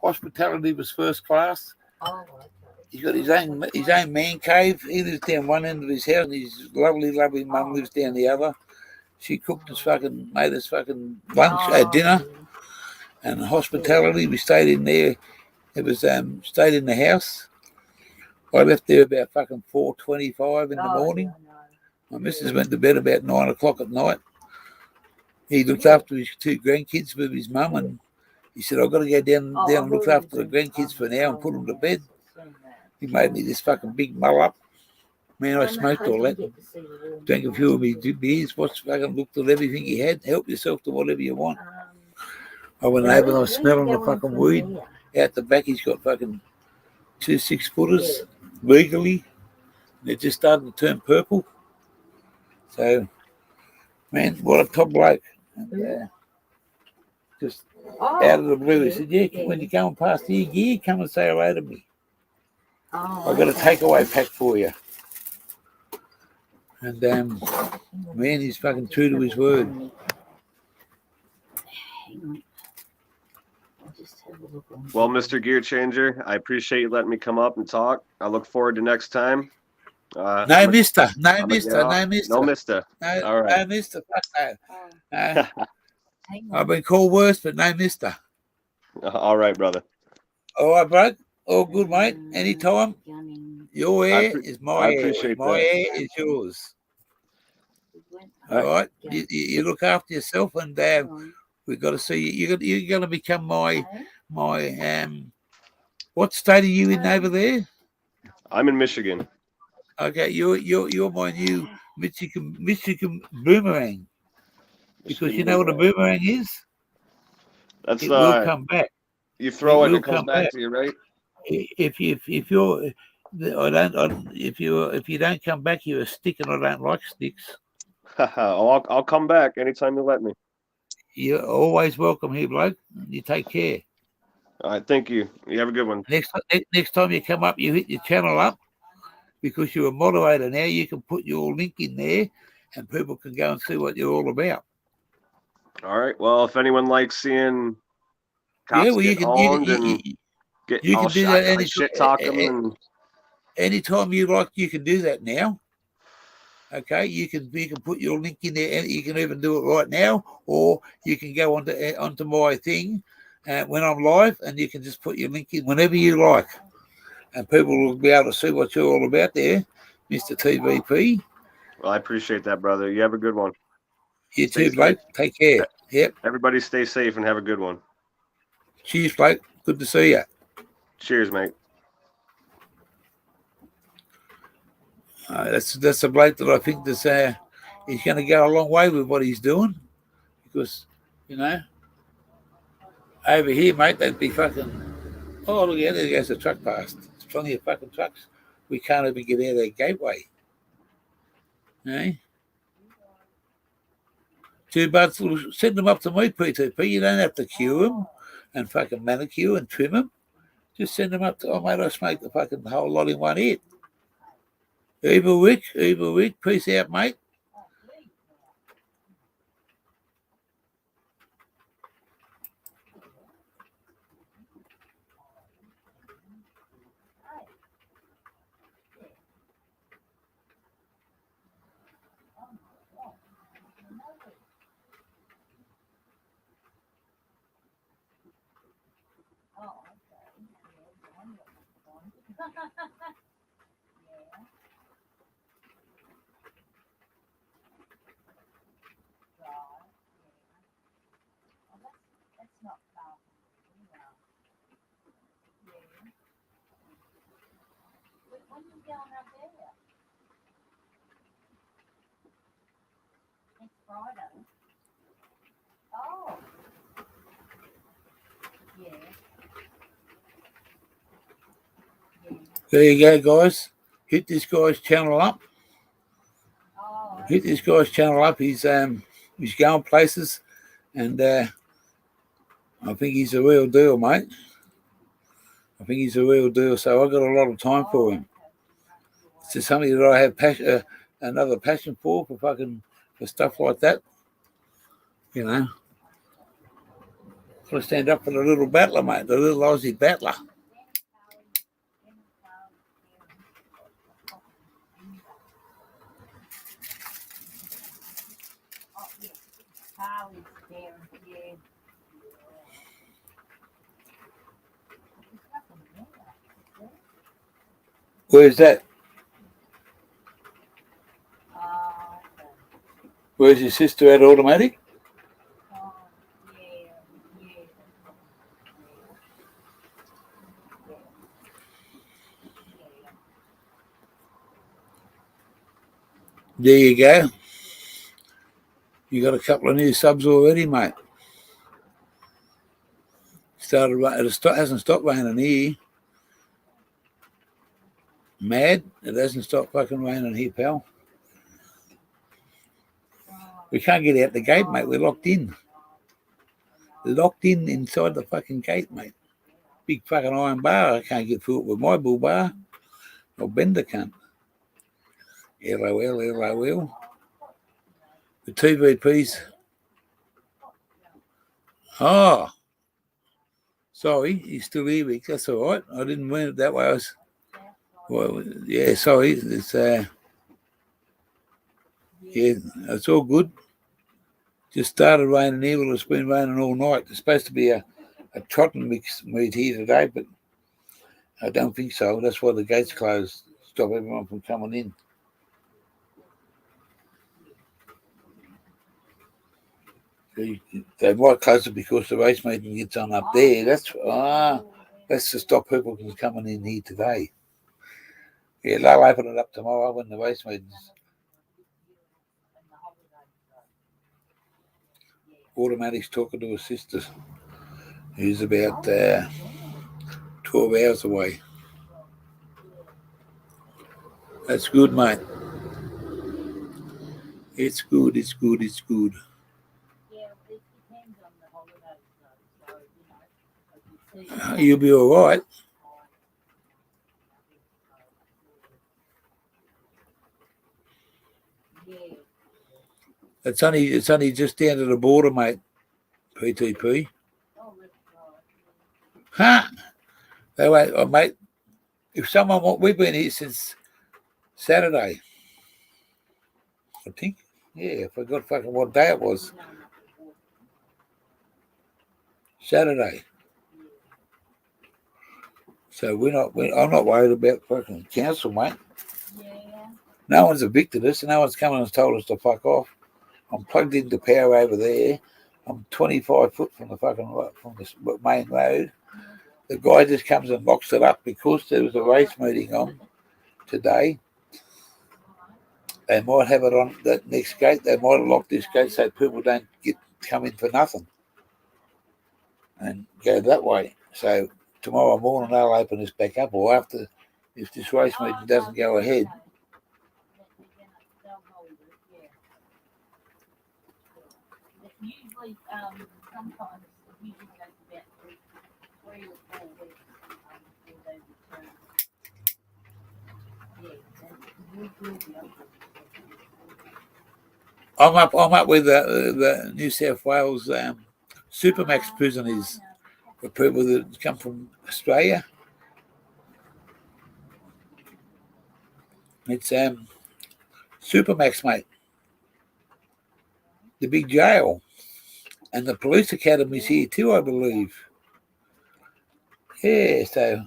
Hospitality was first class. Oh, okay. He's got his own man cave. He lives down one end of his house, and his lovely mum lives down the other. She cooked us fucking, made us fucking lunch, dinner, and hospitality. We stayed in there. It was stayed in the house. I left there about fucking 4:25 in the morning. My missus went to bed about 9 o'clock at night. He looked after his 2 grandkids with his mum, and he said, I've got to go down and look after the grandkids for now and put them to bed. He made me this fucking big mull up. Man, I smoked all that. Drank a few of me beers, watched fucking, looked at everything he had. Help yourself to whatever you want. I went over and I was smelling the fucking weed. Out the back, he's got fucking 2 6-footers legally. They're just starting to turn purple. So, man, what a top bloke. And, just out of the blue, he said, yeah, when you're going past here, yeah, come and say hello to me. I've got a takeaway pack for you. And, man, he's fucking true to his word. Well, Mr. Gear Changer, I appreciate you letting me come up and talk. I look forward to next time. No, mister. No, mister. No, mister. No, mister. No, All right. No, mister. Fuck no. No. I've been called worse, but no, mister. All right, brother. All right, bro. All good, mate. Anytime. Your hair is I my hair. appreciate My that. hair is yours. All right. You look after yourself, and we've got to see you. You're going to become my. What state are you in over there? I'm in Michigan. Okay, you're my new Michigan boomerang. Because you know what a boomerang is? That's It will come back. you throw it and will it comes come back to you, right? If you're, if you don't come back, you're a stick, and I don't like sticks. I'll come back anytime you let me. You're always welcome here, bloke. You take care. All right, thank you. You have a good one. Next time you come up, you hit your channel up, because you're a moderator now. You can put your link in there, and people can go and see what you're all about. All right. Well, if anyone likes seeing cops Yeah, well, get owned and get you all can do that shotgun shit talk them, and anytime you like. You can do that now. Okay, you can put your link in there, and you can even do it right now, or you can go onto my thing when I'm live, and you can just put your link in whenever you like, and people will be able to see what you're all about there, Mr. TVP. well, I appreciate that, brother. You have a good one. You Stay too, bloke. safe. Take care. Yep. Everybody stay safe and have a good one. Cheers, bloke. Good to see you. Cheers, mate. That's a bloke that I think he's going to go a long way with what he's doing, because, over here, mate, they'd be fucking. Oh, look at there goes the truck past. There's plenty of fucking trucks. We can't even get out of that gateway. Eh? Too bad. Send them up to me, P2P. You don't have to cue them and fucking manicure and trim them. Just send them up to. Oh, mate, I smoke the fucking whole lot in one hit. Uber Wick. Peace out, mate. There you go, guys. Hit this guy's channel up. He's going places, and I think he's a real deal, mate. I think he's a real deal. So I've got a lot of time for him. It's just something that I have another passion for stuff like that. Got to stand up for the little battler, mate, the little Aussie battler. Where's that? Where's your sister at automatic? There you go. You got a couple of new subs already, mate. It hasn't stopped raining here. Mad. It hasn't stopped fucking raining here, pal. We can't get out the gate, mate. We're locked in. Locked in inside the fucking gate, mate. Big fucking iron bar. I can't get through it with my bull bar. I'll bend the cunt. LOL. The TVP's. Oh. Sorry, he's still here, Vic. That's all right. I didn't mean it that way. Sorry. It's it's all good. Just started raining here. Well, it's been raining all night. There's supposed to be a cotton mix meet here today, but I don't think so. That's why the gate's closed. Stop everyone from coming in. They might close it because the race meeting gets on up there. That's to stop people from coming in here today. Yeah, they'll open it up tomorrow when the race meeting's. Automatic's talking to her sister, who's about 12 hours away. That's good, mate. It's good, it's good, it's good. Yeah, it depends on the holidays though. So, you know, I can see. You'll be all right. Yeah. It's only just down to the border, mate. PTP. Oh, that's right. Huh? They wait, oh, mate. If someone, we've been here since Saturday, I think. Yeah, I forgot fucking what day it was. Saturday. So I'm not worried about fucking council, mate. Yeah. No one's evicted us. No one's come and told us to fuck off. I'm plugged into power over there. I'm 25 foot from the main road. The guy just comes and locks it up because there was a race meeting on today. They might have it on that next gate. They might have locked this gate so people don't come in for nothing and go that way. So tomorrow morning they'll open this back up, or after, if this race meeting doesn't go ahead. Usually, sometimes it usually takes about 3 or 4 weeks before they return. I'm up with the New South Wales Supermax prisoners for people that come from Australia. It's Supermax, mate. The big jail. And the police academy's here too, I believe. Yeah, so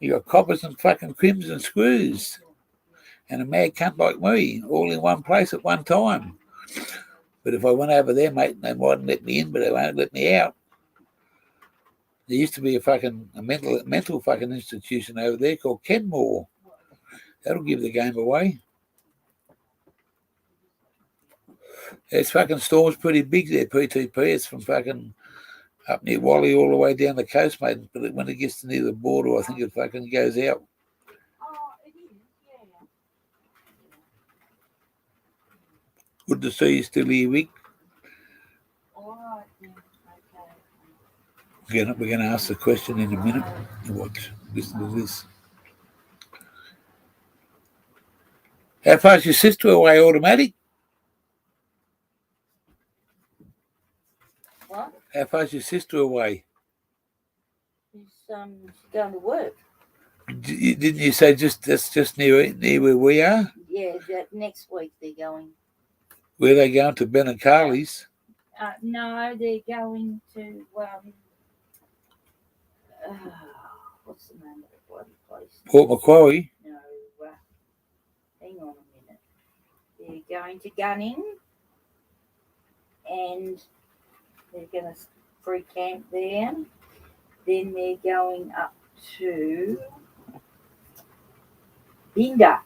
you got coppers and fucking crims and screws. And a mad cunt like me, all in one place at one time. But if I went over there, mate, they mightn't let me in, but they won't let me out. There used to be a mental fucking institution over there called Kenmore. That'll give the game away. It's fucking Storm's pretty big there, PTP. It's from fucking up near Wally all the way down the coast, mate. But when it gets to near the border, I think it fucking goes out. Oh, it is, yeah. Good to see you still here, Vic. All right, then. Okay. We're going to ask the question in a minute. Watch. Listen to this. How far's your sister away, automatic? What? How far's your sister away? She's going to work. Didn't you say that's just near where we are? Yeah, that next week they're going. Where they going to Ben and Carly's? No, they're going to what's the name of the bloody place? Port Macquarie. No, hang on a minute. They're going to Gunning, and they're going to free camp there. Then they're going up to Binder.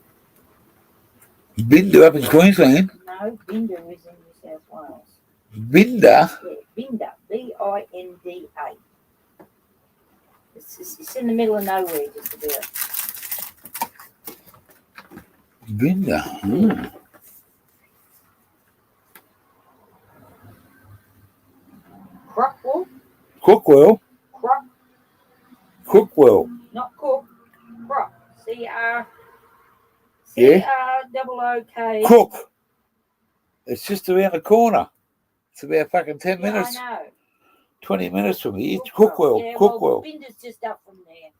Binder up in Queensland? No, Binder is in New South Wales. Binder? Yeah, Binder. Binda. It's in the middle of nowhere, just about. Binder. Hmm. Crockwell? Crookwell? Croc. Crookwell. Not Cook. Croc. C-R. Yeah? C-R-O-O-K. Crook. It's just around the corner. It's about fucking 10 Yeah, minutes. I know. 20 minutes from here. It's Crookwell. Crookwell. Yeah, Crookwell. well, Binder's just up from there.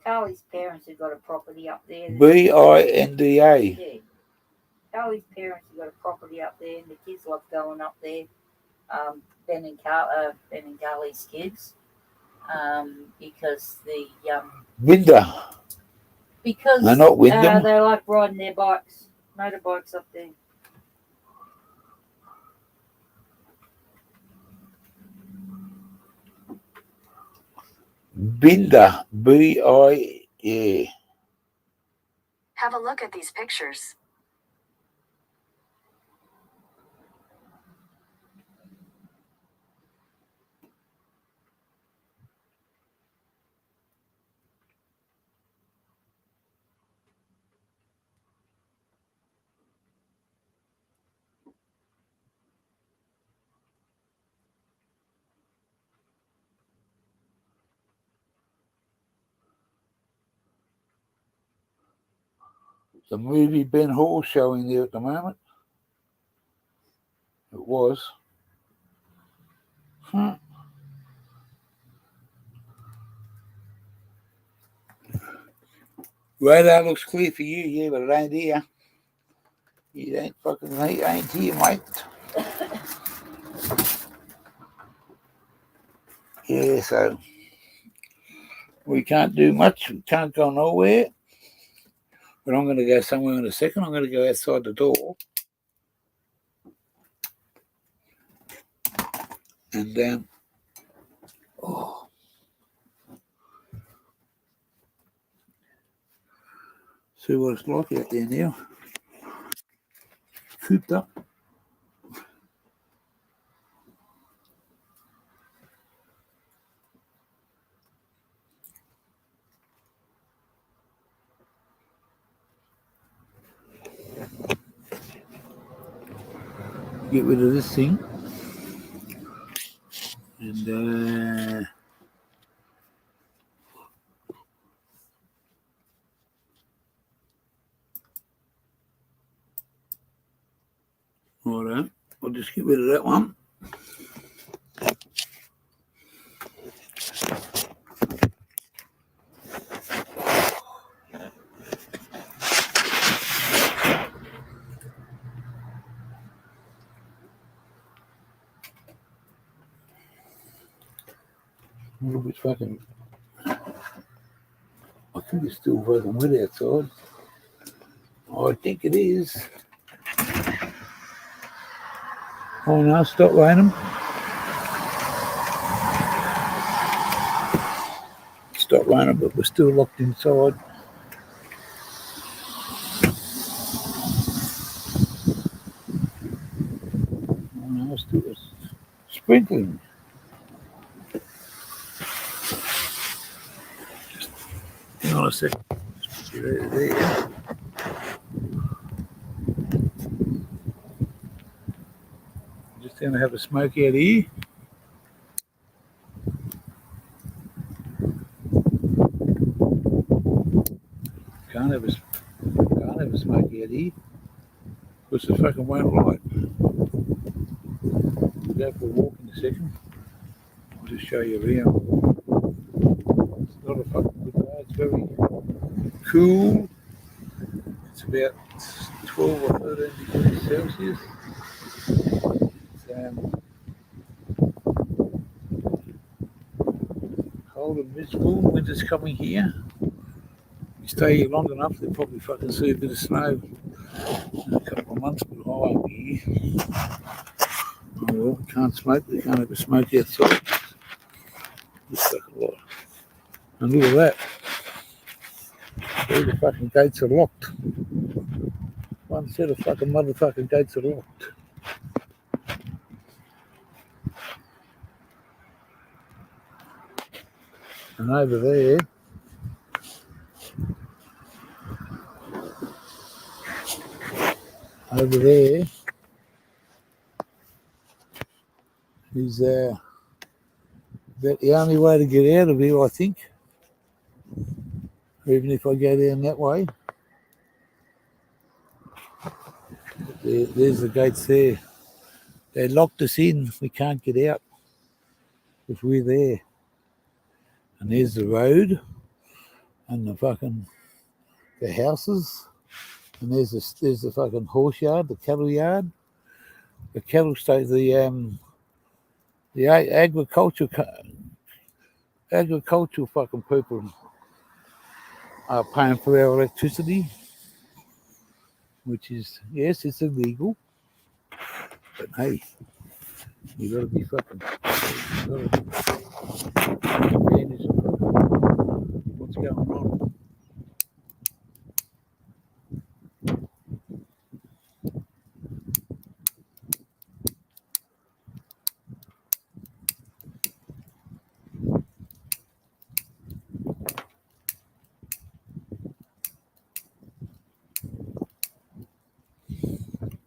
Carly's parents have got a property up there. Binda. Yeah. Carly's parents have got a property up there, and the kids love going up there. Ben and Carly's kids, because Binder. because No, not Wyndham. they like riding their motorbikes up there. Binder. B-I, yeah. Have a look at these pictures. the movie Ben Hur showing there at the moment. It was. Radar looks clear for you, yeah, but it ain't here. It ain't fucking ain't here, mate. Yeah, so we can't do much. We can't go nowhere. But I'm going to go somewhere in a second. I'm going to go outside the door. And, see what it's like out there now. Cooped up. Get rid of this thing. And, alright, I'll just get rid of that one. A little bit fucking. I think it's still fucking wet outside. I think it is. Oh no, stop raining. Stop raining, but we're still locked inside. Oh no, still sprinkling. Hang on a second. Get out of there. Just going to have a smoke out here. Can't have a smoke out here. Because the fucking won't light. We'll go for a walk in a second. I'll just show you around. It's not a fucking good day. It's very cool. It's about 12 or 13 degrees Celsius. Cold and miserable. Winter's coming here. You stay here long enough, they'll probably fucking see a bit of snow in a couple of months, but I won't be here. Oh well, we can't smoke. We can't have a smoke outside. Just fucking lot. And look at that. All the fucking gates are locked. One set of fucking motherfucking gates are locked. And over there, is about the only way to get out of here, I think. Even if I go down that way. There's the gates there. They locked us in. We can't get out if we're there. And there's the road and the houses. And there's the fucking horse yard, the cattle yard. The cattle state, the agricultural fucking people are paying for our electricity, which is, yes, it's illegal, but hey, you gotta be fucking, advantage of what's going on.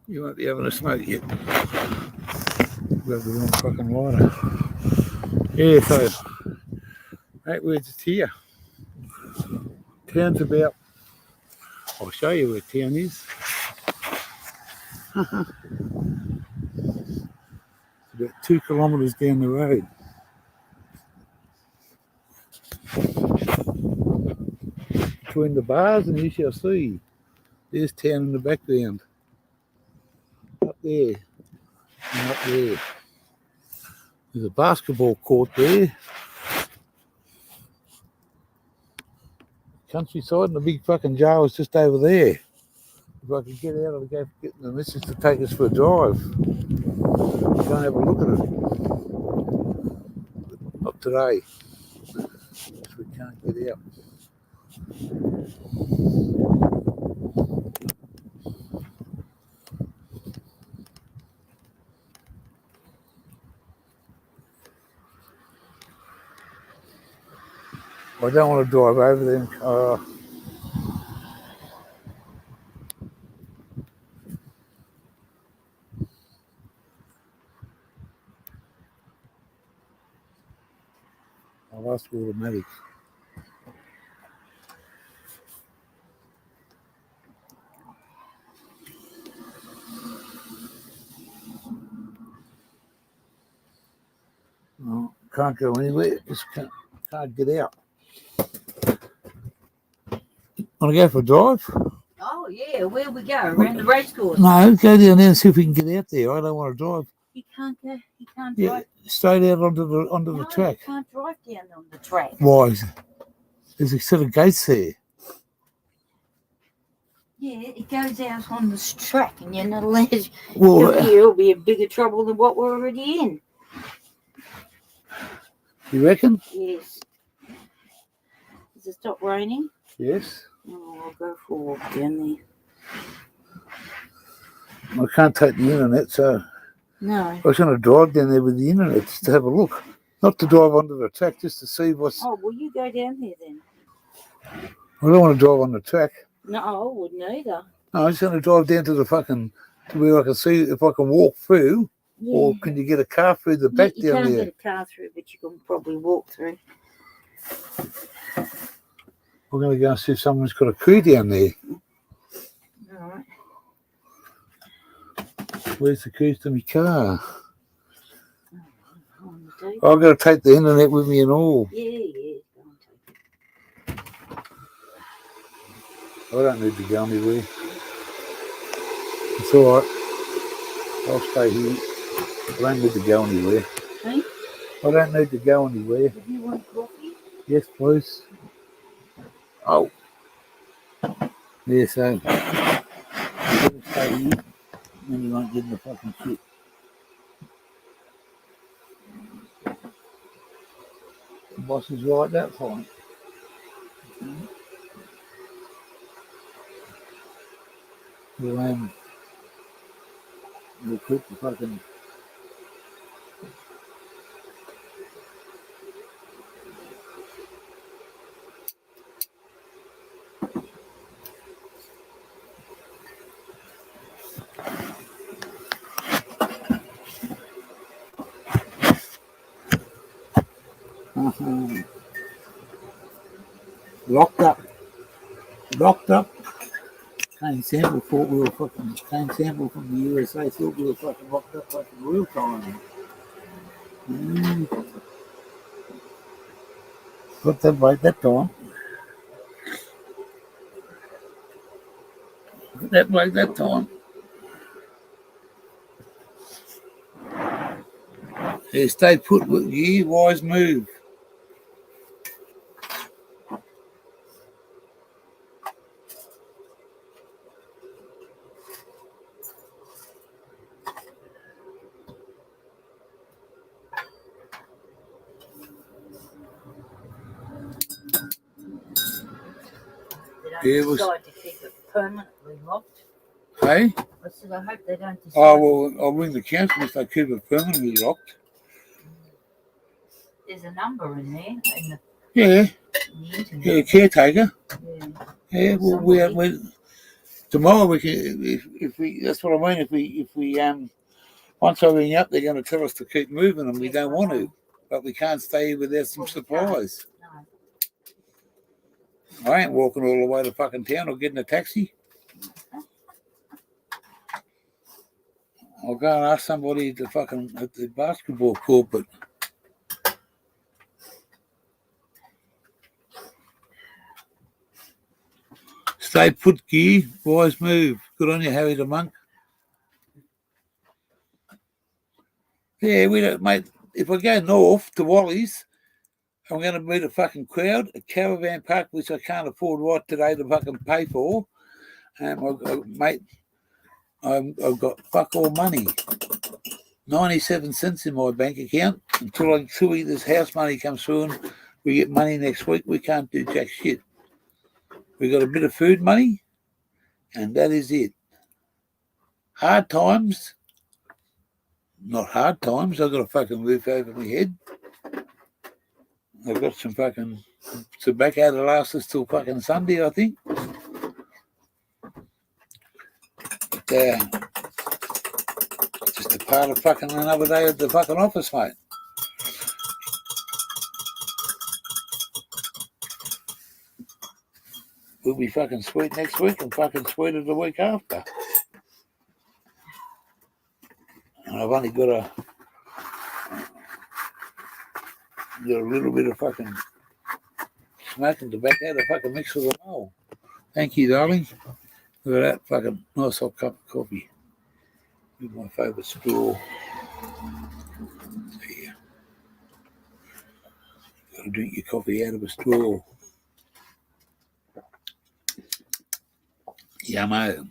You won't be having a smoke yet. Grab the wrong fucking lighter. Yeah, so 8 words it's here. Town's about, I I'll show you where town is. About 2 kilometres down the road. Between the bars, and you shall see there's town in the background. Up there and up there. There's a basketball court there. Countryside, and the big fucking jail is just over there. If I could get out, I'd go get the missus to take us for a drive. Go and have a look at it. Not today. Because we can't get out. I don't want to drive over there. I lost automatic. No, can't go anywhere. Just can't get out. Want to go for a drive? Oh yeah, where we go? Around the race course? No, go down there and see if we can get out there. I don't want to drive. You can't go. You can't Yeah, drive. straight out onto the No, track. you can't drive down on the track. Why? There's a set of gates there. Yeah, it goes out on this track, and you're not allowed. Well, It'll be a bigger trouble than what we're already in. you reckon? Yes. Does it stop raining? Yes. Oh, I'll go for a walk down there. I can't take the internet, so No. I was going to drive down there with the internet just to have a look. Not to drive onto the track, just to see what's... Oh, well, you go down there then. I don't want to drive on the track. No, I wouldn't either. No, I'm just going to drive down to the fucking... to where I can see if I can walk through, Yeah. or can you get a car through the back you down can't there? get a car through, but you can probably walk through. We're going to go and see if someone's got a key down there. All right. Where's the keys to my car? On the table. I've got to take the internet with me and all. Yeah, yeah. Go and take it. I don't need to go anywhere. It's all right. I'll stay here. I don't need to go anywhere. Hey? I don't need to go anywhere. Do you want coffee? Yes, please. Oh. Yeah, so you better stay here, then you won't get in the fucking shit. The boss is right, that's fine. We'll keep the fucking... Locked up. Came sample thought we were fucking... Came sample from the USA thought we were fucking locked up like in real time. Got that right that time. Got that right that time. Yeah, stay put with you, wise move. They Yeah, don't it was- decide to keep it permanently locked. Hey? I said, I hope they don't decide. Oh, well, I'll ring the council if they keep it permanently locked. There's a number in there in the, Yeah, in the internet. yeah, caretaker. Yeah. Yeah, well, we tomorrow we can, if we, that's what I mean, if we, once I ring up, they're going to tell us to keep moving and we don't want to. But we can't stay here without some Well, we can't. supplies. No. I ain't walking all the way to fucking town or getting a taxi. I'll go and ask somebody at the basketball court, but stay put, gear. Wise move. Good on you, Harry the Monk. Yeah, we don't, mate. If I go north to Wally's, I'm going to meet a fucking crowd, a caravan park, which I can't afford right today to fucking pay for. Mate, I've got fuck all money. 97 cents in my bank account until this house money comes through and we get money next week. We can't do jack shit. We got a bit of food money, and that is it. Hard times, not hard times. I've got a fucking roof over my head. I've got some tobacco to last us till fucking Sunday, I think. But, just a part of fucking another day at the fucking office, mate. We'll be fucking sweet next week and fucking sweeter the week after. And I've only got a little bit of fucking smoking tobacco to fucking mix with the roll. Thank you, darling. Look at that fucking nice hot cup of coffee. With my favourite straw. There. Got to drink your coffee out of a straw. Yummo.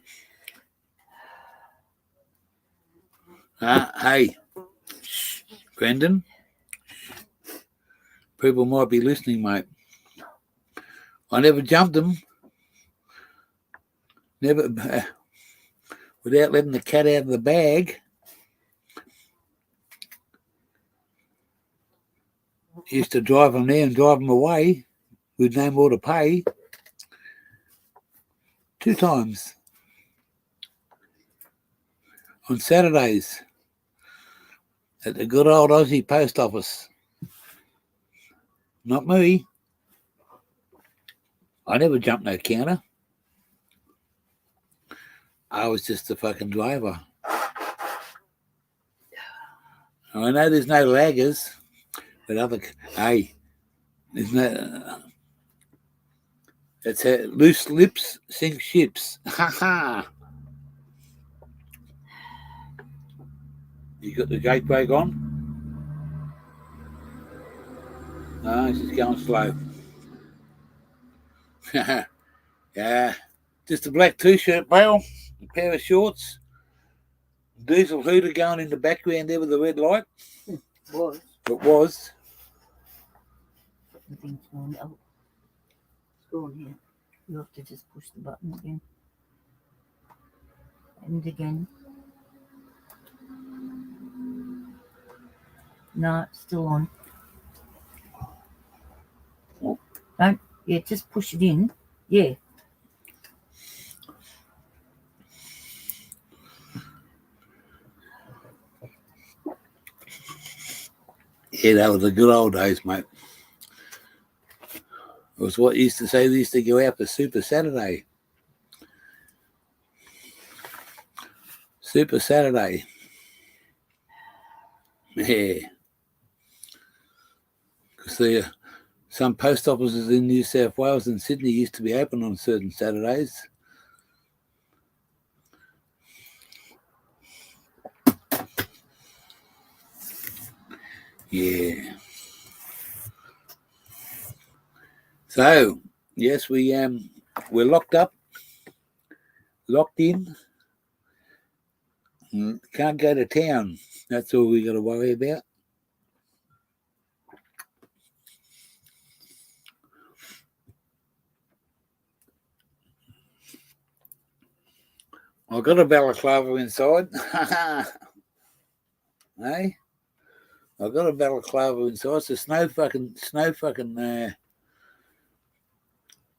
Hey, Brendan. People might be listening, mate. I never jumped them. Never, without letting the cat out of the bag. Used to drive them there and drive them away with no more to pay. 2 times. On Saturdays. At the good old Aussie post office. Not me. I never jumped no counter. I was just a fucking driver. I know there's no laggers, but there's no. It's loose lips sink ships. Ha ha. You got the gate brake on? No, it's just going slow. Yeah. Just a black t-shirt, pal, a pair of shorts, diesel hooter going in the background there with the red light. It was. It was. The thing's gone. Oh, it's gone here. You have to just push the button again. And again. No, it's still on. Oh. Don't. Yeah, just push it in. Yeah. Yeah, that was the good old days, mate. It was what used to say. They used to go out for Super Saturday. Super Saturday. Yeah. Because some post offices in New South Wales and Sydney used to be open on certain Saturdays. Yeah. So, yes, we're locked up, locked in. Can't go to town. That's all we got to worry about. I've got a balaclava inside. Hey? I've got a balaclava inside. It's a snow fucking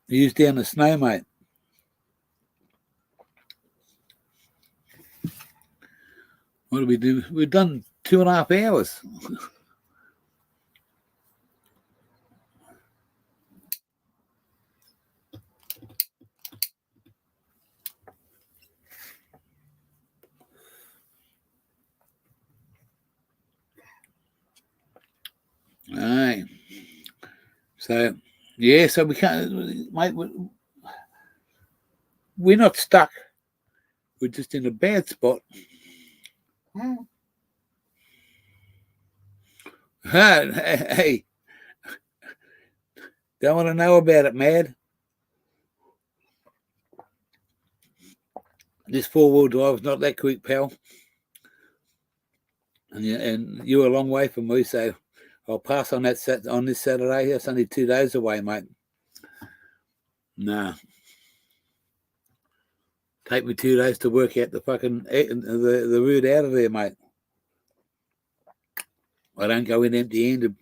used down the snow, mate. What do we do? We've done 2.5 hours. So, yeah, so we can't, mate, we're not stuck. We're just in a bad spot. Hey, don't want to know about it, Mad. This four-wheel drive's not that quick, pal. And you're a long way from me, so I'll pass on that on this Saturday. That's only 2 days away, mate. Nah. Take me 2 days to work out the fucking the route out of there, mate. I don't go in empty-handed.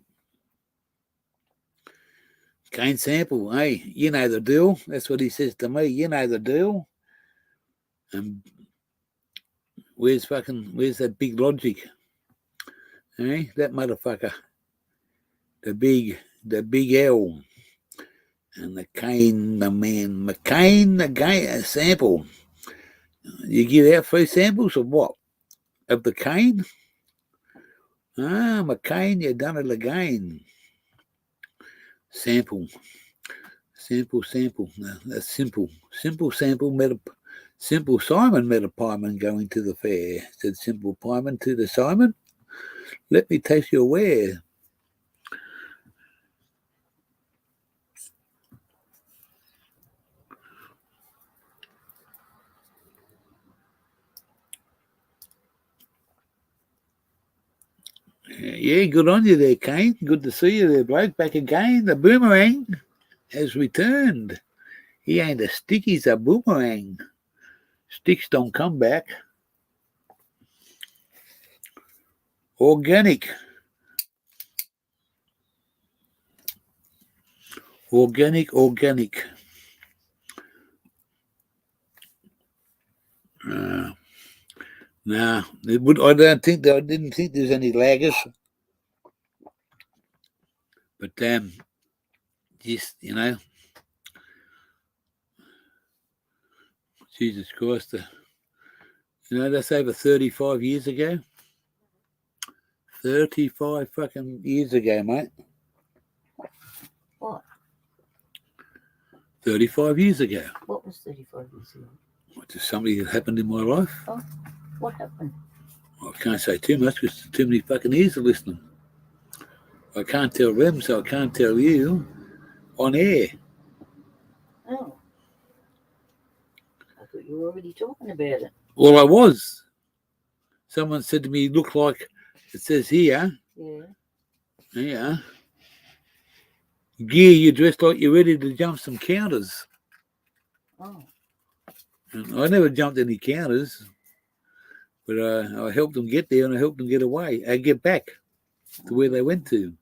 Cane sample, hey, you know the deal. That's what he says to me. You know the deal. And where's that big logic? Hey, that motherfucker. The big L. And the cane, the man, McCain, the sample. You give out free samples of what? Of the cane? Ah, McCain, you done it again. Sample. No, that's simple. Simple sample. Simple Simon met a pieman going to the fair. Said Simple Pieman to the Simon, let me taste your ware. Yeah, good on you there, Kane. Good to see you there, bloke. Back again. The boomerang has returned. He ain't a stick, he's a boomerang. Sticks don't come back. Organic. Nah, I didn't think there's any laggers. But just, Jesus Christ, that's over 35 years ago. 35 fucking years ago, mate. What? 35 years ago. What was 35 years ago? Just something that happened in my life. Oh, what happened? I can't say too much because there's too many fucking ears are listening. I can't tell them, so I can't tell you on air. Oh. I thought you were already talking about it. Well, I was. Someone said to me, look like it says here. Yeah. Yeah. Gear, you're dressed like you're ready to jump some counters. Oh. And I never jumped any counters, but I helped them get there and I helped them get away. Get back to where they went to.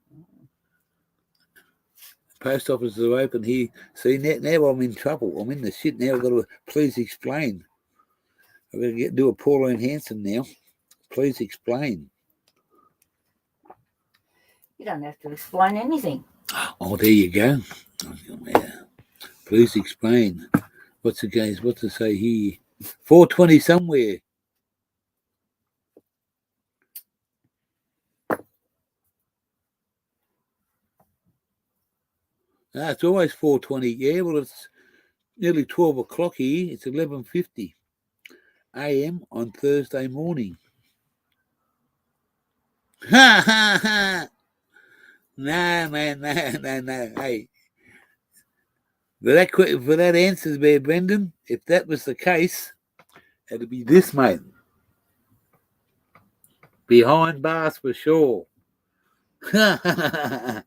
Post offices are open here. See, now I'm in trouble. I'm in the shit now. I've got to please explain. I've got to do a Pauline Hanson now. Please explain. You don't have to explain anything. Oh, there you go. Yeah. Please explain. What's the case? What's it say here? 420 somewhere. It's always 4:20. Yeah, well, it's nearly 12 o'clock here. It's 11:50 a.m. on Thursday morning. Ha, ha, ha. No, man, no. Hey, for that answer there, Brendan, if that was the case, it'd be this, mate. Behind bars for sure. Yeah.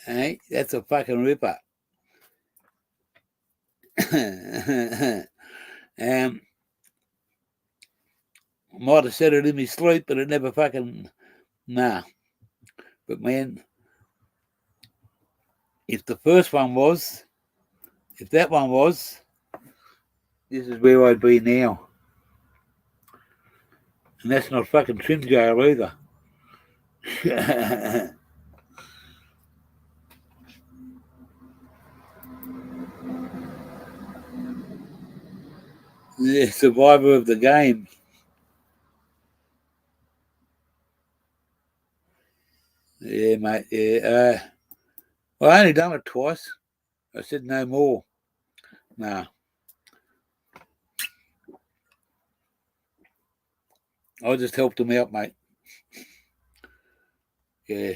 Hey, that's a fucking ripper. Might have said it in my sleep, but it never fucking nah. But man, if that one was, this is where I'd be now. And that's not fucking trim jail either. Yeah, survivor of the game. Yeah, mate. Yeah. Well, I only done it twice. I said no more. Nah. I just helped them out, mate. Yeah.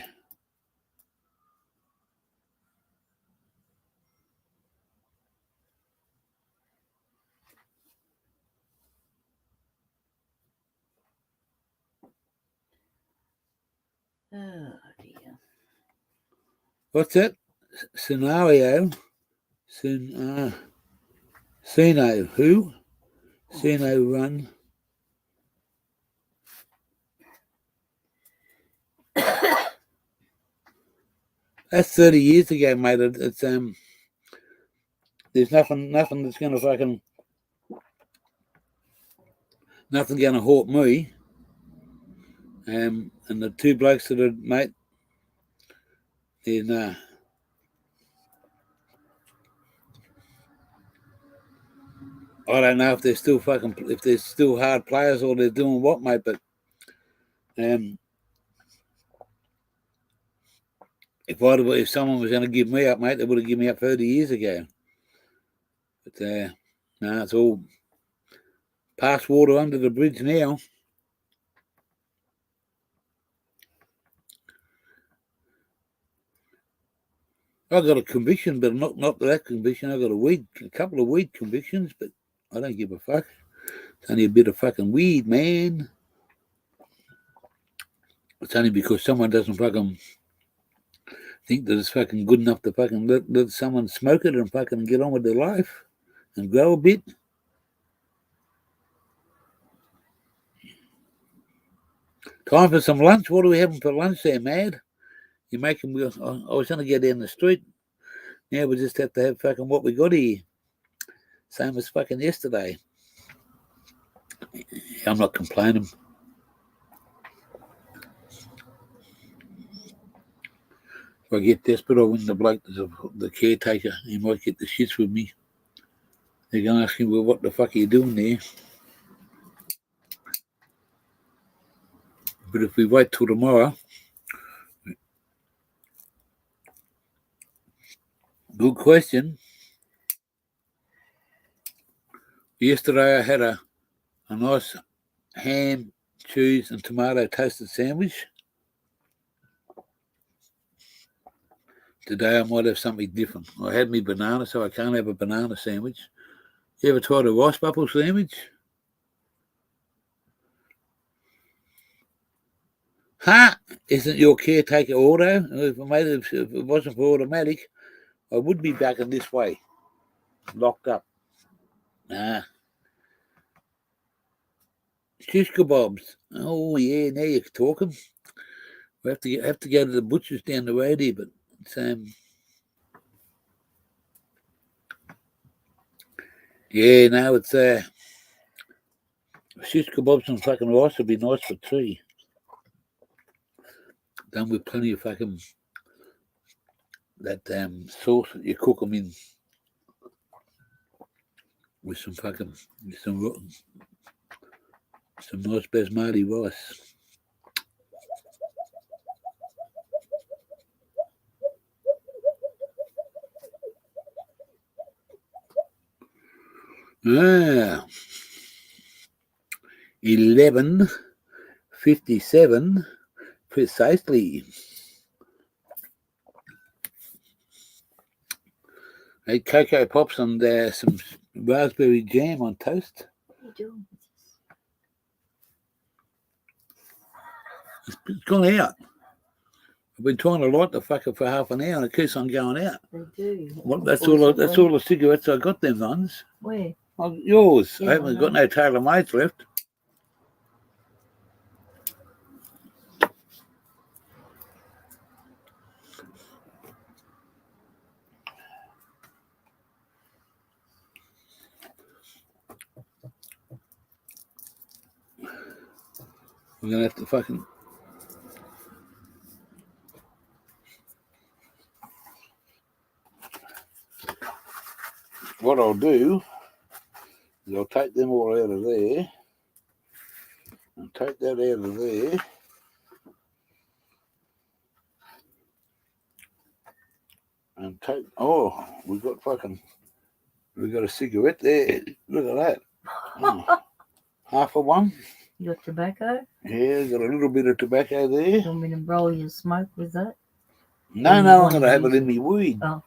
Oh dear. What's that? Scenario? Sino. Who? Sino run. That's 30 years ago, mate. It's there's nothing that's gonna fucking nothing gonna haunt me. And the two blokes that are mate, then I don't know if they're still hard players or they're doing what, mate. But if someone was going to give me up, mate, they would have given me up 30 years ago. But no, it's all past water under the bridge now. I got a conviction, but not that conviction. I got a couple of weed convictions, but I don't give a fuck. It's only a bit of fucking weed, man. It's only because someone doesn't fucking think that it's fucking good enough to fucking let someone smoke it and fucking get on with their life and grow a bit. Time for some lunch. What are we having for lunch there, Mad? You making? I was going to get down the street. Now we just have to have fucking what we got here. Same as fucking yesterday. I'm not complaining. If I get desperate, I'll win the bloke, the caretaker. He might get the shits with me. They're going to ask him, well, what the fuck are you doing there? But if we wait till tomorrow, good question. Yesterday I had a nice ham, cheese, and tomato toasted sandwich. Today I might have something different. I had me banana, so I can't have a banana sandwich. You ever tried a rice bubble sandwich? Ha! Isn't your caretaker auto? If it wasn't for automatic, I would be back in this way, locked up. Nah. Shish kebabs. Oh yeah, now you're talking. We have to go to the butcher's down the road here, but it's yeah, no, it's shish kebabs and fucking rice would be nice for tea. Done with plenty of fucking that sauce that you cook them in with some nice basmati rice. Ah, 11:57 precisely. I had Cocoa Pops and some raspberry jam on toast. What are you doing? It's gone out. I've been trying to light the fucker for half an hour and it keeps on going out. They do. Well, that's all the cigarettes I got, them ones. Where? Oh, yours. Yeah, I haven't got no Taylor Mates left. I'm gonna have to fucking. What I'll do is I'll take them all out of there and take that out of there. And take, we got a cigarette there. Look at that. Oh, half of one. You got tobacco? Yeah, got a little bit of tobacco there. You want me to roll your smoke with that? No, I'm going to have it in my weed. Oh.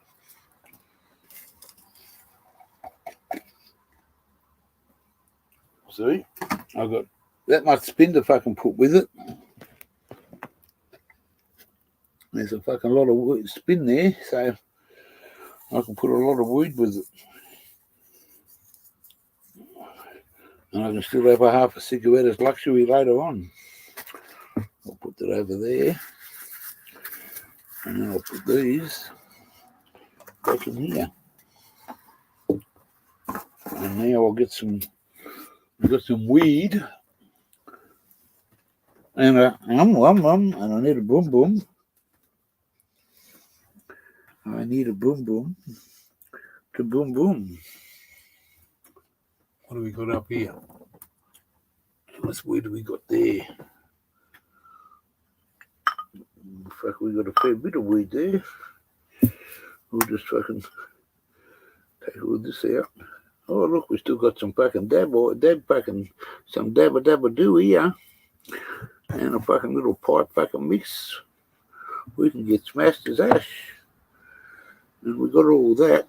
See? I've got that much spin to fucking put with it. There's a fucking lot of spin there, so I can put a lot of weed with it. And I can still have a half a cigarette as luxury later on. I'll put that over there. And then I'll put these back in here. And now I'll get some weed. And and I need a boom boom. I need a boom boom to boom boom. What do we got up here? How much weed do we got there? Fuck, we got a fair bit of weed there. We'll just fucking take all this out. Oh, look, we still got some fucking some dabba do here. And a fucking little pipe fucking mix. We can get smashed as ash. And we got all that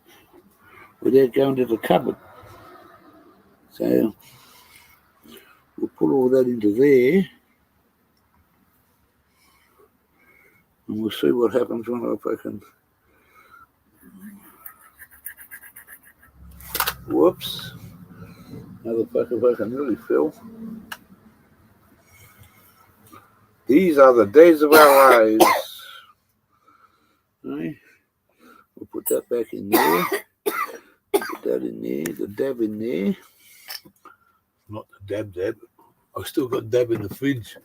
without going to the cupboard. So we'll put all that into there. And we'll see what happens when I fucking. Whoops. Another fucking nearly fell. These are the days of our lives. Right. We'll put that back in there. Put that in there. The dab in there. Not the dab. I've still got dab in the fridge.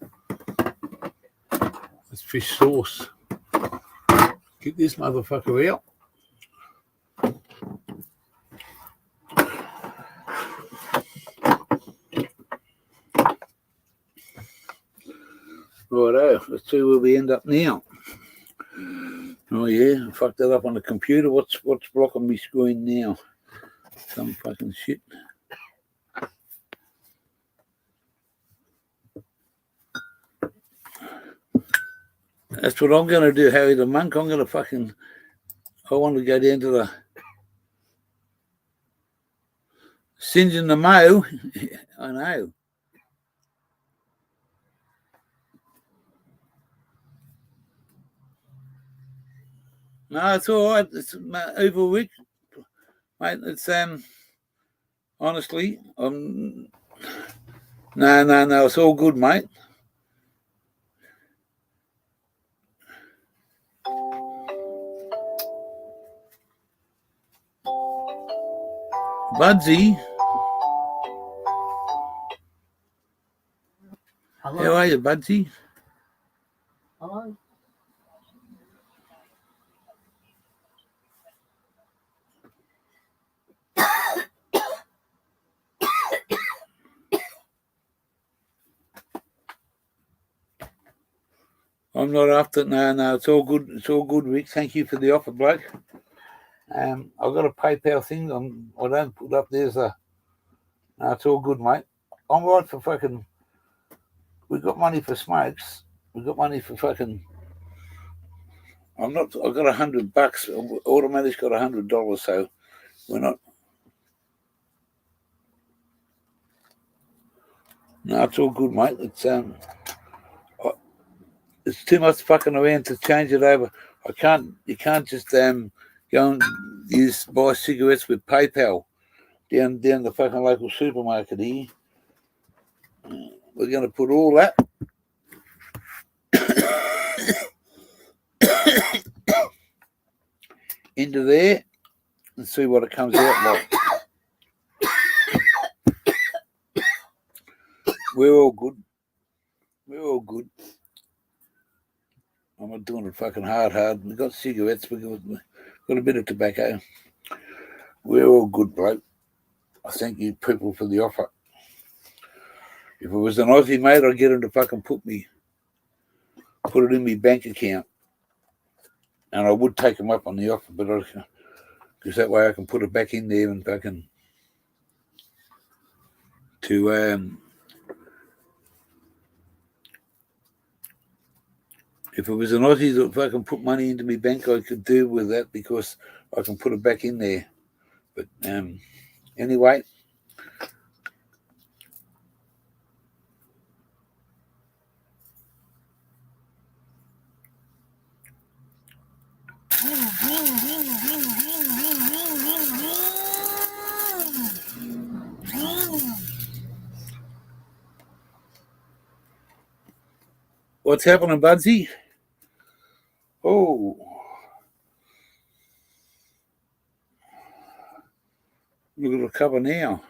That's fish sauce. Get this motherfucker out. Righto, let's see where we end up now. Oh yeah, I fucked that up on the computer. What's blocking me screen now? Some fucking shit. That's what I'm going to do, Harry the Monk. I want to go down to the singeing the mail. I know. No, it's all right. It's over a week, mate. It's honestly, no. It's all good, mate. Budsy. Hello. How are you, Budsy? Hello. I'm not after. No, it's all good. It's all good, Rick. Thank you for the offer, bloke. I've got a PayPal thing. I don't put up. No, it's all good, mate. I'm right for fucking. We've got money for smokes. We've got money for fucking. I've got $100. Automatic's got $100, so we're not. No, it's all good, mate. It's too much fucking around to change it over. You can't just go and buy cigarettes with PayPal down the fucking local supermarket here. We're going to put all that into there and see what it comes out like. We're all good. We're all good. I'm not doing it fucking hard. We got cigarettes. We got a bit of tobacco. We're all good, bloke. I thank you people for the offer. If it was an Aussie, mate, I'd get him to fucking put it in my bank account. And I would take him up on the offer, but because that way I can put it back in there and fucking if it was an Aussie that fucking put money into my bank, I could deal with that because I can put it back in there. But anyway. What's happening, Budsy? Oh. Look at the cover now.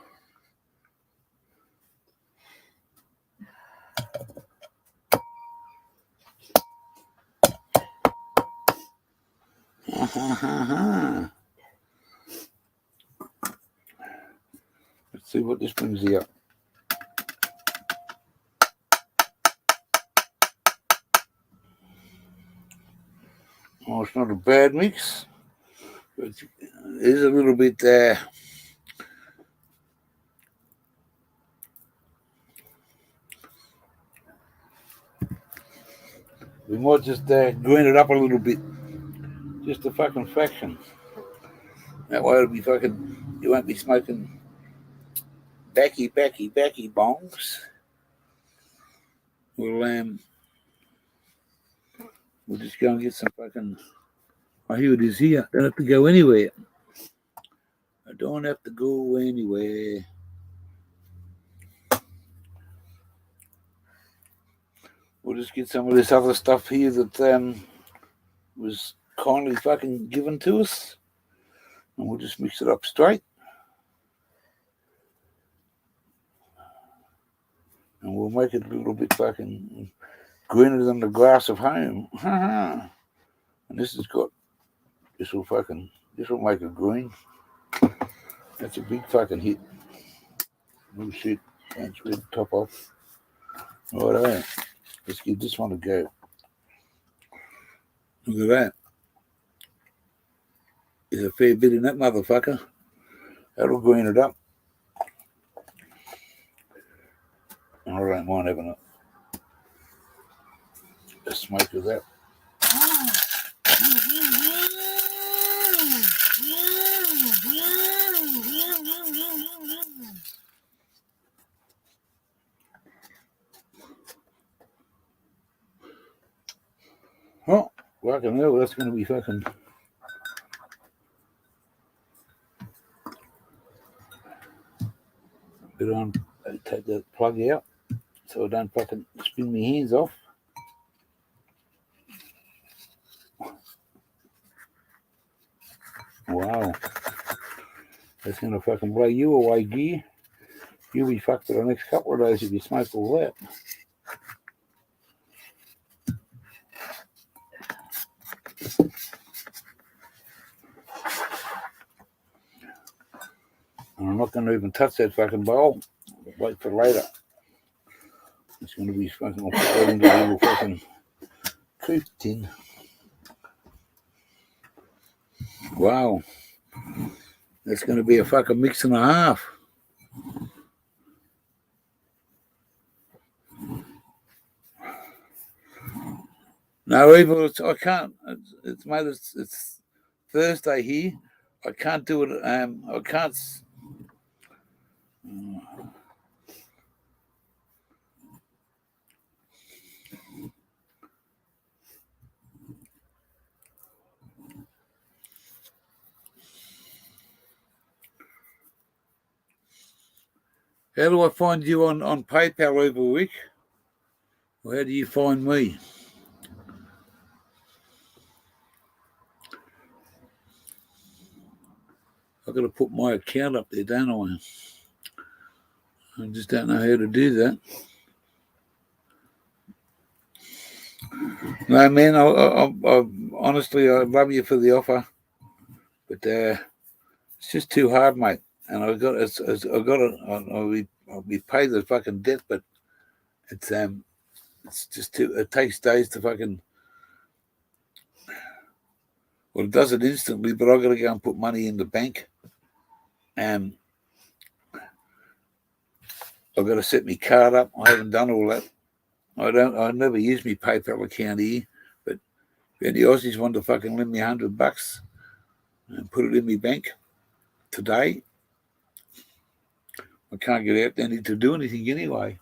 Let's see what this brings you up. Oh, it's not a bad mix. But it is a little bit we might just green it up a little bit. Just a fucking fraction. That way it'll be fucking, you won't be smoking backy bongs. We'll just go and get some fucking, oh, here it is here. Don't have to go anywhere. I don't have to go anywhere. We'll just get some of this other stuff here that was kindly fucking given to us. And we'll just mix it up straight. And we'll make it a little bit fucking greener than the grass of home. And this will make it green. That's a big fucking hit. Oh shit, can't read the top off. Alright, let's give this one a go. Look at that. There's a fair bit in that motherfucker. That'll green it up. I don't mind having a smoke of that. Oh, fucking hell, that's going to be fucking... Better take that plug out so I don't fucking spin my hands off. Wow. That's going to fucking blow you away, gear. You'll be fucked for the next couple of days if you smoke all that. And I'm not going to even touch that fucking bowl. Wait for later. It's going to be fucking, I'll put that into a little fucking coop tin. Wow. That's going to be a fucking mix and a half. No, even I can't. It's made. It's Thursday here. I can't do it. I can't. How do I find you on PayPal over a week? Or how do you find me? I've got to put my account up there, don't I? I just don't know how to do that. No, man, I honestly, I love you for the offer, but it's just too hard, mate. And I've got I'll be paid the fucking debt, but it's just too. It takes days to fucking. Well, it does it instantly, but I've got to go and put money in the bank, and I've got to set my card up. I haven't done all that. I never use my PayPal account here, but if any Aussies want to fucking lend me $100 and put it in my bank today, I can't get out there need to do anything anyway.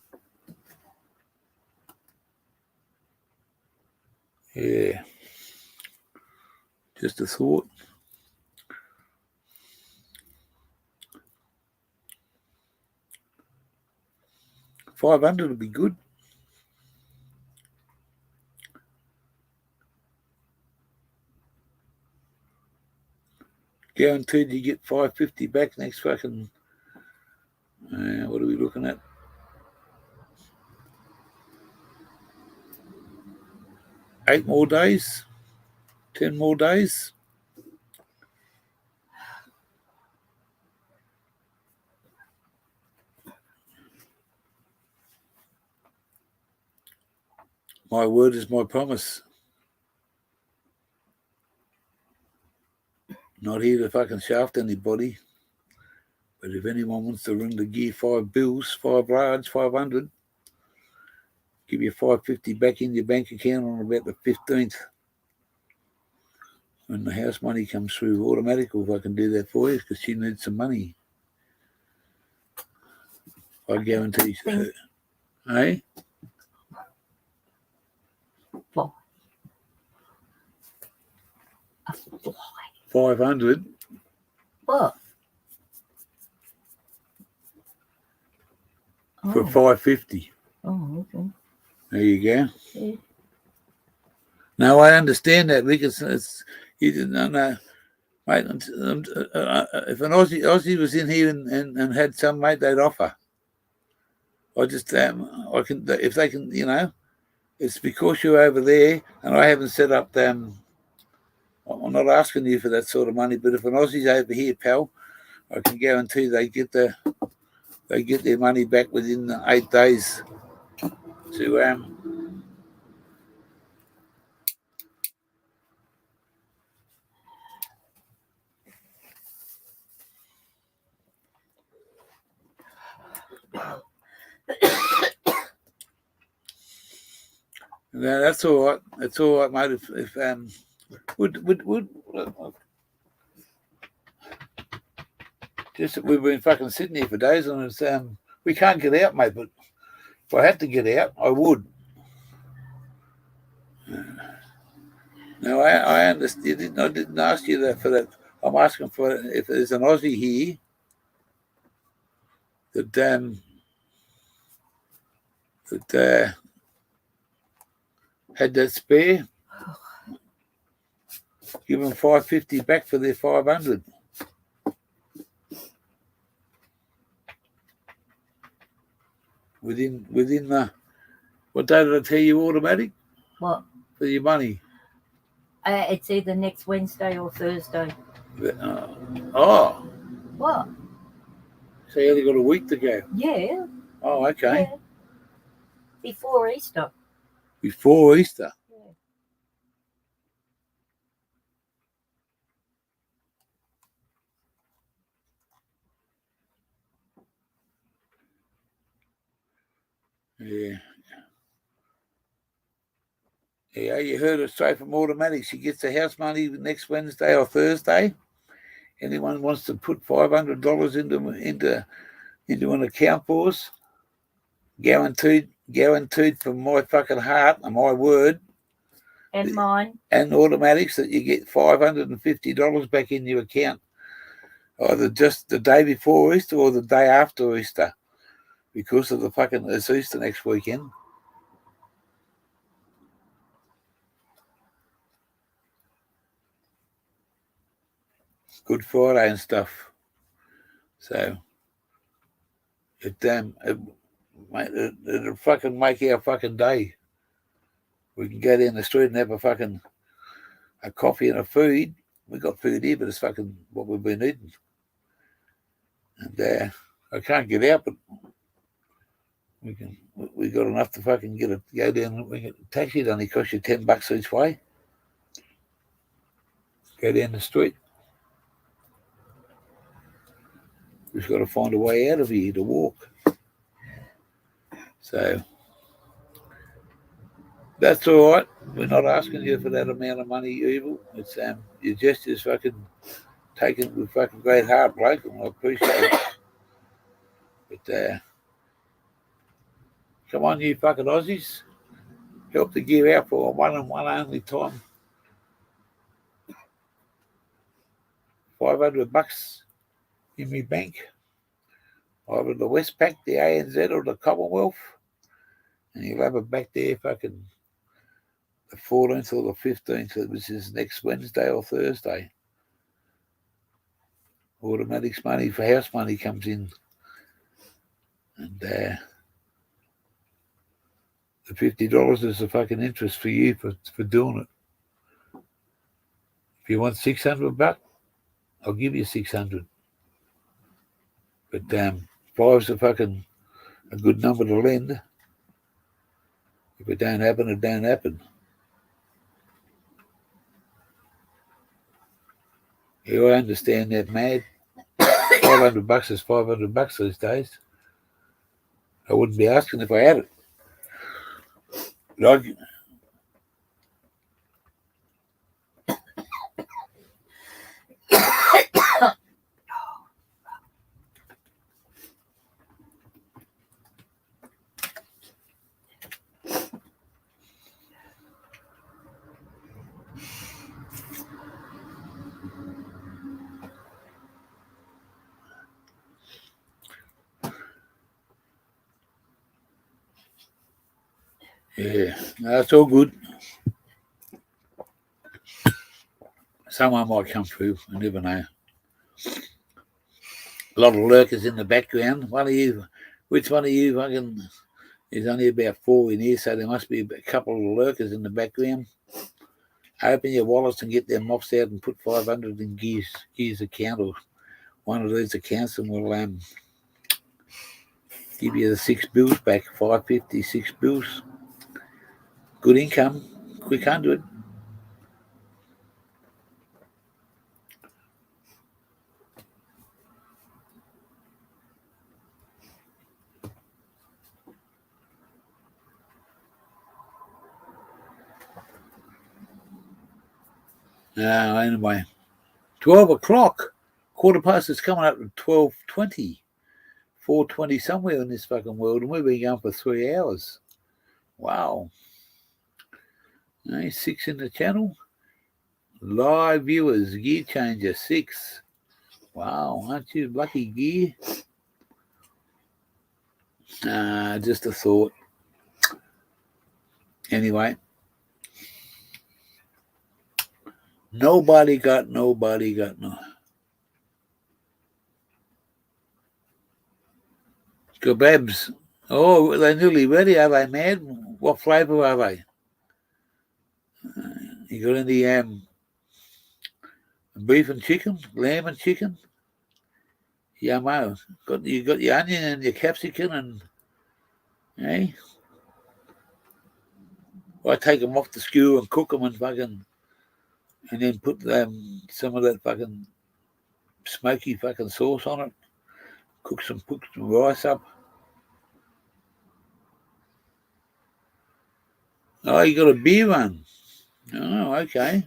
Yeah. Just a thought. $500 would be good. Guaranteed you get $550 back next fucking. What are we looking at? 8 more days? 10 more days? My word is my promise. Not here to fucking shaft anybody. But if anyone wants to ring the gear 5 bills, 5 large, 500, give you $550 back in your bank account on about the 15th. When the house money comes through, automatic, if I can do that for you, because she needs some money. I guarantee her. Hey? Fly. 500. What? For $550. Oh, okay. There you go. Yeah. Now I understand that, Rick. It's you didn't know, mate. If an Aussie was in here and had some, mate, they'd offer. I just I can, if they can, it's because you're over there and I haven't set up I'm not asking you for that sort of money, but if an Aussie's over here, pal, I can guarantee they get their money back within 8 days. To no, that's all right. That's all right, mate. If would just we've been fucking sitting here for days and it's we can't get out, mate. But if I had to get out, I would. No, I understand. I didn't ask you that for that. I'm asking for if there's an Aussie here that had that spare, give them $550 back for their 500. Within the what day did I tell you automatic? What? For your money. It's either next Wednesday or Thursday. Oh. What? So you only got a week to go. Yeah. Oh, okay. Yeah. Before Easter. Before Easter. Yeah. Yeah, you heard it straight from automatic. She gets the house money next Wednesday or Thursday. Anyone wants to put $500 into an account for us? Guaranteed from my fucking heart and my word. And mine. And automatics that you get $550 back in your account. Either just the day before Easter or the day after Easter. Because of it's Easter next weekend. Good Friday and stuff. So it'll fucking make our fucking day. We can go down the street and have a coffee and a food. We got food here, but it's fucking what we've been eating. And I can't get out, but we got enough to fucking go down. We get a taxi. It only costs you $10 each way. Go down the street. We've got to find a way out of here to walk. So that's all right. We're not asking you for that amount of money, Evil. It's your gesture's fucking taken with fucking great heart, bloke, and I appreciate it. But come on, you fucking Aussies. Help the gear out for one and one only time. $500 in me bank. Either the Westpac, the ANZ, or the Commonwealth. And you'll have it back there fucking the 14th or the 15th, which is next Wednesday or Thursday. Automatics money for house money comes in. And the $50 is the fucking interest for you for doing it. If you want $600, I'll give you $600. But $5's a good number to lend. If it don't happen, it don't happen. Yeah, I understand that, mad. $500 is $500 these days. I wouldn't be asking if I had it. But yeah, that's all good. Someone might come through. I never know. A lot of lurkers in the background. Which one of you fucking... There's only about 4 in here, so there must be a couple of lurkers in the background. Open your wallets and get their mops out and put 500 in Gear's account or one of these accounts, and we'll give you the 6 bills back, 550, 6 bills. Good income, quick 100. Anyway, 12 o'clock. Quarter past is coming up at 12:20. 4:20 somewhere in this fucking world, and we've been going for 3 hours. Wow. 6 in the channel. Live viewers, Gear Changer 6. Wow, aren't you lucky, Gear? Just a thought. Anyway. Nobody got no. Kebabs. Oh, they're nearly ready. Are they, mad? What flavour are they? You got any beef and chicken, lamb and chicken? Yummo. You got your onion and your capsicum and, I take them off the skewer and cook them and then put some of that fucking smoky fucking sauce on it. Cook some rice up. Oh, you got a beer one. Oh, okay.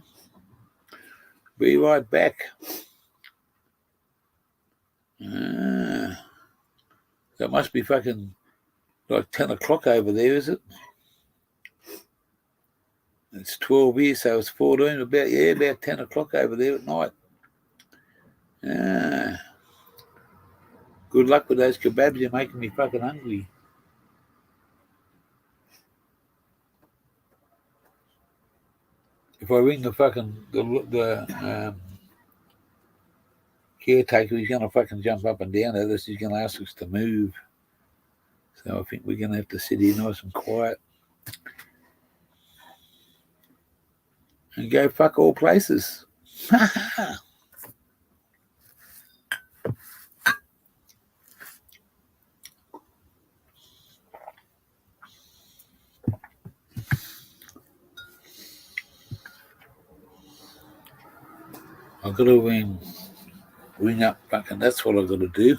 Be right back. That must be fucking like 10 o'clock over there, is it? It's 12 here, so it's 14, about 10 o'clock over there at night. Good luck with those kebabs. You're making me fucking hungry. If I ring the caretaker, he's going to fucking jump up and down at us. He's going to ask us to move. So I think we're going to have to sit here nice and quiet. and go fuck all places. I've got to ring up fucking, that's what I've got to do.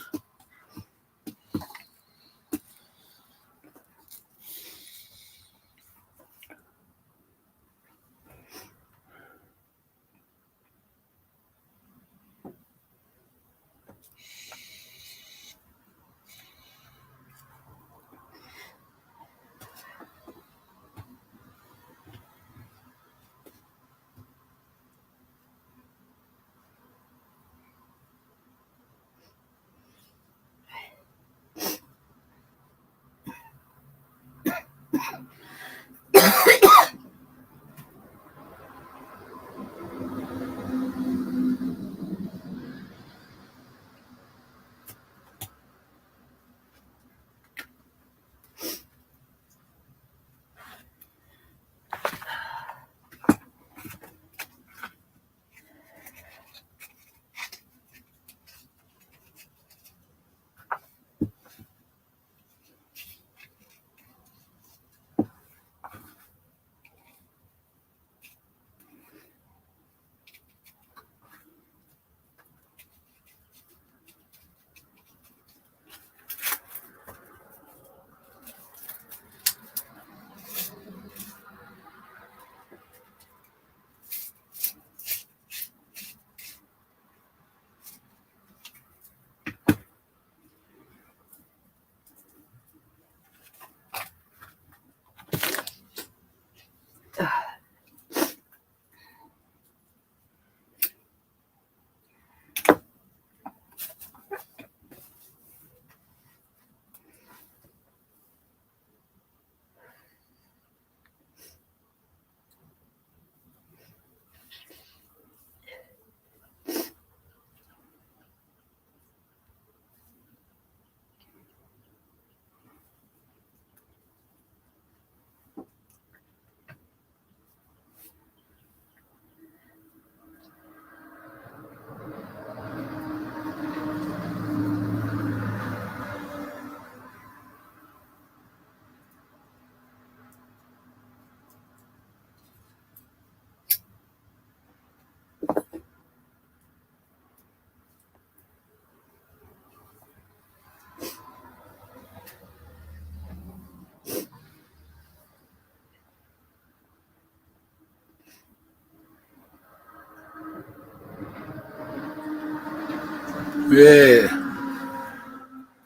Yeah.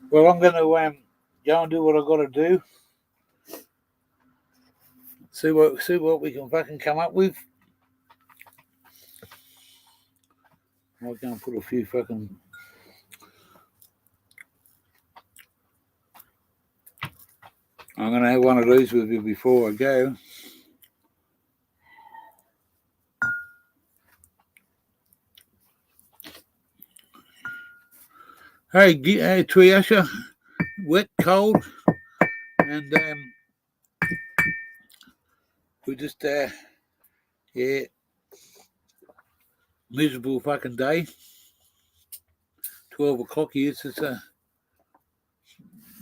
Well, I'm going to go and do what I've got to do. See what we can fucking come up with. I'm going to put a few fucking. I'm going to have one of these with you before I go. Hey, Triasha, wet, cold, and we just yeah, miserable fucking day. 12 o'clock here. It's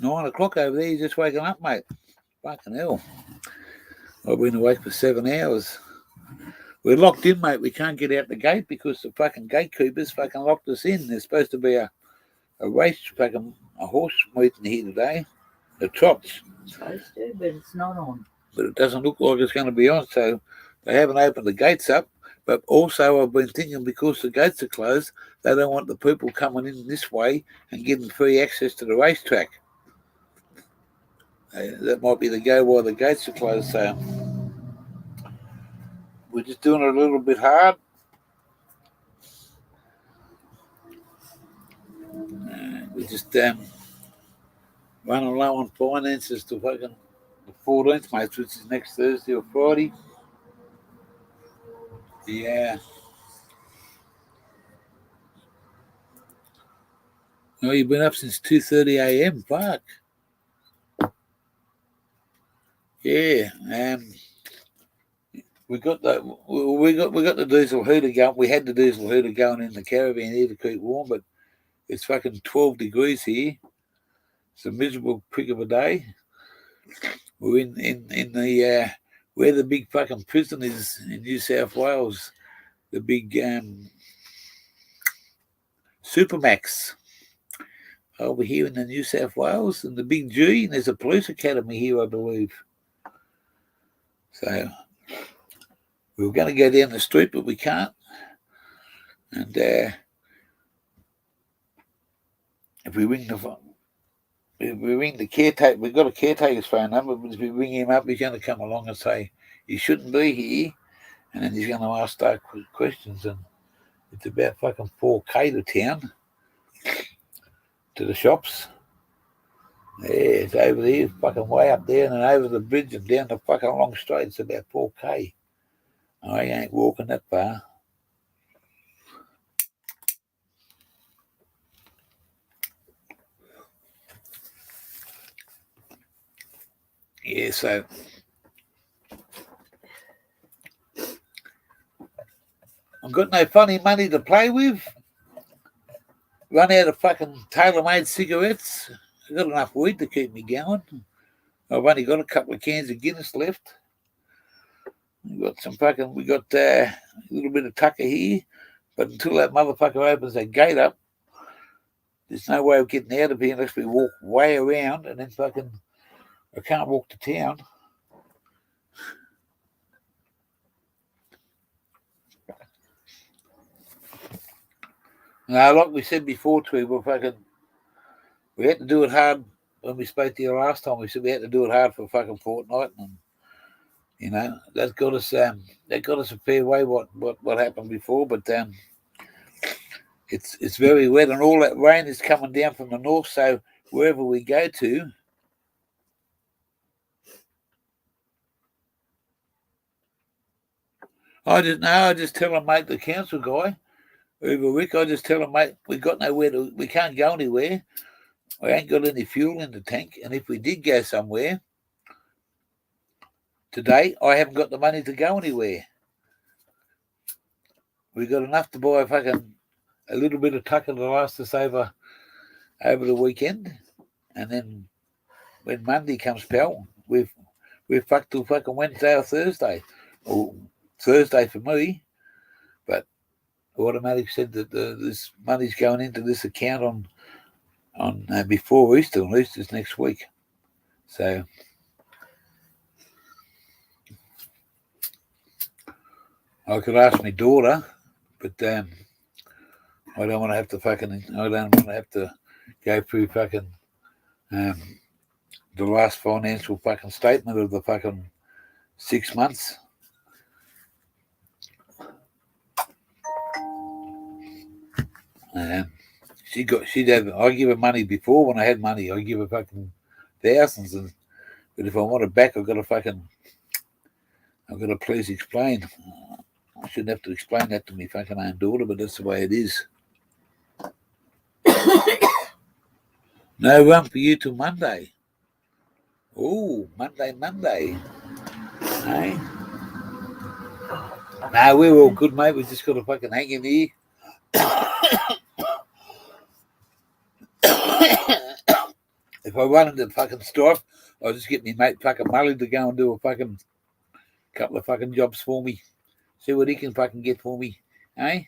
9 o'clock over there. You're just waking up, mate. Fucking hell. I've been awake for 7 hours. We're locked in, mate. We can't get out the gate because the fucking gatekeepers fucking locked us in. There's supposed to be a race, fucking a horse meeting here today. The trots. It's supposed to, but it's not on. But it doesn't look like it's going to be on, so they haven't opened the gates up. But also I've been thinking because the gates are closed, they don't want the people coming in this way and getting free access to the racetrack. That might be the go while the gates are closed, so we're just doing it a little bit hard. We just running low on finances to fucking the 14th, mate, which is next Thursday or Friday. Yeah. Oh, you've been up since 2:30 a.m. Fuck. Yeah. we got the diesel heater going. We had the diesel heater going in the caravan here to keep warm, but it's fucking 12 degrees here. It's a miserable prick of a day. We're in the where the big fucking prison is in New South Wales, the big Supermax over here in the New South Wales, and the big G, and there's a police academy here, I believe. So we were going to go down the street, but we can't. And if we ring the caretaker, we've got a caretaker's phone number, but if we ring him up, he's going to come along and say, you shouldn't be here. And then he's going to ask dark questions. And it's about fucking 4K to town, to the shops. Yeah, it's over there, fucking way up there, and then over the bridge and down the fucking long straight. It's about 4K. I ain't walking that far. Yeah, so I've got no funny money to play with. Run out of fucking tailor-made cigarettes. I've got enough weed to keep me going. I've only got a couple of cans of Guinness left. We got a little bit of tucker here, but until that motherfucker opens that gate up, there's no way of getting out of here unless we walk way around, and then fucking I can't walk to town. Now, like we said before, we had to do it hard when we spoke to you last time. We said we had to do it hard for a fucking fortnight, and you know that got us a fair way. What happened before, but it's very wet, and all that rain is coming down from the north. So wherever we go to, I just tell them, mate, the council guy, Uber Rick, I just tell them, mate, we can't go anywhere. I ain't got any fuel in the tank, and if we did go somewhere today, I haven't got the money to go anywhere. We got enough to buy a little bit of tucker to last us over the weekend, and then when Monday comes, pal, we're fucked till fucking Wednesday or Thursday, or Thursday for me. But Automatic said that this money's going into this account on before Easter, and Easter's next week. So I could ask my daughter, but I don't want to have to go through fucking the last financial fucking statement of the fucking 6 months. I give her money before when I had money. I give her fucking thousands, but if I want it back, I've got to please explain. I shouldn't have to explain that to my fucking own daughter, but that's the way it is. No run for you till Monday. Oh, Monday. Hey? No, we're all good, mate. We just got to fucking hang in here. If I run into fucking strife, I'll just get me mate fucking Mully to go and do a fucking couple of fucking jobs for me. See what he can fucking get for me. Eh?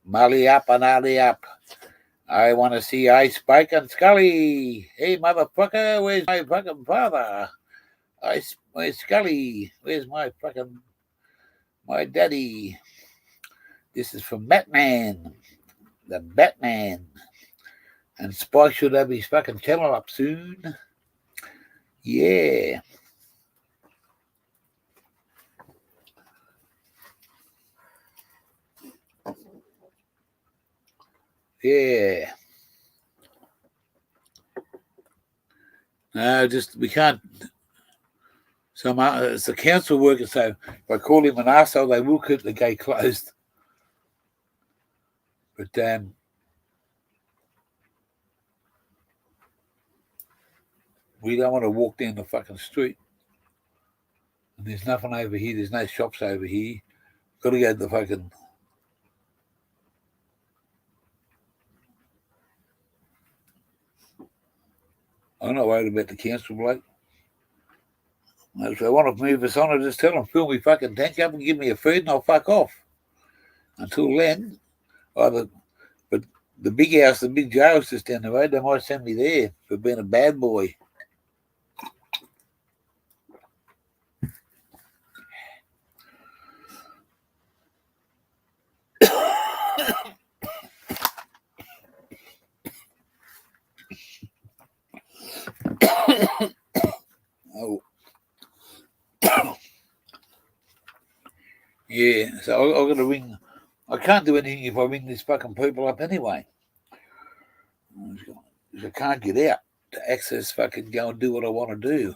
Mully up and alley up. I want to see Ice Spike and Scully. Hey, motherfucker, where's my fucking father? Where's Scully? Where's my daddy? This is from Batman. The Batman. And Spike should have his fucking channel up soon. Yeah. Yeah. No, we can't. So it's the council worker, so if I call him an arsehole, they will keep the gate closed. But we don't want to walk down the fucking street And there's nothing over here. There's no shops over here. Got to go to the fucking... I'm not worried about the council, bloke. If they want to move us on, I just tell them, fill me fucking tank up and give me a feed and I'll fuck off. Until then, either... But the big house, the big jail's just down the road. They might send me there for being a bad boy. Oh. Yeah, so I've got to ring. I can't do anything if I ring these fucking people up anyway. I can't get out to access fucking go and do what I want to do.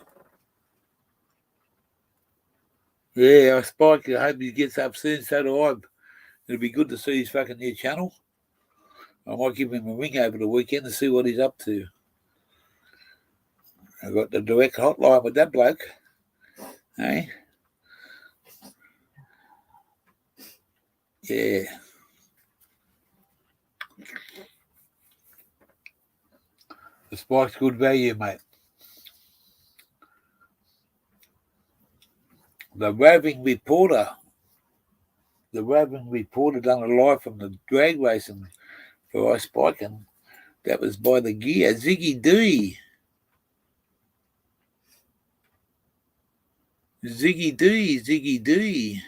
Yeah, Spike, I hope he gets up soon, so do I. It'll be good to see his fucking new channel. I might give him a ring over the weekend to see what he's up to. I got the direct hotline with that bloke. Hey? Yeah. The Spike's good value, mate. The roving reporter done a live from the drag racing for Ice Spiking. That was by the gear. Ziggy Dee. Ziggy Dee.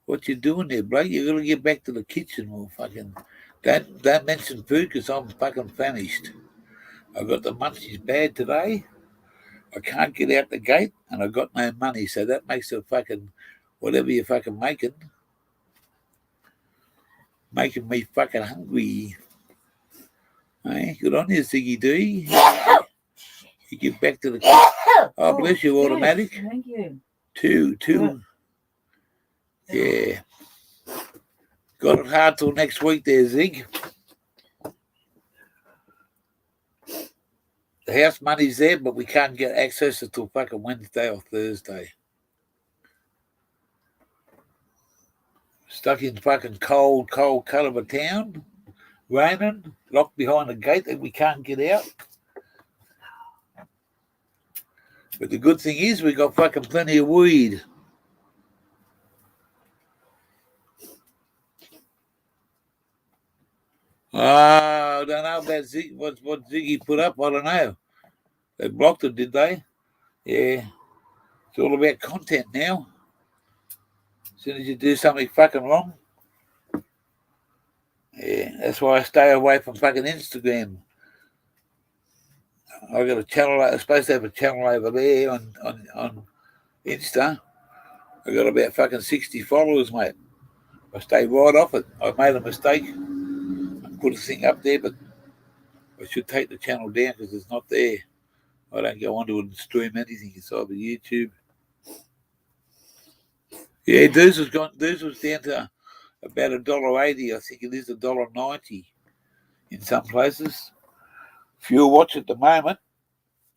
What you doing there, bloke? You got to get back to the kitchen or fucking... Don't mention food because I'm fucking famished. I got the munchies bad today. I can't get out the gate and I got no money. So that makes it fucking... Whatever you're fucking making me fucking hungry. Hey, good on you, Ziggy Dee. You get back to the kitchen. Oh, bless you, automatic. Yes, thank you. Two. Yeah. Got it hard till next week there, Zig. The house money's there, but we can't get access until fucking Wednesday or Thursday. Stuck in fucking cold cut of a town. Raining, locked behind a gate that we can't get out. But the good thing is we got fucking plenty of weed. I don't know about Ziggy, what Ziggy put up. I don't know. They blocked it, did they? Yeah. It's all about content now. As soon as you do something fucking wrong. Yeah, that's why I stay away from fucking Instagram. I got a channel. I'm supposed to have a channel over there on Insta. I got about fucking 60 followers, mate. I stay right off it. I made a mistake. I put a thing up there, but I should take the channel down because it's not there. I don't go onto it and stream anything inside the YouTube. Yeah, Diesel's down to about $1.80. I think it is $1.90 in some places. Fuel Watch at the moment.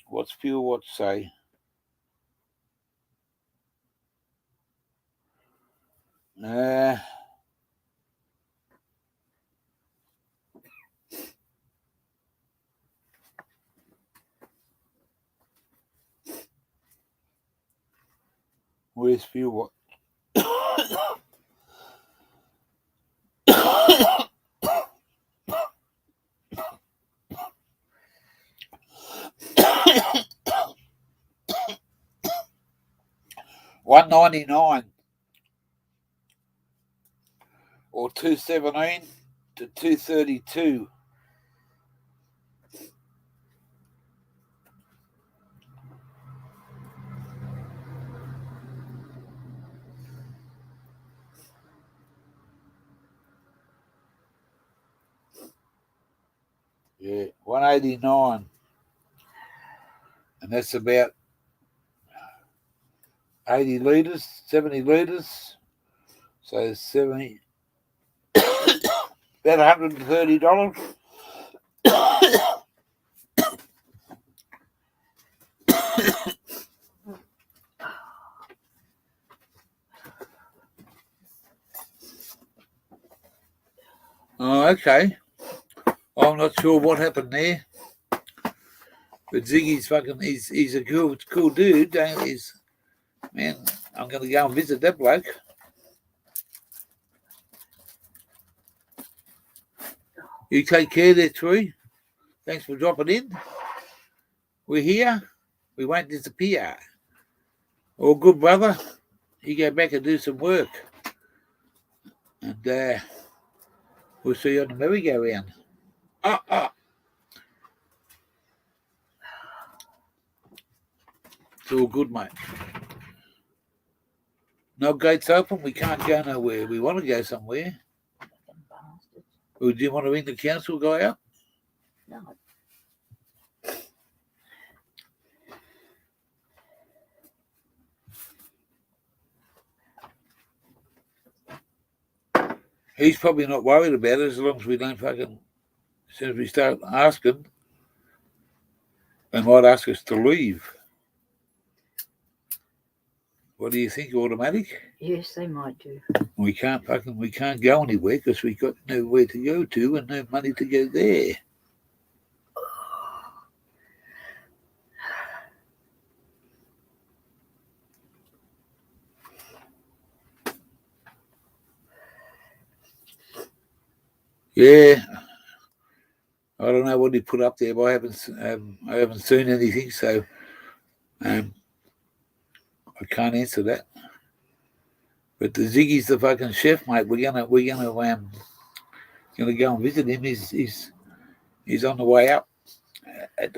What's Fuel Watch say? Where's Fuel Watch? $1.99 or $2.17 to $2.32. Yeah, 189, and that's about 80 litres, 70 litres. So 70, about $130. Oh, okay. I'm not sure what happened there. But Ziggy's fucking, he's a cool dude. He's, man, I'm going to go and visit that bloke. You take care there, Troy. Thanks for dropping in. We're here. We won't disappear. All good, brother. You go back and do some work. And we'll see you on the merry-go-round. It's all good, mate. No gates open. We can't go nowhere. We want to go somewhere. Or do you want to ring the council guy up? No. He's probably not worried about it as long as we don't fucking, as soon as we start asking, they might ask us to leave. What do you think, automatic? Yes, they might do. We can't go anywhere because we've got nowhere to go to and no money to go there. Yeah, I don't know what he put up there, but I haven't seen anything, so I can't answer that. But the Ziggy's the fucking chef, mate. We're gonna go and visit him. He's on the way up. Up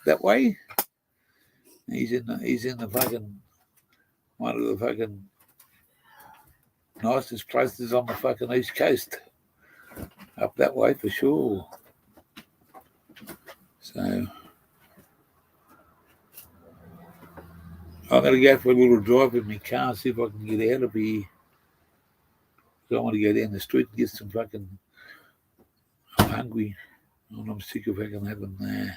that way. He's in the fucking one of the fucking nicest places on the fucking East Coast. Up that way for sure. So I'm going to go for a little drive in my car and see if I can get out of here. I want to go down the street and get some fucking... I'm hungry. And I'm sick of fucking having...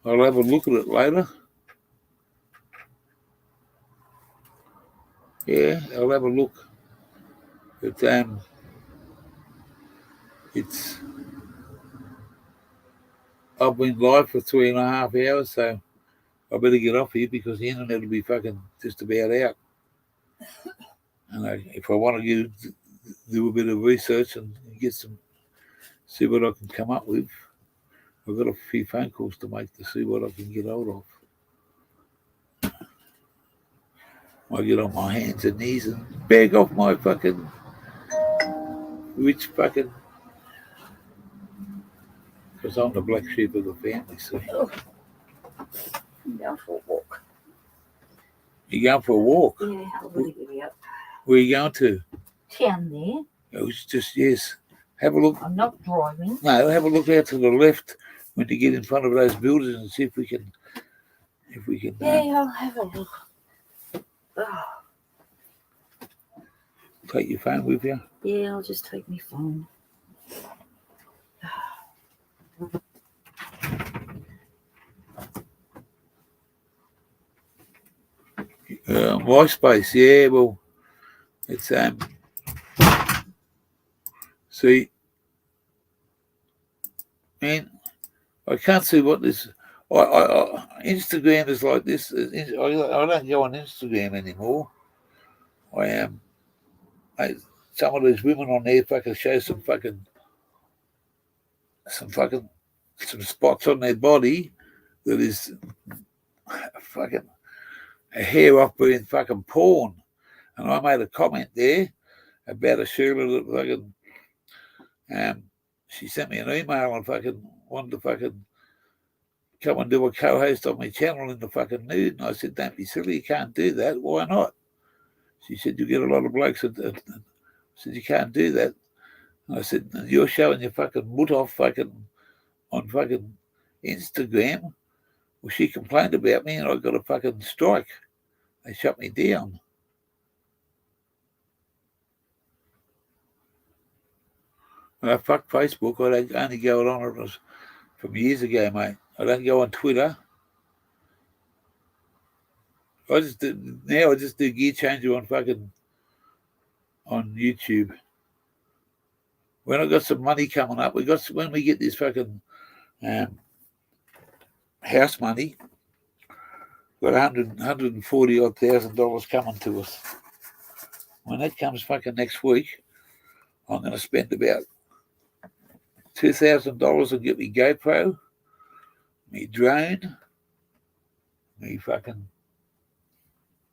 I'll have a look at it later. Yeah, I'll have a look. But it's... I've been live for 3.5 hours, so I better get off here because the internet will be fucking just about out. And if I want to do a bit of research and see what I can come up with, I've got a few phone calls to make to see what I can get hold of. I get on my hands and knees and beg off my fucking rich fucking, because I'm the black sheep of the family. So I'm going for a walk. You going for a walk? Yeah, I'll really get out. Where are you going to? Down there. It was just, yes. Have a look. I'm not driving. No, have a look out to the left when you get in front of those buildings and see if we can. Yeah, I'll have a look. Oh. Take your phone with you. Yeah, I'll just take my phone. MySpace, yeah, well, it's see, man, I can't see what this. Instagram is like this. I don't go on Instagram anymore. Some of these women on there fucking show some spots on their body that is fucking a hair off being fucking porn. And I made a comment there about a Sheila that fucking she sent me an email and fucking wanted to fucking come and do a co-host on my channel in the fucking nude. And I said, don't be silly, you can't do that. Why not? She said, you get a lot of blokes. I said, you can't do that. And I said, you're showing your fucking mutt off fucking on fucking Instagram. Well, she complained about me and I got a fucking strike. They shut me down. Fuck Facebook. I don't only go on it was from years ago, mate. I don't go on Twitter. I just do gear changer on YouTube. When I got some money coming up, when we get this fucking house money, got $140 odd thousand coming to us. When that comes fucking next week, I'm going to spend about $2,000 and get me GoPro, me drone, me fucking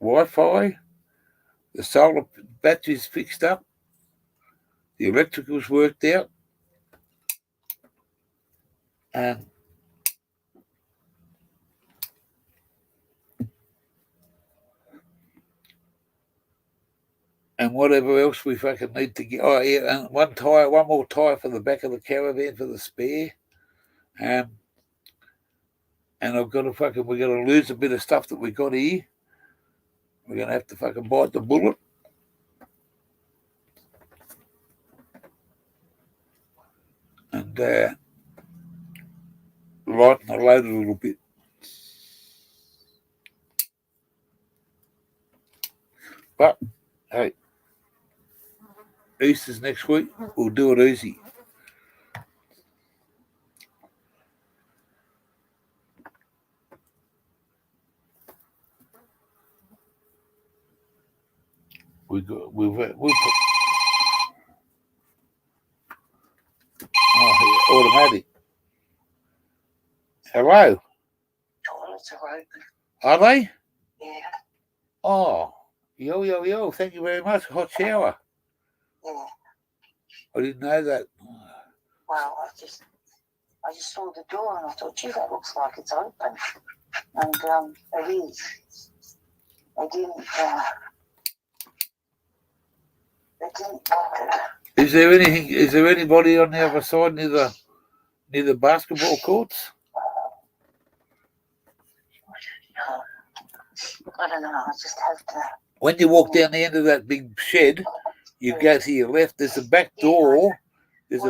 Wi-Fi, the solar batteries fixed up, the electrical's worked out, and whatever else we fucking need to get. Oh yeah, and one more tire for the back of the caravan for the spare. And we're gonna lose a bit of stuff that we got here. We're gonna have to fucking bite the bullet. And lighten the load a little bit. But hey, Easter's next week. We'll do it easy. We'll put, automatic. Hello. Toilets are open. Are they? Yeah. Oh, yo. Thank you very much. Hot shower. Yeah. I didn't know that. Well, I just saw the door and I thought, gee, that looks like it's open. And it is. They didn't lock it. Is there anybody on the other side near the basketball courts? I don't know. I just have to. When you walk down the end of that big shed, you go to your left. There's a back door. There's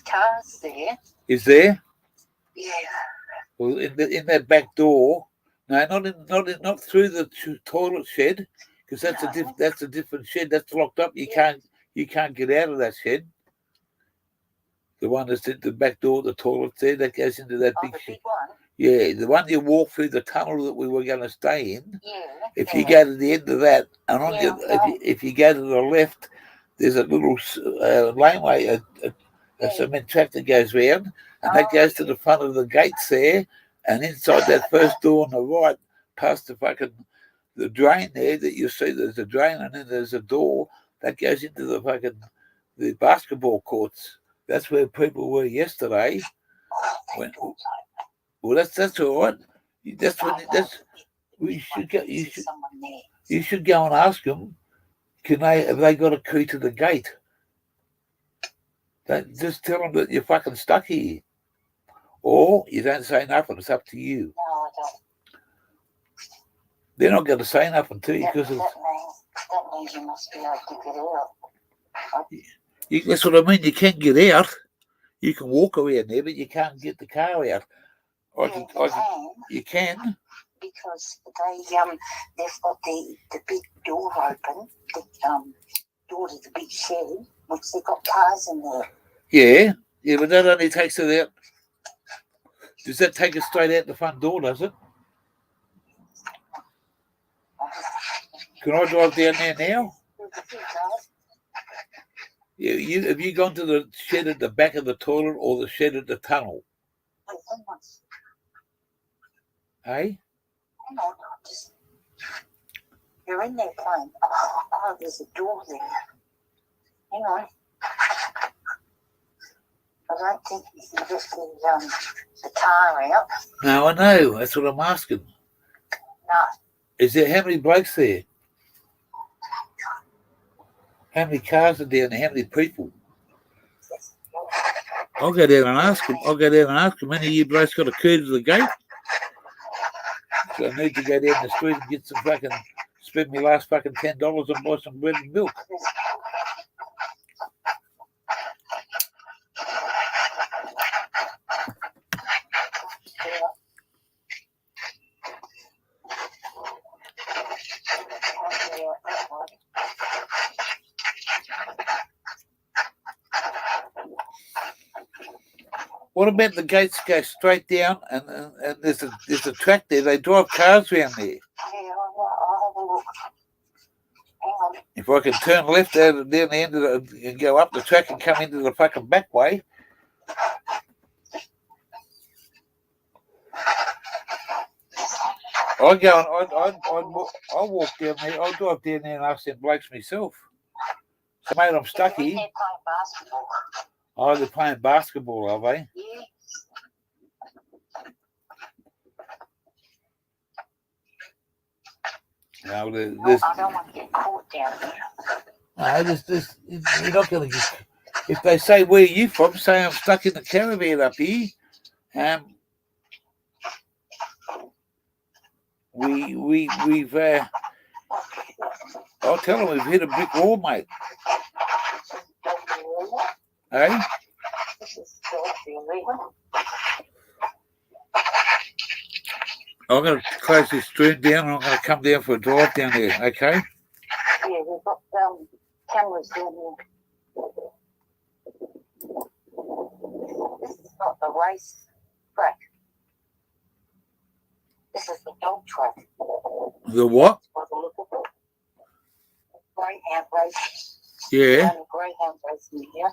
cars there. Is there? Yeah. Well, in that back door. No, not through the toilet shed, because that's a different shed. That's locked up. You can't get out of that shed. The one that's at the back door, the toilet there, that goes into that big shed. One? Yeah, the one you walk through the tunnel that we were going to stay in. Yeah. If you go to the end of that, and if you go to the left, there's a little laneway, a cement track that goes round, and that goes to the front of the gates there, and inside that first door on the right, past the drain there that you see, there's a drain, and then there's a door that goes into the basketball courts. That's where people were yesterday. Well, that's all right. You should go and ask them. Have they got a key to the gate? Just tell them that you're fucking stuck here, or you don't say nothing. It's up to you. No, I don't. They're not going to say nothing to you because that means you must be able to get out. That's what I mean. You can't get out. You can walk around there, but you can't get the car out. You can. Because they've got the big door open, the door to the big shed, which they've got cars in there. Yeah, but that only takes it out. Does that take it straight out the front door, does it? Can I drive down there now? Yeah, have you gone to the shed at the back of the toilet or the shed at the tunnel? Hey? Hang on, you're in there playing. Oh, there's a door there. Hang on. I don't think you can get the car out. No, I know. That's what I'm asking. No. Is there how many blokes there? How many cars are down there? How many people? I'll go down and ask them. Any of you blokes got a key to the gate? So I need to go down the street and get some spend my last fucking $10 and buy some bread and milk. What about the gates go straight down and there's a track there? They drive cars around there. Yeah, I'll have a look. Hang on. If I can turn left down the end of and go up the track and come into the fucking back way. I'll go and I'll walk down there. I'll drive down there and ask them blokes myself. So, mate, I'm stuck They're here. playing basketball. Oh, they're playing basketball, are they? Yeah. No, No, I don't want to get caught down there. you're not going to get. If they say where are you from, say I'm stuck in the caravan up here. We've. I'll tell them we've hit a brick wall, mate. Hey. This is illegal. I'm going to close this stream down and I'm going to come down for a drive down there, okay? Yeah, we've got cameras down here. This is not the race track. This is the dog track. The what? By the look of it. Greyhound race. Yeah. Greyhound racing here.